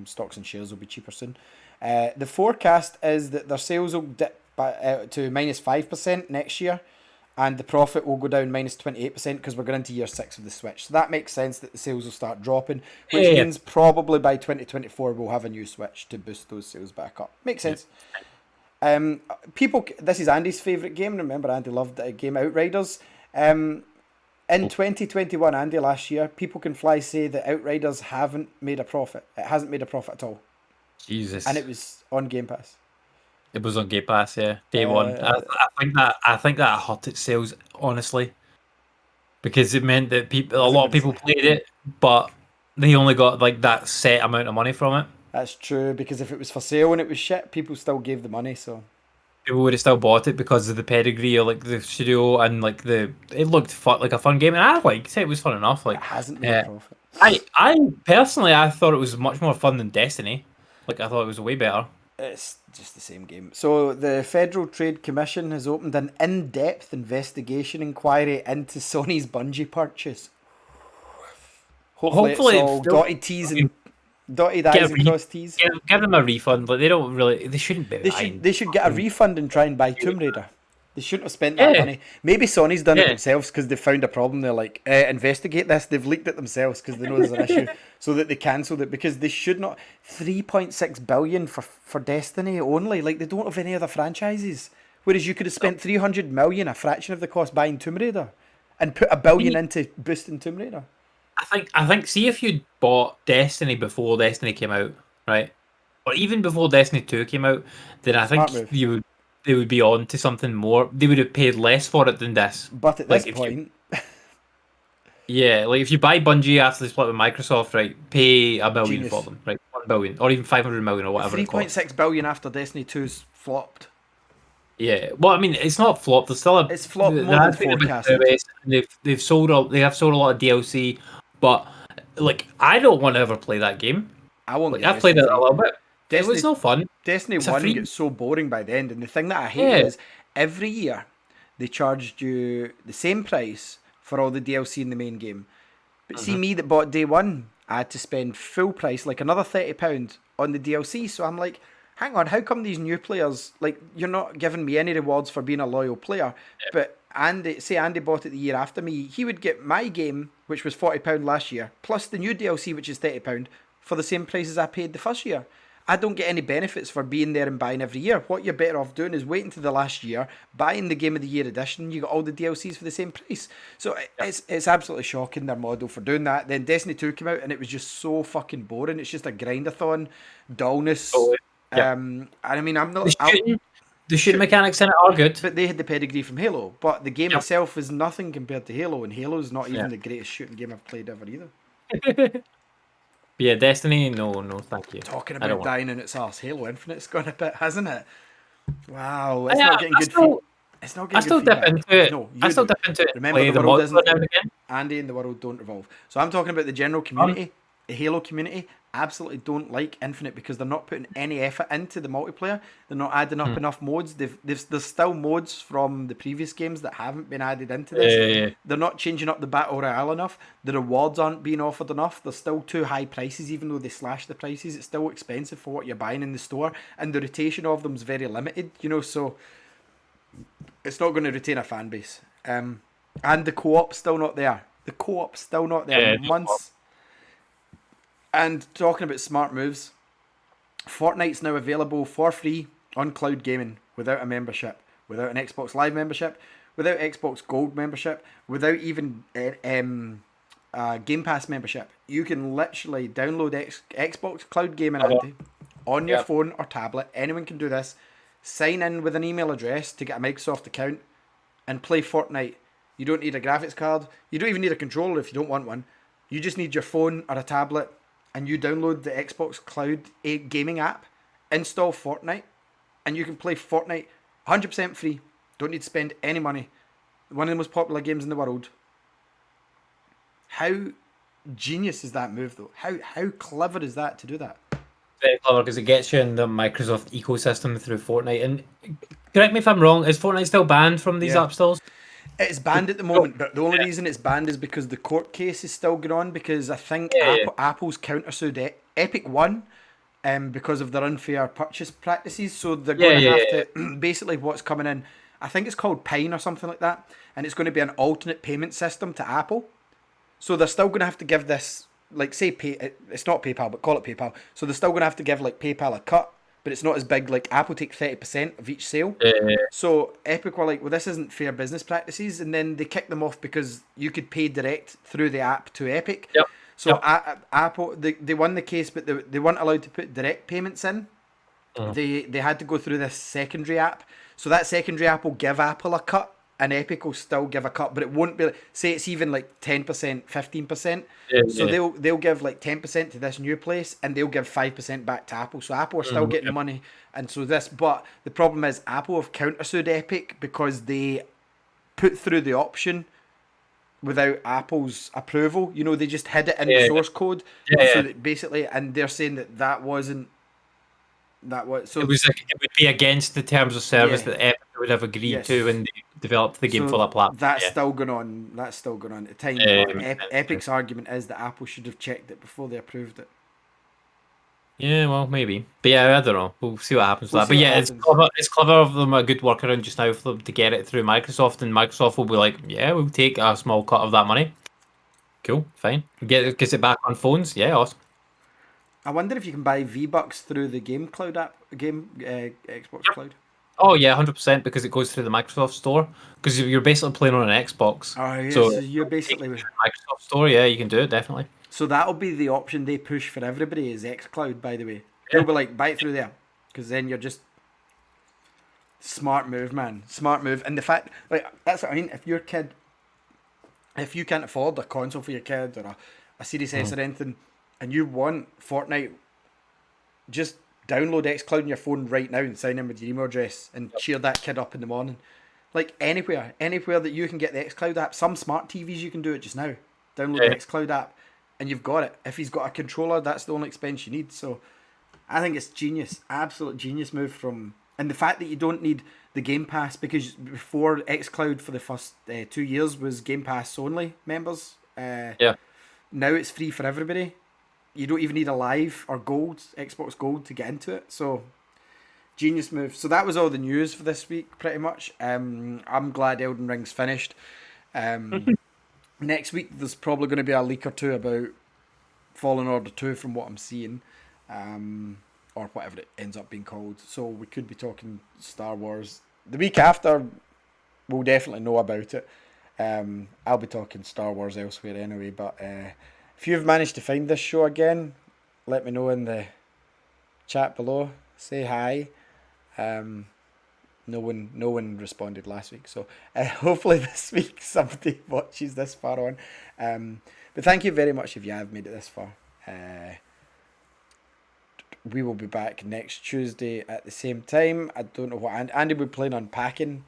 stocks and shares will be cheaper soon. The forecast is that their sales will dip to -5% next year, and the profit will go down -28% because we're going into year 6 of the Switch. So that makes sense that the sales will start dropping, which means probably by 2024 we'll have a new Switch to boost those sales back up. Makes sense. This is Andy's favourite game. Remember, Andy loved the game Outriders. In 2021, Andy, last year, People Can Fly say that Outriders haven't made a profit. It hasn't made a profit at all. Jesus. And it was on Game Pass. It was on Game Pass, yeah, day one. I think that hurt its sales, honestly, because it meant that a lot of people played it, but they only got like that set amount of money from it. That's true, because if it was for sale and it was shit, people still gave the money. So people would have still bought it because of the pedigree or like the studio and like it looked like a fun game, and I liked it. It was fun enough. Like, it hasn't made a profit. I personally, I thought it was much more fun than Destiny. Like, I thought it was way better. It's just the same game. So the Federal Trade Commission has opened an in-depth investigation inquiry into Sony's Bungie purchase. Hopefully it's all dotted T's and dotted I's and crossed T's. Give them a refund. Like, they shouldn't be. They should get a refund and try and buy Tomb Raider. They shouldn't have spent that money. Maybe Sony's done it themselves because they found a problem. They're like, investigate this. They've leaked it themselves because they know there's an issue, so that they cancelled it, because they should not. 3.6 billion for Destiny only. Like, they don't have any other franchises. Whereas you could have spent 300 million, a fraction of the cost, buying Tomb Raider, and put $1 billion into boosting Tomb Raider. I think. See, if you'd bought Destiny before Destiny came out, right, or even before Destiny 2 came out, then I think they would be on to something more. They would have paid less for it than this. But at this point... yeah, like if you buy Bungie after they split with Microsoft, right, pay $1 billion for them, right, $1 billion, or even 500 million or whatever. 3.6 billion after Destiny 2's flopped. Yeah, well, I mean, it's not flopped. There's still it's flopped more than forecasted. They have sold a lot of DLC, but like, I don't want to ever play that game. I won't. Like, I've played it a little bit. It was no fun. Destiny 1 gets so boring by the end, and the thing that I hate is every year they charged you the same price for all the DLC in the main game. But see, me that bought day one, I had to spend full price, like another £30 on the DLC. So I'm like, hang on, how come these new players, like, you're not giving me any rewards for being a loyal player? But Andy bought it the year after me, he would get my game, which was £40 last year, plus the new DLC, which is £30, for the same price as I paid the first year. I don't get any benefits for being there and buying every year. What you're better off doing is waiting to the last year, buying the Game of the Year edition. You got all the DLCs for the same price. So it's absolutely shocking, their model for doing that. Then Destiny 2 came out and it was just so fucking boring. It's just a grind-a-thon, dullness. And I mean, I'm not... The shooting mechanics in it are good. But they had the pedigree from Halo. But the game itself is nothing compared to Halo, and Halo's not even the greatest shooting game I've played ever either. But yeah, Destiny, no, thank you. Talking I don't about want. dying in its arse, Halo Infinite's gone a bit, hasn't it? Wow, it's Yeah, not getting good feed. It's not I getting good still dip feedback. into it. No, I you still do. dip into it and Remember, play the the world mods every isn't now and again. Andy and the world don't revolve. So I'm talking about the general Um, community. The Halo community absolutely don't like Infinite because they're not putting any effort into the multiplayer. They're not adding up hmm. enough modes. There's still modes from the previous games that haven't been added into this. Yeah, They're not changing up the battle royale enough. The rewards aren't being offered enough. They're still too high prices, even though they slashed the prices. It's still expensive for what you're buying in the store, and the rotation of them is very limited. So it's not going to retain a fan base. And the co-op's still not there. The co-op's still not there. yeah, Months. And talking about smart moves, Fortnite's now available for free on cloud gaming without a membership, without an Xbox Live membership, without Xbox Gold membership, without even Game Pass membership. You can literally download Xbox Cloud Gaming, Andy, on your yeah. phone or tablet. Anyone can do this. Sign in with an email address to get a Microsoft account and play Fortnite. You don't need a graphics card. You don't even need a controller if you don't want one. You just need your phone or a tablet, and you download the Xbox Cloud gaming app, install Fortnite, and you can play Fortnite 100% free. Don't need to spend any money. One of the most popular games in the world. How genius is that move, though? How clever is that to do that? Very clever because it gets you in the Microsoft ecosystem through Fortnite. And correct me if I'm wrong, is Fortnite still banned from these Yeah. app stores? It's banned at the moment, but the only reason it's banned is because the court case is still going on. Because I think Yeah, yeah, Apple's countersued Epic won, because of their unfair purchase practices. So they're yeah, going to yeah, have yeah. to basically what's coming in. I think it's called Pine or something like that, and it's going to be an alternate payment system to Apple. So they're still going to have to give this, like, say, it's not PayPal, but call it PayPal. So they're still going to have to give, like, PayPal a cut, but it's not as big. Like, Apple take 30% of each sale. Yeah, yeah, So Epic were like, well, this isn't fair business practices, and then they kicked them off because you could pay direct through the app to Epic. yep, So yep. Apple, they won the case, but they weren't allowed to put direct payments in. Mhm. They had to go through this secondary app. So that secondary app will give Apple a cut, and Epic will still give a cut, but it won't be like, say it's even like 10%, 15%. Yeah, So yeah. they'll give like 10% to this new place, and they'll give 5% back to Apple. So Apple are still Mhm, getting yep. money, and so this. But the problem is Apple have countersued Epic because they put through the option without Apple's approval. They just hid it in the Yeah, source code. yeah, So yeah. that basically, and they're saying that wasn't that was It so. was like it would be against the terms of service Yeah. that Epic would have agreed to Yes. when they developed the game for So that platform. that's Yeah, still going on. That's still going on at the time. But makes sense. Yeah. Epic's argument is that Apple should have checked it before they approved it. Yeah, well, maybe. But yeah, I don't know. We'll see what happens with We'll that. see But what yeah, it's happens. clever. It's clever of them. A good workaround just now for them to get it through Microsoft, and Microsoft will be like, "Yeah, we'll take a small cut of that money. Cool, fine. Gets it back on phones. Yeah, awesome. I wonder if you can buy V-Bucks through the Game Cloud app, Xbox Yep. Cloud. Oh yeah, 100% because it goes through the Microsoft Store. Because you're basically playing on an Xbox, Oh yes, so so you're take it basically. through the Microsoft Store. Yeah, you can do it definitely. So that'll be the option they push for everybody is xCloud. By the way, they'll Yeah, be like buy it through there, because then you're just smart move, man. Smart move, and the fact like that's what I mean. If you can't afford a console for your kid or a Series S Mhm. or anything, and you want Fortnite, just download xCloud on your phone right now and sign in with your email address and cheer that kid up in the morning. Like anywhere that you can get the xCloud app. Some smart TVs you can do it just now. Download the yeah, xCloud app, and you've got it. If he's got a controller, that's the only expense you need. So I think it's genius, absolute genius move from, and the fact that you don't need the Game Pass, because before xCloud for the first 2 years was Game Pass only members. yeah. Now it's free for everybody. You don't even need a live or gold Xbox Gold to get into it. So genius move. So that was all the news for this week, pretty much. I'm glad Elden Ring's finished. Um, Next week there's probably going to be a leak or two about Fallen Order 2 from what I'm seeing, or whatever it ends up being called. So we could be talking Star Wars. The week after, we'll definitely know about it. I'll be talking Star Wars elsewhere anyway. But if you've managed to find this show again, let me know in the chat below. Say hi. Um, no one responded last week, so hopefully this week somebody watches this far on. But thank you very much if you have made it this far. We will be back next Tuesday at the same time. I don't know what Andy will be playing on packing.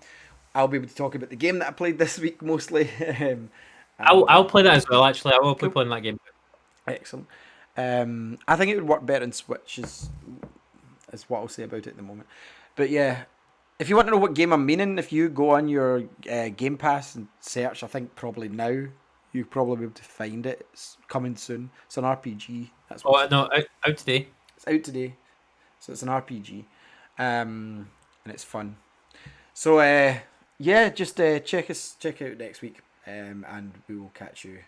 I'll be able to talk about the game that I played this week mostly. I'll play that as well. Actually, I will be Cool. playing that game. Excellent. I think it would work better in Switch, is what I'll say about it at the moment. But yeah, if you want to know what game I'm meaning, if you go on your Game Pass and search, I think probably now, you'll probably be able to find it. It's coming soon. It's an RPG. That's what Oh no, out today. it's out today. So it's an RPG. And it's fun. So yeah, just check out next week. And we will catch you